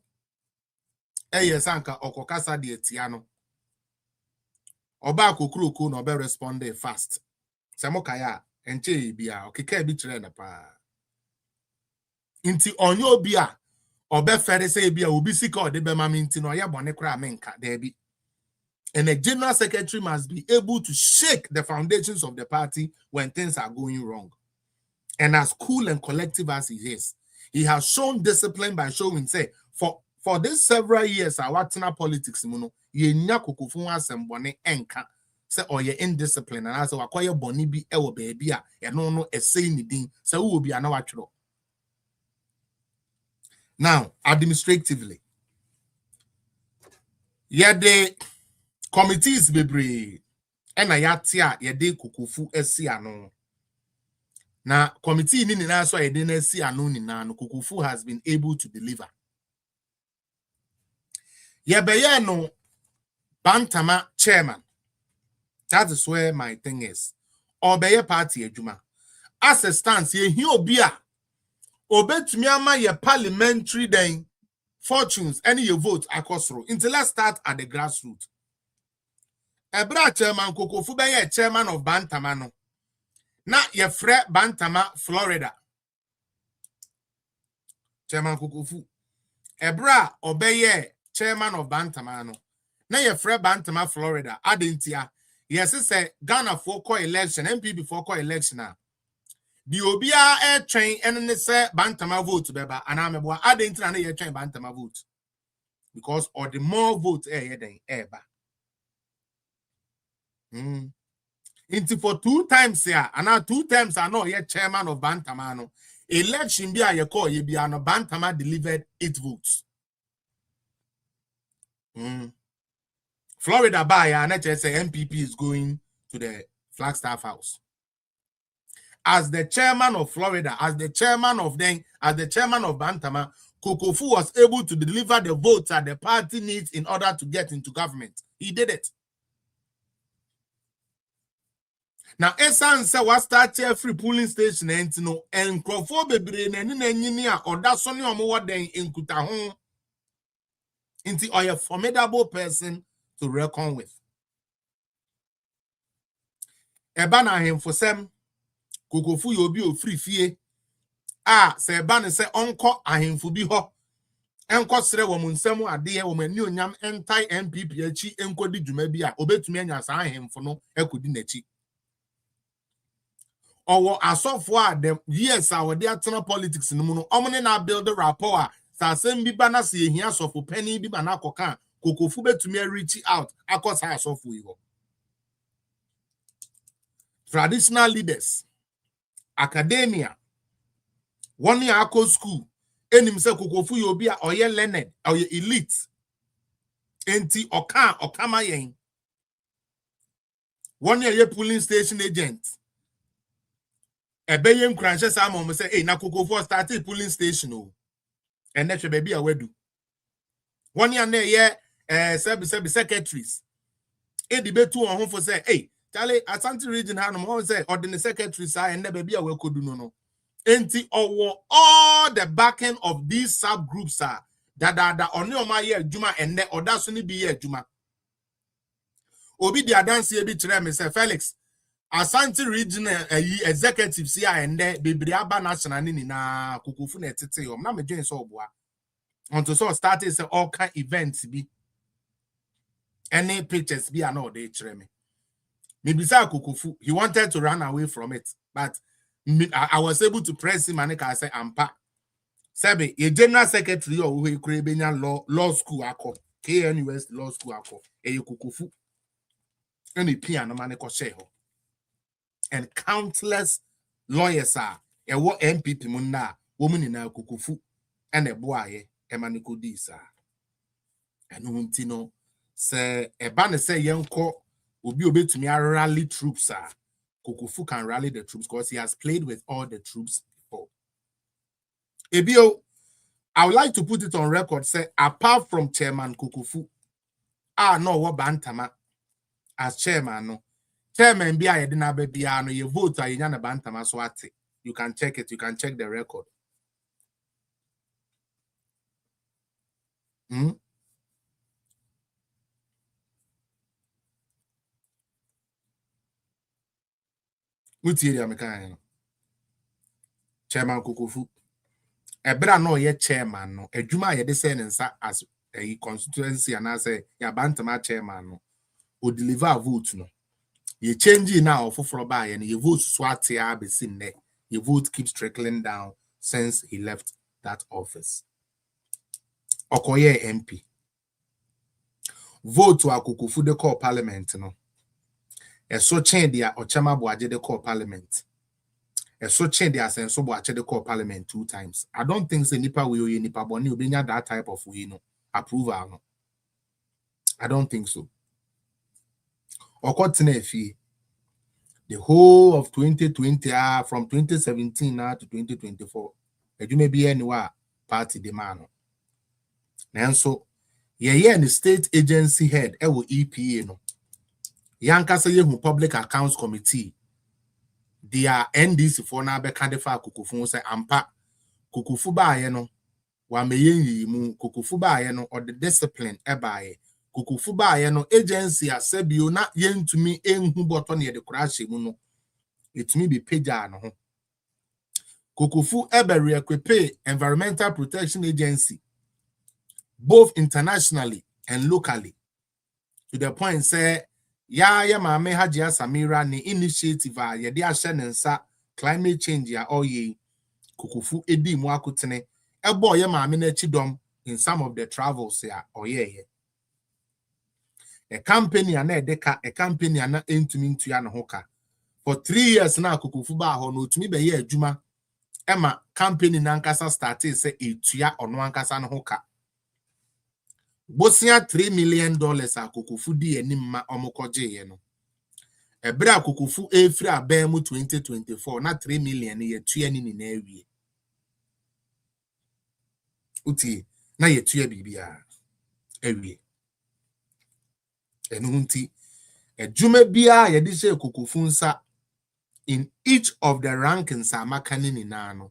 sanka okokasa de tiano oba kokroko no be respond fast se mokaya enche bia okeka bi kire na pa inti onye obi a obe fere say bia obi sika ode be ma minti no ye bone kra menka there be. And a general secretary must be able to shake the foundations of the party when things are going wrong. And as cool and collective as he is, he has shown discipline by showing, say, for these several years, our politics, ye nya Kufu asembone enka, say, or ye indiscipline, and as acquire boni bi ewo baby, no a say anything, so who will be an awatro. Now, administratively, the committees bebre ena yatia yede Kufu esi ano. Na committee ni na so yede na esi ano ni na no Kufu has been able to deliver. Yebeye no Bantama chairman. That is where my thing is. Obeye party adwuma. As a stance ye hi obi a obetumi ama ye parliamentary then fortunes any your vote akosro. Until let's start at the grassroots. Ebra Chairman Kufu be chairman of Bantama no. Na ye fre Bantama, Florida. Chairman Kufu. Ebra obeye chairman of Bantama no. Na ye fre Bantama, Florida. Adentia. Yes, say Ghana for election, MPP for election. The Obia air train and say Bantama vote beba and I'm a adentia na ye train Bantama vote. Because or the more vote then eba. Into for 2 times here, and now 2 times I know you're chairman of Bantamano. Election be a call, you be an Bantama delivered 8 votes. Florida by and MPP is going to the Flagstaff House. As the chairman of Florida, as the chairman of Bantama, Kufu was able to deliver the votes that the party needs in order to get into government. He did it. Now, Esan said what started free polling station and Crawford bebre na or that's only on more than in Kutahon into a formidable person to reckon with. Ebana him for some Kufu yobi o free fee. Se ebana se onko ahemfu bi ho. Enko sere wo munsemu ade wo mani onyam entai MPP achi enkodi dwuma bi a obetumi anya sa ahemfu no ekodi nachi. Or asofo a them years our dey atena politics no mu no omne na build the rapport sa sem bi bana se ehia asofo pani bi bana koka Kokofu betumi reach out akosa asofo yi ho. Traditional leaders, academia, 1 year ako school, enim se Kokofu yobi a oye learned, oye elite. Enti okama yen. 1 year polling station agent. Ebe yen kranche sa mo say, hey, na Kokofu started polling station o. And that baby a wedu. 1 year na ye secretaries. E debate on home for say, hey, Charlie, Asante region Hanum say, or the secretaries are and never be a welcome no. Enti all the backing of these subgroups are that only on my year Juma and then or that's only be year Juma. Obi the dance ye be Mr. Felix. Asante region executives here and there Bibriaba national nini na Kukufu netete na me join so boa. Until so started say all kind events be any pictures be an all day treme. Maybe Kukufu, he wanted to run away from it, but I was able to press him and I say, Ampa. Sabe, a general secretary or who Caribbean law school ako, KNUS law school ako, Kukufu, and a piano man sheho. And countless lawyers are a what MPP muna, woman in a Kukufu, and a boy, a maniko disa. And Untino say a banner say young court. Will be able to me rally troops. Kukufu can rally the troops because he has played with all the troops before. Ebio, I would like to put it on record. Say apart from Chairman Kukufu, no what Bantama as chairman. No chairman be I didn't be no you vote I yana Bantama swati. You can check it. You can check the record. Chairman Kukufu. Ebra no ye chairman no. Ejuma ye de say nsa as a constituency and say ya Bantama chairman no. O deliver a vote no. Ye change now for by and your vote swati be seen there. Your vote keeps trickling down since he left that office. Okoye MP. Vote to a Kukufu de call parliament no. A so change dia Ochama Boaje de call parliament. A so change dia sense so Boache de call parliament 2 times. I don't think the Nipa will Nipa Boni will be that type of approval. No. I don't think so. The whole of 2020 from 2017 now to 2024. You may be anywhere party demand. And so the state agency head EPA no. Yankasa Yehu Public Accounts Committee, they are NDC for now be candidates Kukufu say ampa Kukufu ba ye no wa meyenyi mu Kukufu ba ye no or the discipline ebaye Kukufu ba ye no agency asebio na yentumi enhu boto ne de crash mu no etumi be pagya no ho Kukufu ebere ekwepe Environmental Protection Agency both internationally and locally to the point say ya mame Hajia Samira ni initiative a ye de ahye nensa climate change ya oye Kukufu edi mu akotene ebo ye mame na chidom in some of the travels ya oye a company ana edeka a company ana entumi ntua no hoka For 3 years now, Kufu ba ho no tumi be ye adwuma. Emma campaign nankasa started say etua ono ankasa no hoka. Bosia $3 million a Kufu di enim ma omokoje ye no. Ebra Kufu efri abemu 2024 na 3 million ye tua ni na awie. Uti na ye tua bibia awie. Enu nti adwuma bia ye di se Kufu nsa in each of the rankings amakani ni na no.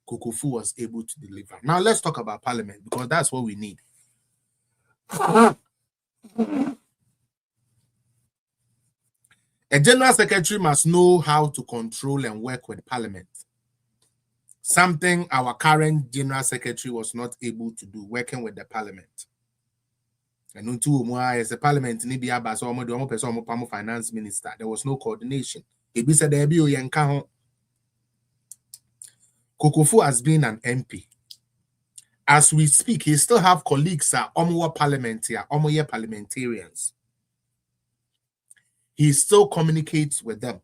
Kufu was able to deliver. Now let's talk about parliament because that's what we need. A general secretary must know how to control and work with parliament. Something our current general secretary was not able to do, working with the parliament. And until as the parliament finance minister, there was no coordination. Kufu has been an MP. As we speak, he still have colleagues parliamentarians. He still communicates with them.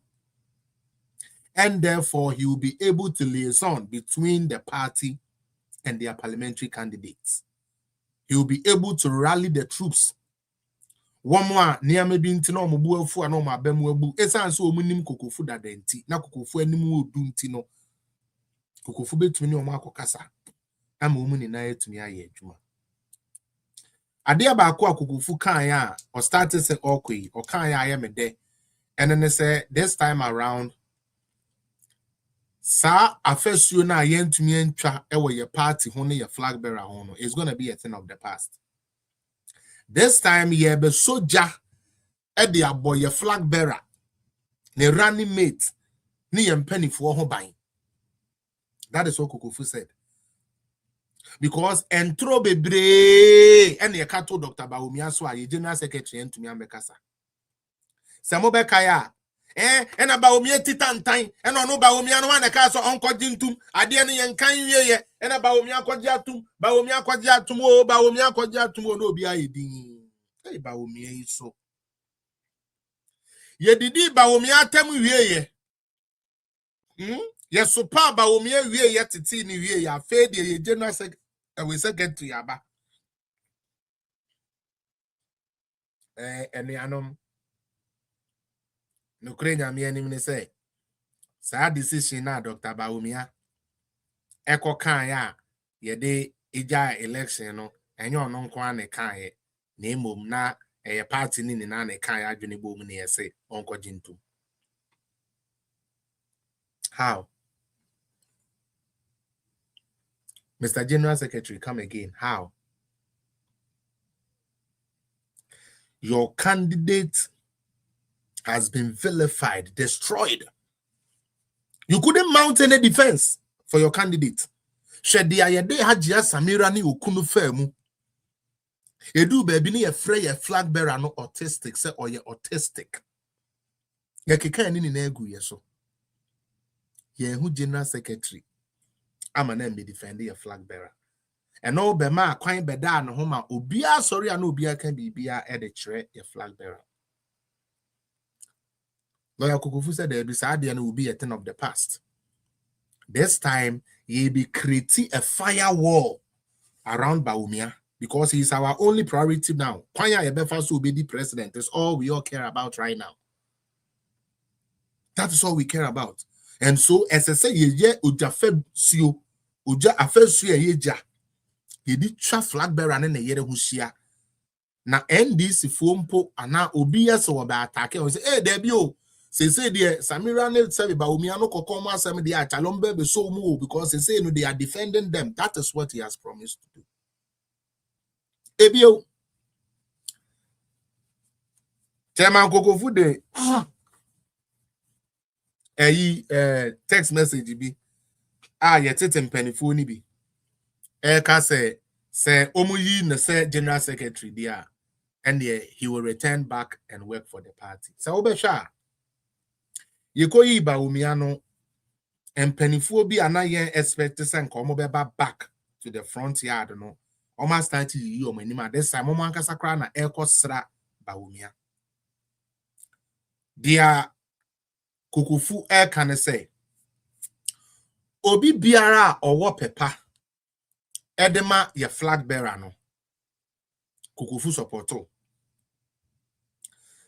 And therefore, he will be able to liaison between the party and their parliamentary candidates. He will be able to rally the troops. One more, near maybe intino mubufu and oma bemubu, esanso munim Kufu da denti, na Kufu enimu duntino. Kufu between your marco casa. I'm woman in to me aye juma. Adia ba kwa Kufu kanya or started say okwe or kanya I am a day. And then they say this time around, sa afesu na yentumi entwa ewo your party hono your flag bearer hono is going to be a thing of the past. This time ye be soja e de aboy your flag bearer ne running mate ne yempanifo ho ban. That is what Kufu said. Because entro bebre and ye kato Dr. Bawumia so a general secretary entumi ambekasa. Samobe kaya and about me titantain and on Bawumia no one a castle on Kodintum, Adian and Kan ye and about me Kodjatum, Bawumia Kodjatumo, Bawumia Kodjatumo no be aiding. Hey, Bawumia so. Ye did Bawumia temu ye. Yes, so pa Bawumia ye yet it's in ye, ya fade ye general secretary yaba. And the anum. No crane me any say. Sad decision now, Dr. Bawumia. Eko kan ya ye de ija election no enyo no nkwa ne kan ye na emom na party ni na ne kan ya adwene bom ne yese onko jintum. How? Mr. General Secretary, come again. How? Your candidate has been vilified, destroyed. You couldn't mount any defense for your candidate. Shedi ayede hajia Samira ni okunu femu. Edu baby ni ye flag bearer no autistic say or ye autistic. Ye keka ni na egu ye so. Ye hu general secretary. Ama na me defend your flag bearer. And no be ma kwan beda no homa obia sorry and obia can be bia e de kire your flag bearer. Lawyer Kufu said there be sad and will be a thing of the past. This time, ye be creating a firewall around Bawumia because he's our only priority now. Kwanya Ebefa will be the president. That's all we all care about right now. That is all we care about. And so, as I say, ye uja feb sio, uja afesu ye ja. Ye di cha flag bearer ne yere hushia. Na NDC fompo ana obiya so ba attack. We say, hey, debut. Say dear Samira ne say Bawumia no kokoma asem dey achalombe be so mu because say no they are defending them. That is what he has promised to do. Ebio Chairman Kufu de text message bi ye tete mpanifo ni bi ka say omuyi na say general secretary there and he will return back and work for the party. So obesha Yekoyi Bawumia no empanifo bi anaye expect say nko beba back to the front yard no almost start yi omanima this time mo ankasa kra na ekosra Bawumia. Their Kukufu can say obi biara owo pepa edema ye flag bearer no Kukufu supporto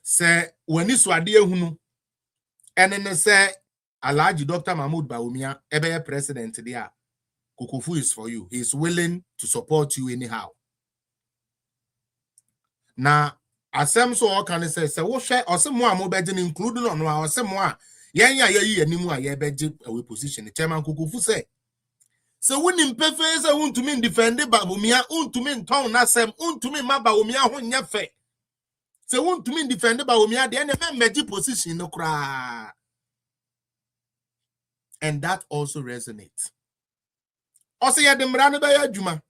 se wani swade ehunu ene ne se Alhaji Dr. Mahmoud Bawumia ebe president dia Kukufu is for you. He is willing to support you anyhow. Now, asem so all can say wo share osemo a mo beje including on wa osemo a yen ya ye animu a ye beje we position chairman Kukufu say so woni mpefe say untumi defend Bawumia untumi nton na sem untumi ma Bawumia ho nya fe say untumi defend Bawumia de na meji position no kra. And that also resonates. Also, ya de mrano ba ya juma.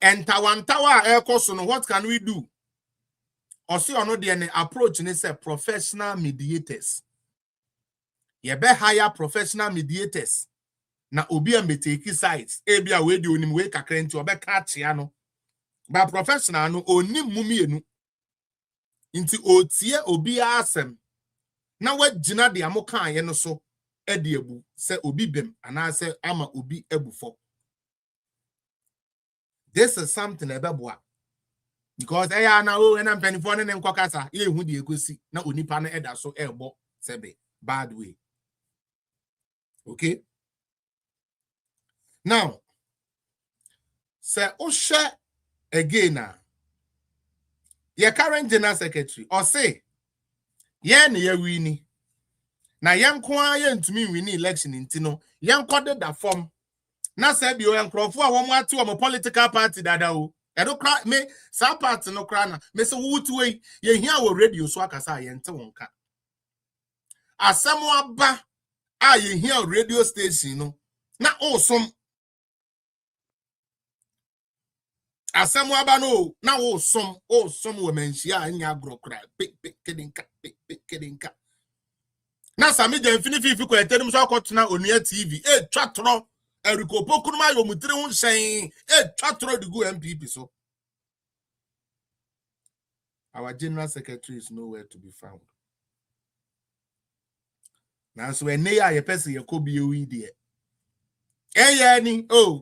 And tawantawa aircourse no, what can we do? Also, ono the approach ni say professional mediators. Ye be hire professional mediators. Na obi a meteki sides. Ebi a we di onim we kakra nti obe catch ya no. Ba professional no onim mumi enu. Nti otie obi asem. Na we jina de amokan ye no so. Ediebu se obi bem and say ama obi ebufo. This is something ebeboa because na o na mpanifo ne nkokasa ye hu de ekosi na onipa no eda so ebo sebe bad way. Okay, now say o share again your current general secretary or say ye na ye wini na yanko aye ntumi win election intino yankode da form na say bi o yankrofo a wo mo ate o political party dada o edo kra me sa party no kra na me se wutu we ye hia wo radio so akasa ye nte wonka asemo aba a ye hia radio station no na osom asemo aba no na osom wo menhia anya agro kra kedinka na sami je infinifi ko etenim so akotuna onua TV twatro erikopo kunuma yo mutire hun hyen twatro de go MPP so our general secretary is nowhere to be found. Now so when ya ye person ye ko bi ewi de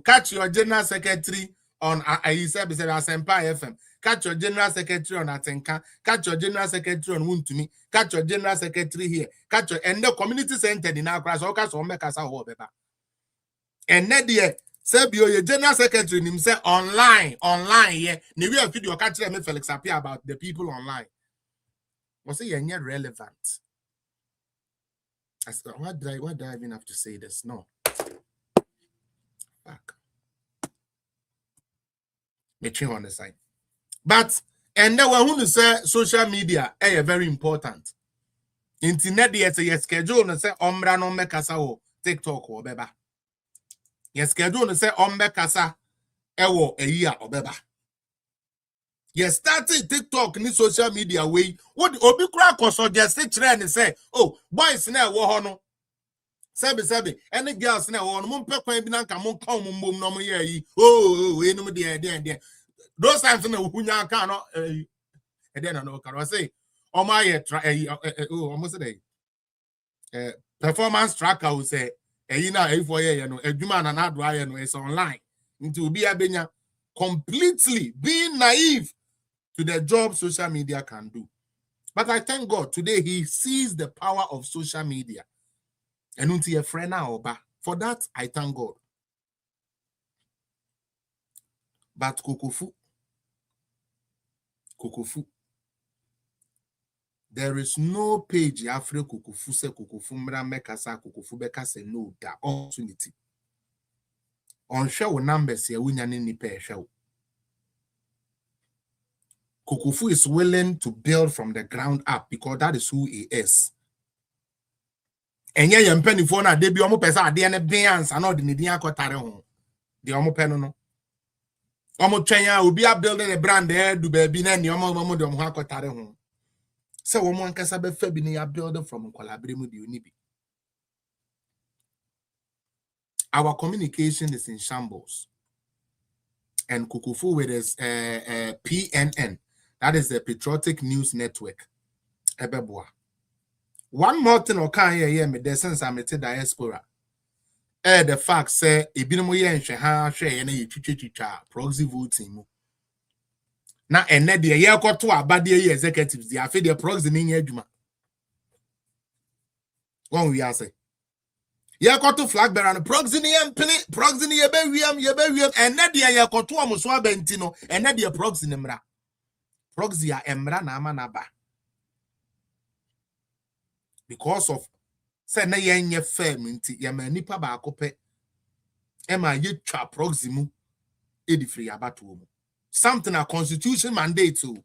catch your general secretary on I said Asempa FM. Catch your general secretary on Atenka. Catch your general secretary on Wuntumi. Catch your general secretary here. Catch your and the community center in our class. Okay, so make us all beba. And then the say your general secretary himself online yeah. Ni we video catch them Felix appear about the people online. Was it you're relevant? I said, what do I even have to say this? No. Fuck. On the side. But and then when you say social media very important. Internet the schedule and say ombra no mekasa o TikTok or beba. Your schedule and say ombekasa ewo a year or beba. You started TikTok in social media way. What obi crack or so just sit and say, oh, boys now wo no. Sebi any girls now on mum pe kwan bi na nka mon kan mum no mo ye oh we no there those times na hunya kan no then no can say o ma ye almost say performance tracker will say na for ye no adwuma na do aye no is online into be abenya completely being naive to the job social media can do. But I thank God today he sees the power of social media. And until a friend now, for that, I thank God. But Kufu, there is no page after Kufu se Kufu mra mekasa Kufu beka se no da opportunity. On show numbers here, we ni pay show. Kufu is willing to build from the ground up because that is who he is. And yeah, you penny for na debi omo pesa ade ne bians and all the nidia akotare ho. The omo pen no. Omo twenya obi a building a brand there do baby na ni omo de omo akotare ho. So omo ankasa be fa bi ni ya build from collaborate mu di oni bi. Our communication is in shambles. And Kufu with his PNN, that is the Patriotic News Network. Ebeboa. One more thing or can hear me the sense I'm a diaspora. The fact say a bit more yen share any proxy voting. Now and net the year got to our body executives, the affair the proxy in Eduma. One we are say. Ya got to flag bearer and proxy yeberium and net the year got to almost bentino and net the proxy nemra. Proxy emra na manaba. Because of say na yenye firm nti ya manipa ba akope ema ye twa proxy mu edi free abato mu. Something a constitution mandate to.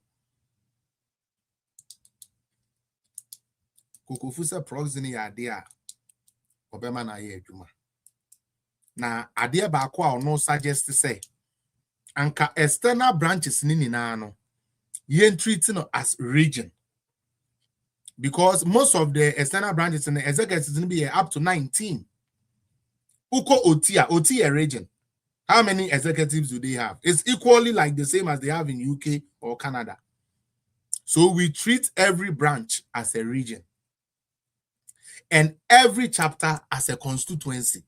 Kufu say proxy ni idea obema na ye adwuma. Na idea ba ko a no suggest say anka external branches ni na no ye treat no as region. Because most of the external branches in the executives will be up to 19. Uko Otia region. How many executives do they have? It's equally like the same as they have in UK or Canada. So we treat every branch as a region. And every chapter as a constituency.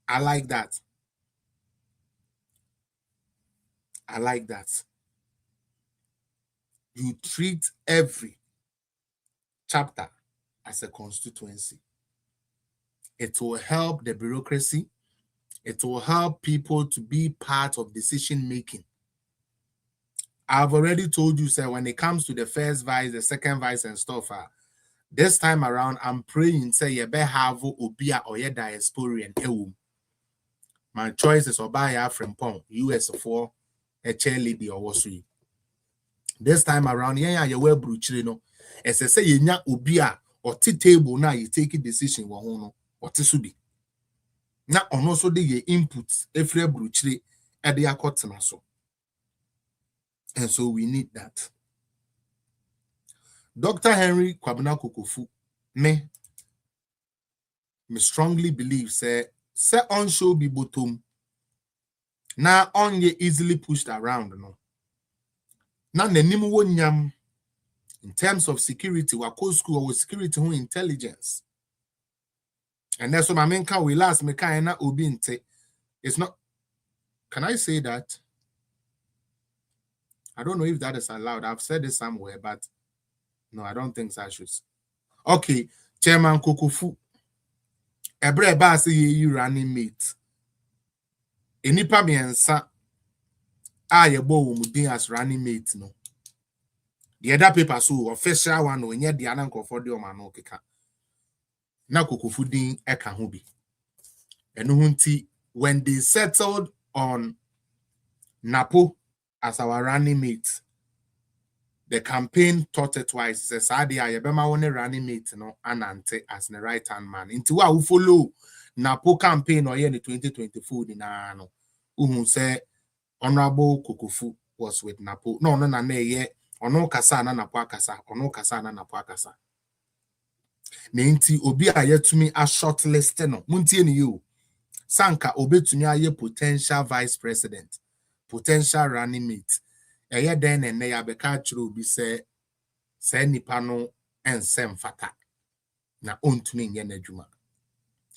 I like that. I like that. You treat every chapter as a constituency. It will help the bureaucracy. It will help people to be part of decision making. I've already told you, sir, when it comes to the first vice, the second vice, and stuff, this time around, I'm praying, say, you better have Obia or your diasporian. My choice is Obaya from Pong, US for a chairlady or was. This time around, you wear bruchino. As I say, you nya Obia or table now, you take a decision, or Tisubi. Now, on also the inputs, every bruchly at the accounts. And so we need that. Dr. Henry Kwabena Kufu, me strongly believe, say on show be bottom. Now on ye easily pushed around, no. Now the nimu wonyam in terms of security, wako school or security who intelligence. And that's what I mean. Can we last me kind of obinte? It's not. Can I say that? I don't know if that is allowed. I've said it somewhere, but no, I don't think so. I should. Okay, Chairman Kufu. Ebre ba say you running mate. Enipa miensa ye bo mudin as running mate no. The other paper so official one no nye the ananko for the omano keka. Na Kufu din eka ho bi. Enu hunti when they settled on Napo as our running mate, the campaign thought it twice. Says, "Sadia, you bema one running mate, no, anante as the right hand man." Into what who follow Napo campaign or in 2024, no, who say Honorable Kufu was with Napo. No, ye, ono kasa na Napo akasa, ono kasa na Napo akasa. Nenti obi aye to me a shortlist no. Muntie ni you. Sanka obi to me aye potential vice president. Potential running mate. Eye den and ya beka churu bi say nipa no ensem fata. Na ontumi nye n'adwuma.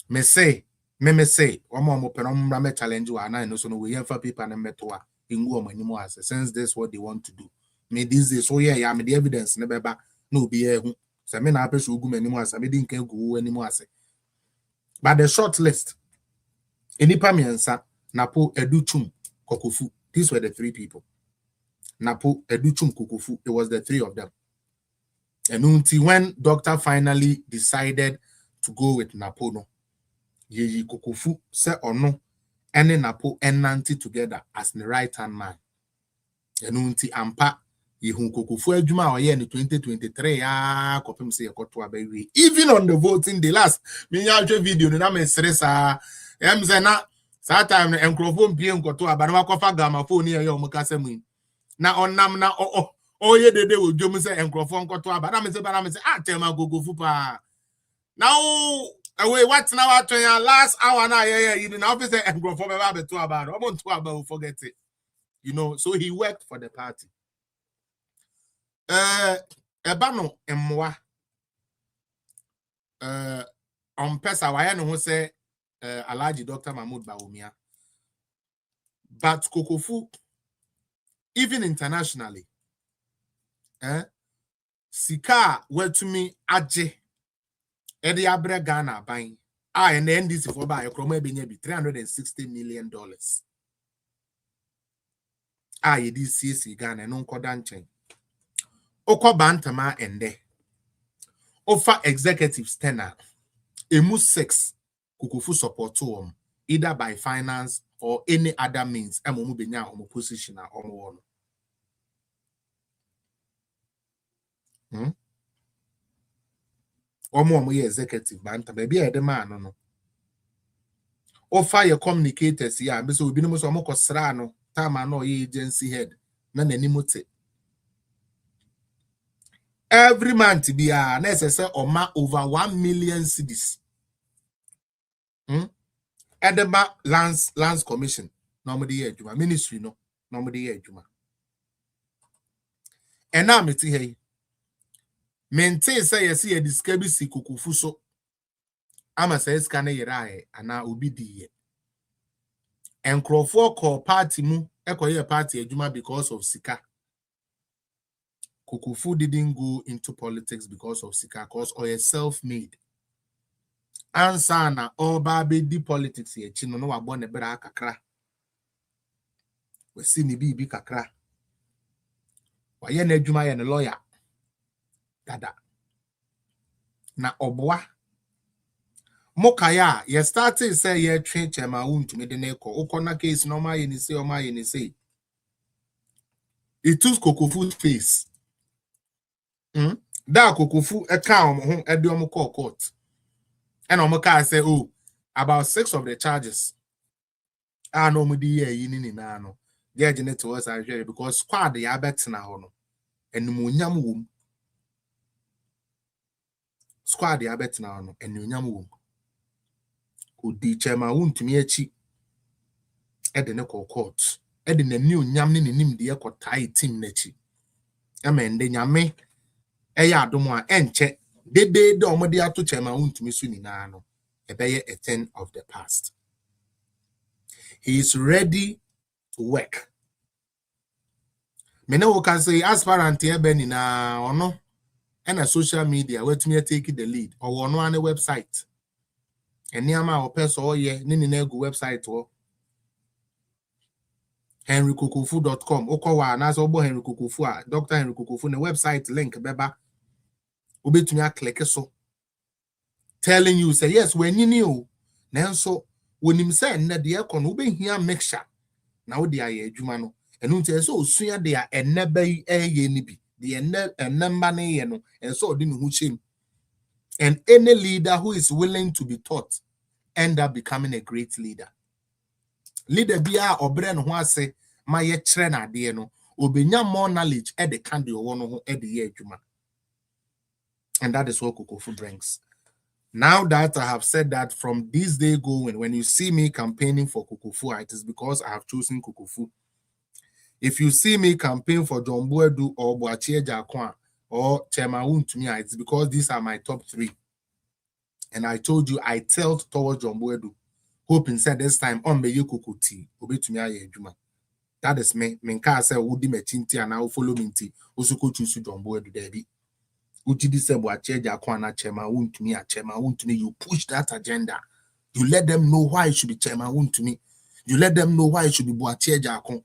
Me say omo pe no mra me challenge wa na no so no we yemfa paper na meto a engu omo animo ase since this what they want to do. Me this is so yeah me the evidence ne beba na obi ehu. Se me na apeso ogu manimo ase me di nkan gu animo ase. But the short list enipa miensa Napo Educhum Kokufu. These were the three people. Napo, Educhum, Kufu. It was the three of them. And until when doctor finally decided to go with Napo, no, ye Kufu say or no, any Napo and Nanti together as the right hand man. And until Ampa, ye Kufu Ejuma or ye in 2023, kopim say a baby. Even on the voting, the last video, the name is Seresa, Mzena. Time and microphone being got to a Banamakofa Gamma phone near your Mukasemi. Now on nam na ye de will Jomus and microphone got to a Banam say, tell my go fupa. Now away what's now after your last hour now in an office and microphone to about I want to about forget it. You know, so he worked for the party. Ebano and moi on pesa why no say Alaji Dr. Mahmoud Bawumia. But Kufu, even internationally, sika were to me aje edi abre Ghana buying. And the NDC for buy a chroma be $360 million. Ye this CC Ghana no kodanchen. Oko bantama ende. Offer executives tenor. Emu 6 Kukufu support to either by finance or any other means. Amu benya omo position na omo wono. Omo ye executive banta baby e de man no. Offer your communicators ya be so obi no so omo kosra no time no ye agency head na nanimote. Every month be necessary oma over 1 million cedis. Edema Lands Commission normally year juma ministry no normally year juma. And now me ti hey. Maintain say you see a discabi si Kufu so. Ama say scan yerae ana obi di ye. And Crawford call party mu ekoye party juma because of sika. Kufu didn't go into politics because of sika, cause or self-made. Answer na all baby di politics ye chino no wa born ebra kakra. We see ni bi kakra. Wa ye na adwuma ye na lawyer. Dada. Na obwa. Mokaya ye started say ye train chairman wuntu me de na eko. Ukona case no ma ye ni say o ma ye ni say. It took Kufu's face. Da Kufu e ka omo ho e de omo call court. And Omoka say, oh, about 6 of the charges. I know me ye yini na no. They genet to us because squad the abet na hono. And munyam wum. Squad the abet na hono and munyam wum. Udi chairman wum to me echi. Edene call court. Edene new nyam ni nim de ko tie team nechi. Amende nyame eya adomo a enche. De omode ato chairman wum to me su ni na no. A thing of the past. He is ready to work. Mene wo can say aspirant ebe na ono and a social media where to me take the lead or ono an website. Eni ama o person o ye ni na go website o henrykukufu.com okwa na so bo Henry Kukufu a Dr. Henry Kukufu na website link beba obetumi a click so telling you say yes when you knew nanso wonim say na de ekọ no obehia mixture na wo de aye adwuma no enu nti so osua de a eneba eye ni bi de enamba ne ye no enso odi ne hu chem. And any leader who is willing to be taught end up becoming a great leader. Leader bia obre no ho ase ma ye kire na de no obenya more knowledge e de kan de wo no ho e de ye adwuma. And that is what Kukufu brings. Now that I have said that, from this day going, when you see me campaigning for Kukufu, it is because I have chosen Kukufu. If you see me campaign for John Boedu or Boachie Jakwan or Chema to me, it's because these are my top 3. And I told you I tilt towards John Boedu, hoping said this time on me Kukuti, obe to me Juma. That is me. Menka say Udi Mechinti and I will follow Minti. Also could choose John Boedu Debbie. You push that agenda. You let them know why it should be chairman to me. You let them know why it should be Boachie Jakon.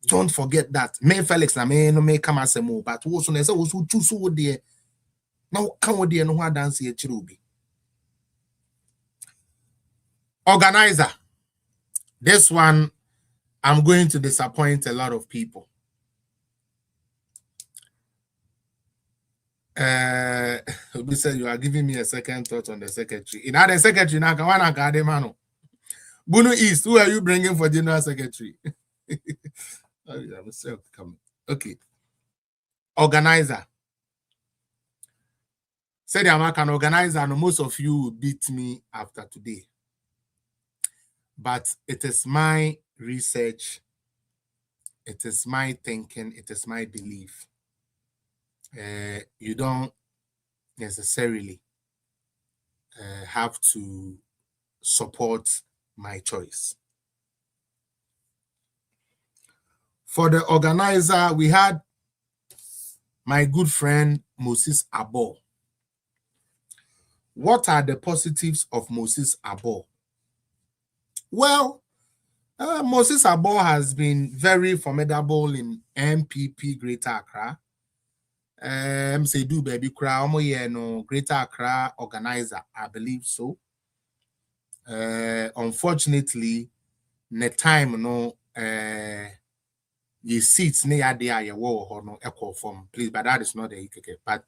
Don't forget that. May Felix na me no may come as a move, but also say also choose who there. Now come with the no one dance here chirubi. Organizer. This one I'm going to disappoint a lot of people. We said you are giving me a second thought on the secretary. In other secretary, now Bunu East, who are you bringing for general secretary? I'm still coming. Okay. Organizer. Said I'm an organizer, and most of you will beat me after today. But it is my research, it is my thinking, it is my belief. You don't necessarily have to support my choice. For the organizer, we had my good friend Moses Abo. What are the positives of Moses Abo? Well, Moses Abo has been very formidable in MPP Greater Accra. Say do baby cry, no Greater Accra organizer, I believe so. Unfortunately, the time no the seats near there you war no echo form, please, but that is not the EKK. But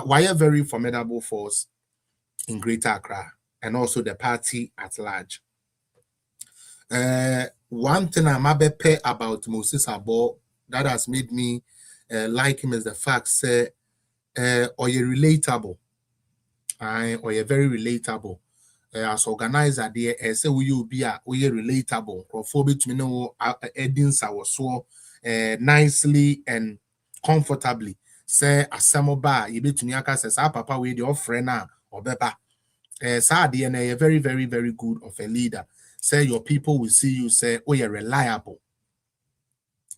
why a very formidable force in Greater Accra and also the party at large. One thing I'm a pay about Moses Abo that has made me like him is the fact say or you relatable, or you very relatable. As organizer there, say we you be a we relatable. For between no edins our so nicely and comfortably. Say asamoba you between yaka says papa we the offering now or beba. Sad DNA very very very good of a leader. Say your people will see you say oh you're reliable.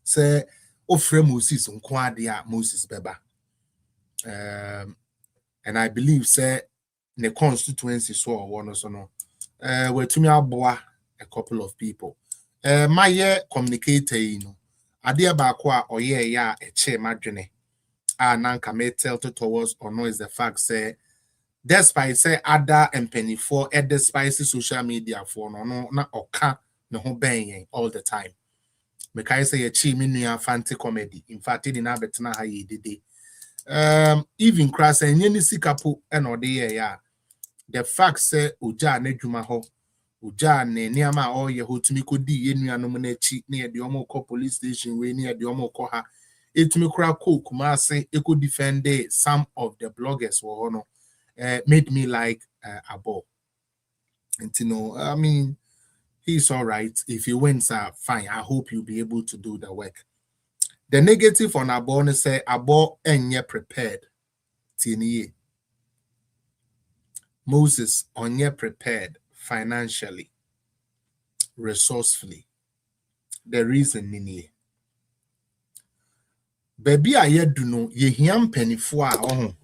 Say offre Moses unkwadia Moses beba. And I believe say the constituency so one or so no where to me aboa a couple of people. My year communicator you know adia bakwa or yeah a chair madrene nanka may tell to towards or no is the fact say despite say other and penny for at the spicy social media for no na oka no ho ben all the time. Mekai say a chi minua fancy comedy. In fact, it didn't betna ha ye did. Even crass and any sikapo and or the the fact say uja nedjuma ho uja ne niama all ye ho to me could di yenu nominachi near the Omoko police station way near the Omoko ha it me crack cook kumase it could defend some of the bloggers were no made me like Abo. And you know, I mean, he's all right. If he wins, fine. I hope you'll be able to do the work. The negative on Abo say Abo enye prepared. Tiniye. Moses onye prepared financially, resourcefully. The reason nini. Baby aye do no ye hiam penifo a ohun.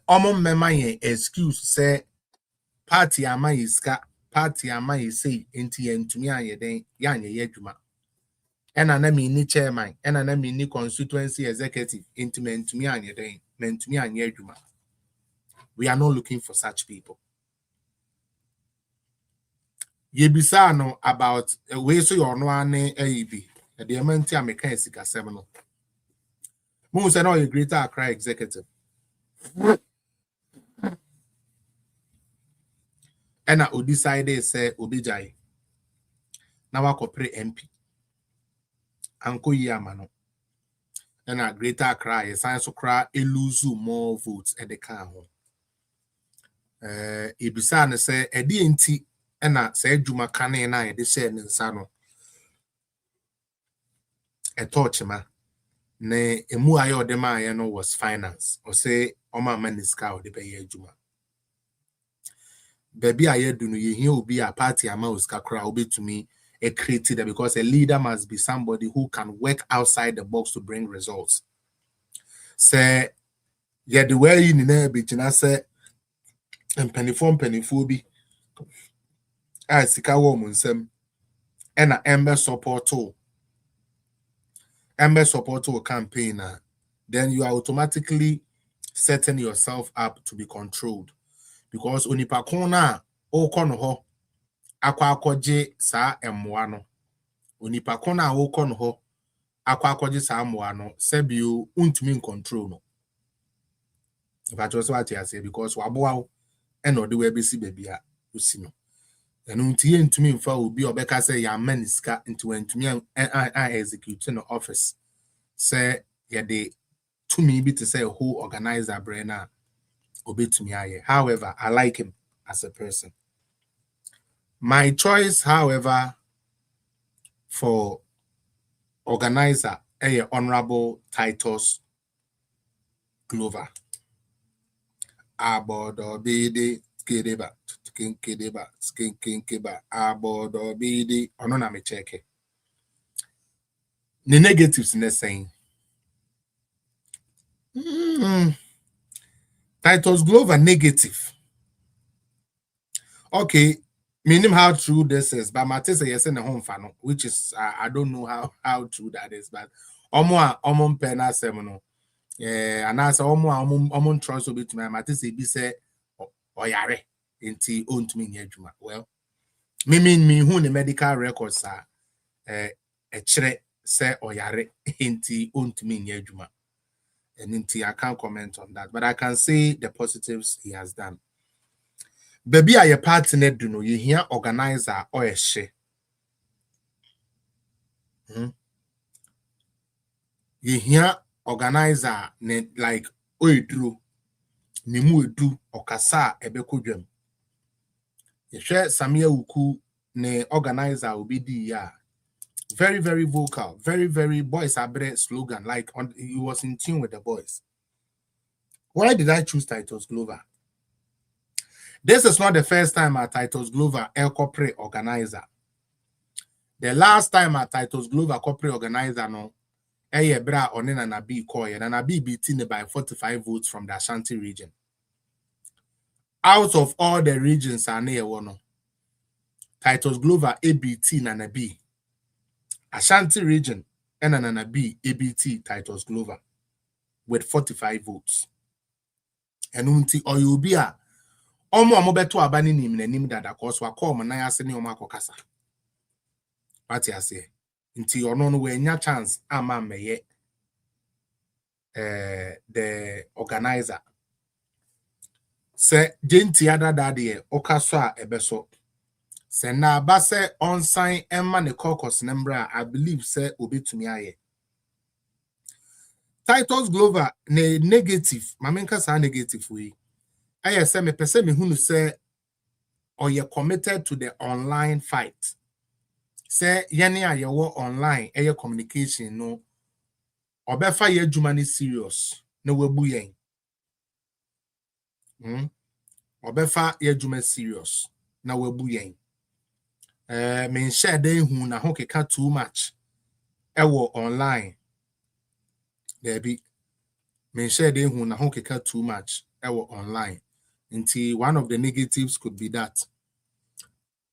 Omo mema ye excuse say party ama iska party ama say enti entumi aye den ya anye adwuma. Ena na me ni chairman, ena na me ni constituency executive entumi anye den, mentumi anye adwuma. We are not looking for such people. Ye bisa no about we so your no ane AEB. The amount of mechanic seminal. Mo say no a Greater Accra executive. And I would decide say Obijai. Now I could pray MP. Anko Yamano. And a Greater Accra, a science of cry, a lose more votes at the car. Ibisa say a DNT and I said Juma Kane and I descend in Sano. A torchma. Ne emu ayo de ma no was finance. Or say Oma Maniska or the Bay Juma. Baby aye do no ye will be a party amount kakra obi to me a created because a leader must be somebody who can work outside the box to bring results. Say yeah the way you need be say and penny bi a sika wo munsem and a ember support campaign then you are automatically setting yourself up to be controlled because onipa kona o kono ho akwakoje sa emwa no onipa kona o kono ho akwakoje sa emwa no sebio untumi control no if I just what I say because waboa and or the way besi baby a usi no enu ntie ntumi mfa obi obeka say ya maniska into ntumi I execute no office say ya de to me be to say who organizer brainer obi to me aye. However, I like him as a person. My choice, however, for organizer Honorable Titus Glover. abodo bidi kedeba skin abodo bidi ono na me check the negatives in saying Titus Glover negative. Okay, meaning how true this is, but Matisse yes in the home fan, which is I don't know how true that is, but omo pena semono. And as omo trust will be to my Matisse be say oyare inti own to me nyejuma. Well, me who the medical records are a chere say oyare inti own to me nyejuma. And I can't comment on that, but I can say the positives he has done. Baby, are your partner do know you hear organizer or a she? You hear organizer like Oedru, Nimu do or Kasa Ebekudum. You share Samia Uku ne organizer will be the very, very vocal, very, very boys are better slogan, like he was in tune with the boys. Why did I choose Titus Glover? This is not the first time at Titus Glover a corporate organizer. The last time at Titus Glover corporate organizer no bra onena na B koye na B beaten by 45 votes from the Ashanti region. Out of all the regions are near one. Titus Glover ABT na B. Ashanti region and na B ABT Titus Glover with 45 votes. And unti oyubia omo beto abani nim na nim dada cause wa call na yase ne omo akokasa. What you say? Until you no we nya chance ama meye the organizer. Say jenti ada dadie okaso a ebeso. Say na ba se on sign emma ne caucus number I believe say obetumi aye. Titus Glover ne negative, mamenka sa negative we. I say me pese me hunu say or you committed to the online fight. Say yene a yewo online eye communication no obefa ye adwuma ni serious na wabu yen. Obefa ye adwuma serious na wabu yen. Men share dey hu na ho keka too much ewo online. There be men share dey hu na ho keka too much ewo online. Until one of the negatives could be that.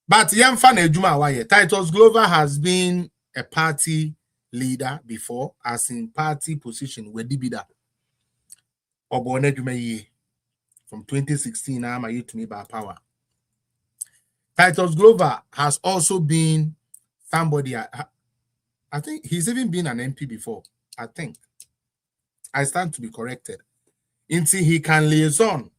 But Yamfa Nejuma Waye, Titus Glover has been a party leader before, as in party position with Dibida. From 2016, I'm a youth me by power. Titus Glover has also been somebody, I think he's even been an MP before. I think. I stand to be corrected. Until he can liaison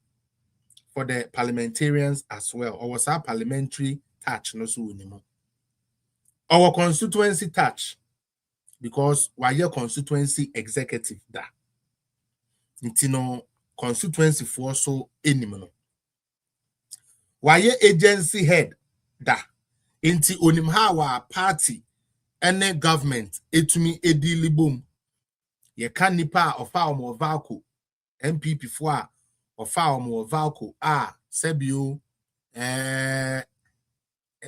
for the parliamentarians as well, or was our parliamentary touch no so anymore. Our constituency touch, because why your constituency executive da. Intino constituency for so anymore. Why your agency head da. Inti onimha wa party and government etumi edili boom. Ye can nipa of our more valco MPP for of our more valco sebio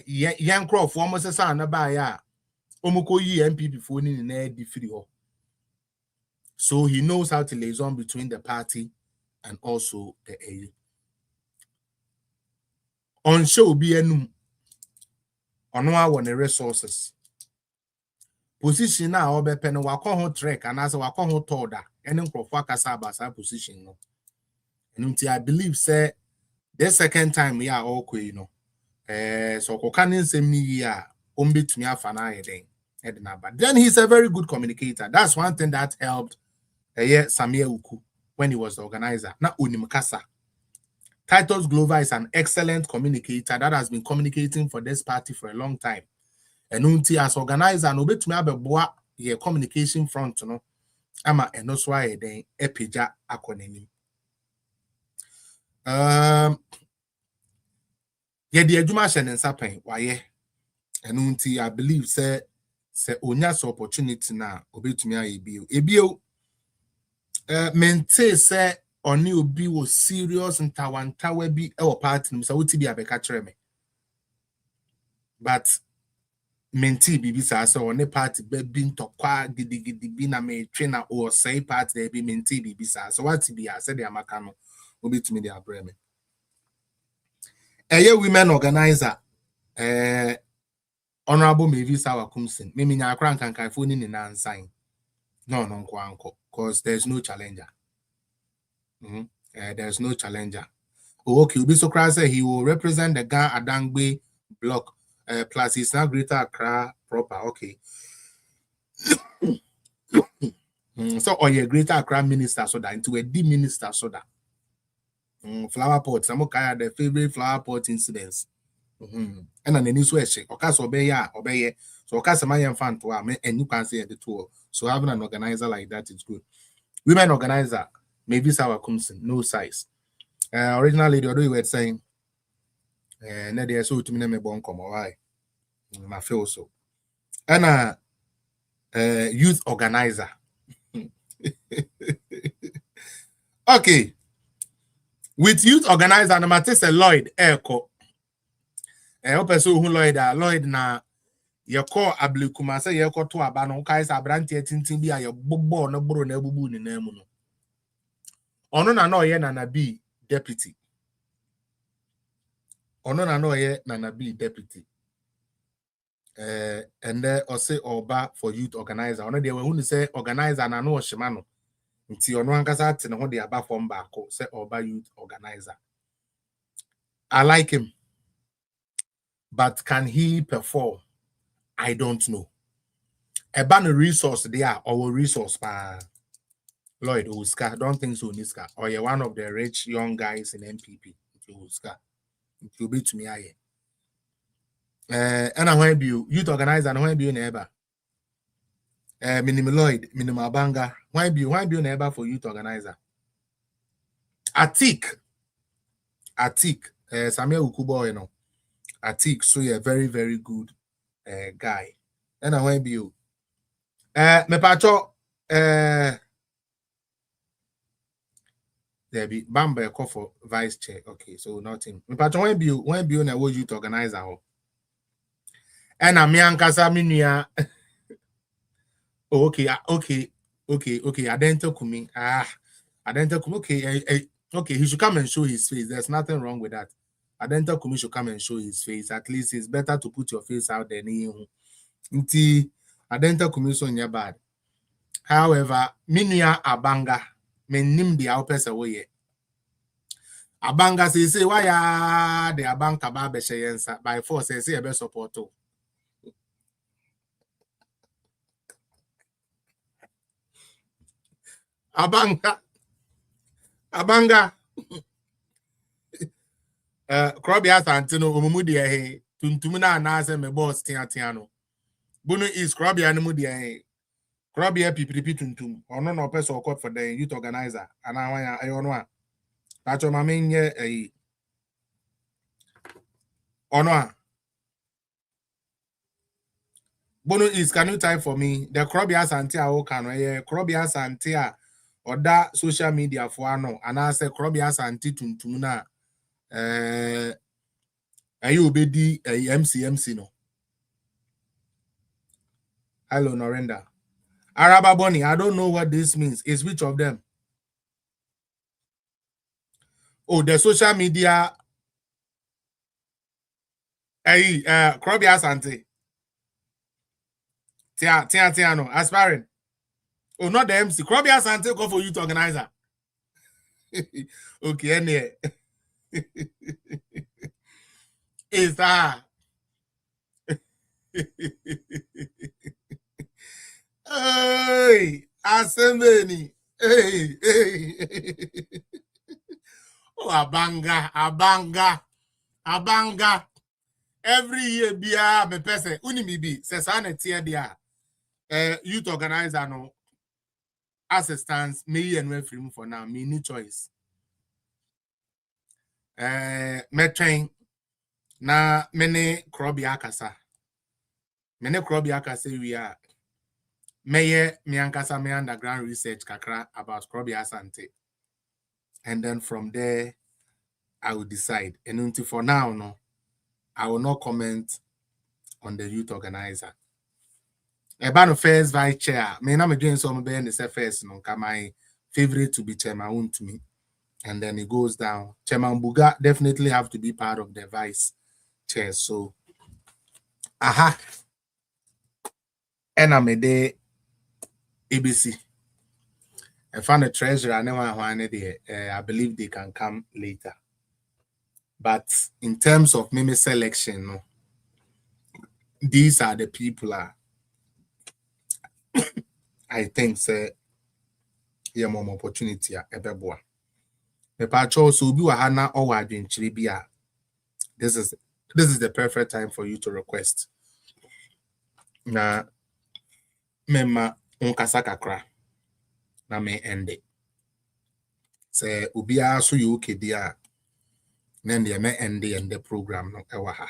young crop for almost a son about ya omoko yi MPP for in the so he knows how to liaison between the party and also the AU. On show be enum on one resources position now obe pen wako ho trek and as wako ho toda any crop kasa abasa position no. And until I believe say the second time we are all you know. So kokanin se mi ya ombetumi afana eden edna, but then he's a very good communicator. That's one thing that helped Samia Uku when he was the organizer. Na unimkasa. Titus Glover is an excellent communicator that has been communicating for this party for a long time. And until as organizer no betumi abeboa ye communication front no ama eno so eden epeja akonenim. Yeah, the Juma Shannon Sapen, why, and until I believe, say Onyas opportunity now, obey to me, a bio. Mente say Oni obi was serious and tawantawa bi our party so what be abeka kyerɛ me. But menti bibi sa so on party be bin tokwa gidi bi na me trainer or say party there be menti bibi sa so what be I said the amaka no obi to me the abreme. Women organizer Honorable Mavis Awakumsin. Mimi nya akran kan kan phone ni na nsan. No anko because there's no challenger. There's no challenger. Oh, okay, Ubi Sokra said he will represent the Ga Adangbe block. Plus he's now Greater Accra proper. Okay. So or your Greater Accra minister so that into a D minister so that flower pot. Some kaya the favorite flower pot incidents. And an any sweat or cast obey. So cast a man fan to me and you can say the tour. So having an organizer like that is good. Women organizer, maybe sour comes no size. Originally the other were saying na they so to me me bon come why. I feel so. And youth organizer. Okay. With youth organizer, no matter say Lloyd Echo. Person who Lloyd na your call Ablikuma say your call to Abano Kais Abranti tintin be a bobo no bro na bubu ni name no. Ono na no ye na be deputy. Ono na no ye na be deputy. And there or say Oba for youth organizer. Ono they who say organizer na no shimano. Nti ono ankasa te ne ho de aba form back say Oba youth organizer. I like him. But can he perform? I don't know. A ban resource there or resource Lloyd Oscar. Don't think so, Niska. Or you're one of the rich young guys in MPP. Oscar. It will be to me. And I want you youth organizer and I want you neighbor. Minimum Lloyd, minimum Banga. Why be neighbor for youth organizer? Atik. Samuel Ukubo, you know. Atik, so you're a very, very good guy. And I want you. Me pacho there be Bamba call for vice chair. Okay, so nothing. Me pacho when be na youth organizer ho. And I'm young kasa minia. Okay. Adento kumi. Adento kumi. Okay. He should come and show his face. There's nothing wrong with that. Adento kumi should come and show his face. At least it's better to put your face out than you. Nti Adento kumi so nya bad. However, minia abanga menim the outpers away. Abanga say why the abanka ba be sheyensa by force say be support. Abanga. Krobia Santino umudi he tuntumuna na se me boss tiano. Bunu is Krobia no mudi he. Krobia pipipi tuntum. Ono no person court for the youth organizer. And I want Pacho mamenye ono. Bunu is can you type for me the Krobia Santia o can Krobia Santia or that social media for ano and I say Krobia Santi tuntumuna you be the MCMC no. Hello, Norenda. Araba Bonnie, I don't know what this means. Is which of them? Oh, the social media. Krobia Sante. Tia, no. Aspiring. Oh, not the MC. Krobia Sante go for youth organizer. Okay, anyway. Is that? Hey, assembly. Hey. Oh, abanga. Every year, bia me person unimi bi sesane tie dia. Youth organizer no assistance me and we free for now. Me need choice. Me train na mene Krobia kasa. Mene Krobia kasa we are. Me ankasa me underground research kakra about Krobia Sante. and then from there I will decide. And until for now, no, I will not comment on the youth organizer. About the first vice chair, me na me doing some be the first no, my favorite to be chairman to me, and then it goes down. Chairman Buga definitely have to be part of the vice chair. So, and I'm a day ABC. I found a treasurer. I never wanted there. I believe they can come later. But in terms of meme selection, no, these are the people I think say yeah more opportunity ebeboa. The patrol so be wahana or wadin chiribia. This is the perfect time for you to request. Na mema unkasa kakra na me ende. Say ubia so you okay dia. Then the me ende and the program no ewaha.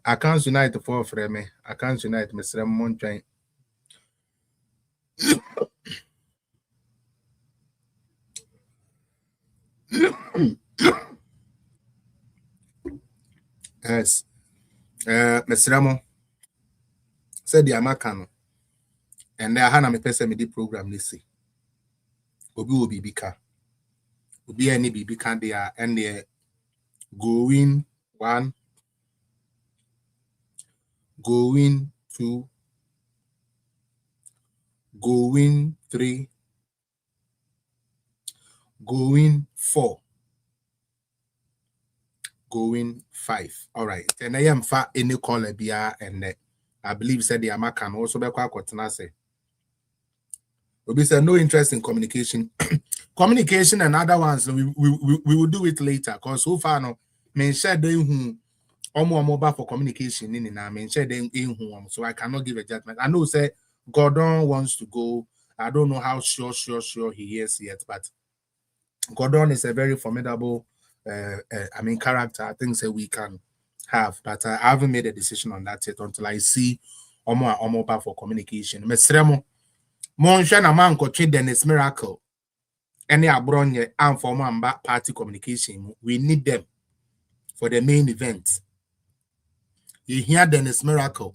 I can't unite for frame. I can't unite Mr. Montreal. Yes. Mr. Ramo said the Amakano. And there Hana me person me the program this see. Obi will be bika. Obi any be bika there and they going 1, going 2, going 3, going 4, going 5. All right. And I am far any call bia and I believe said the Amakan also be quite say. Obi said no interest in communication. Communication and other ones we will do it later because so far no men share them who mobile for communication in na men share them in who so I cannot give a judgment. I know say Gordon wants to go. I don't know how sure he is yet, but Gordon is a very formidable character. I think say we can have, but I haven't made a decision on that yet until I see mobile for communication. Mesremo Monshana na man ko Dennis Miracle. Any abronye and for mamba party communication. We need them for the main event. You hear Dennis Miracle.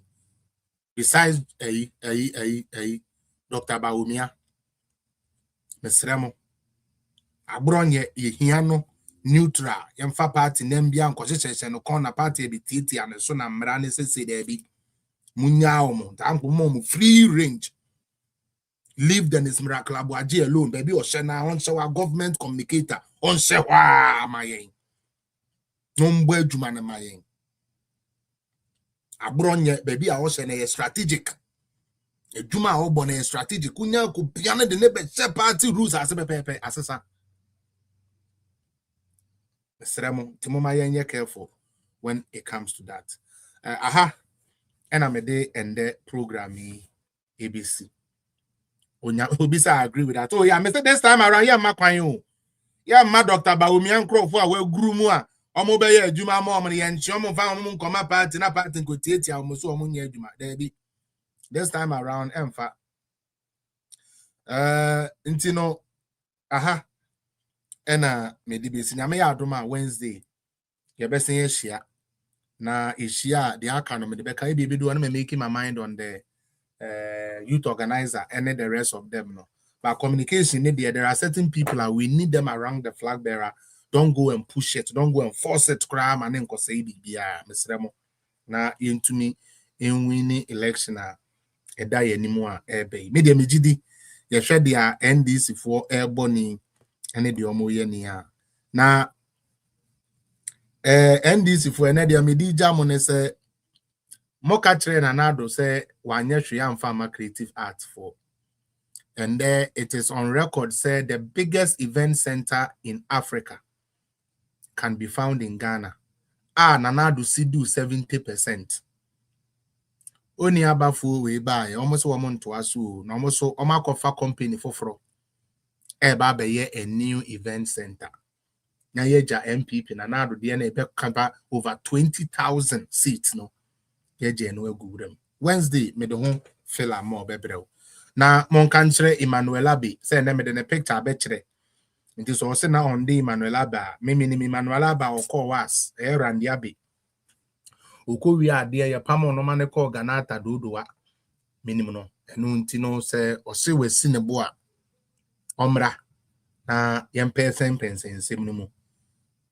Besides Dr. Baumia. Mesremo. Abronye you hear no neutral. Yemfa party nembia nkosese no corner party be titi and so na mrane se there be munya omo. Tanko mom free range. Leave Dennis Miracle Abuaji alone, baby. Or shena on show our government communicator on shewa mayen. Nombe jumana mayen. Abronye baby. I also a strategic. A juma obone strategic. Kunya ku piano the nebe party rules as a pepe assasa. Seremo Timo mayen careful when it comes to that. And I'm a day and the programming ABC. I agree with that. Oh, yeah, Mr. This time around, yeah, Makwayo. Yeah, my Dr. Baumian Crow for a grumua. Omobey, Juma Mommy, and Chomo found come up at a part and go teach almost so munya Juma. This time around, Emfa. Intino, and maybe Sinamea Duma Wednesday. Your best thing is here. Now, is here the economy, the Becca baby do want me making my mind on the youth organizer and the rest of them no. But communication there are certain people and we need them around the flag bearer. Don't go and push it, don't go and force it crime and then go say Mr. Remo. Now into me in winning election a die anymore airby. Media Mijidi, you shed their NDC for airborne and the omoyenia. Now NDC for an idea midi jamon say Moka train anado say Wanyeshriam Farmer Creative Arts for. And there it is on record say the biggest event center in Africa can be found in Ghana. Nanado Sidu 70%. Only abafu we buy almost 1 month to asu, almost Omakofa company for fro. Eba be a new event center. Nyayeja MPP Nanado DNA pe over 20,000 seats no. Wednesday, me the home fella more bebrel. Na mon country Emmanuel Abbey, say na me the picture betre. nti so ose na on dey Emmanuel Aba me Emmanuel Aba okọ was Randy Abe okọ wi ade ye pam no ma ne kọ Ganata dodowa minimum no enu nti no se ose wasi ne bo a omra na yempensen nsem no mu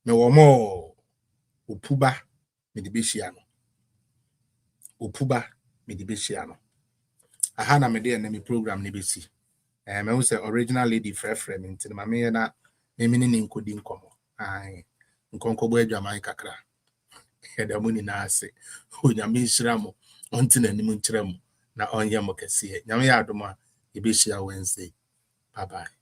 me wo mo opuba me de behia no opuba me de behia no aha na me de na me program ne besi me wo se original lady frefre me nti ma me na me ni nkodi nkomo ai nkonko bo adwaman kakra ya da mu ni na ase onyame nhira mo onti na nim nkyerɛ mo na onye mo kɛse nyame ya adoma e behia Wednesday bye bye.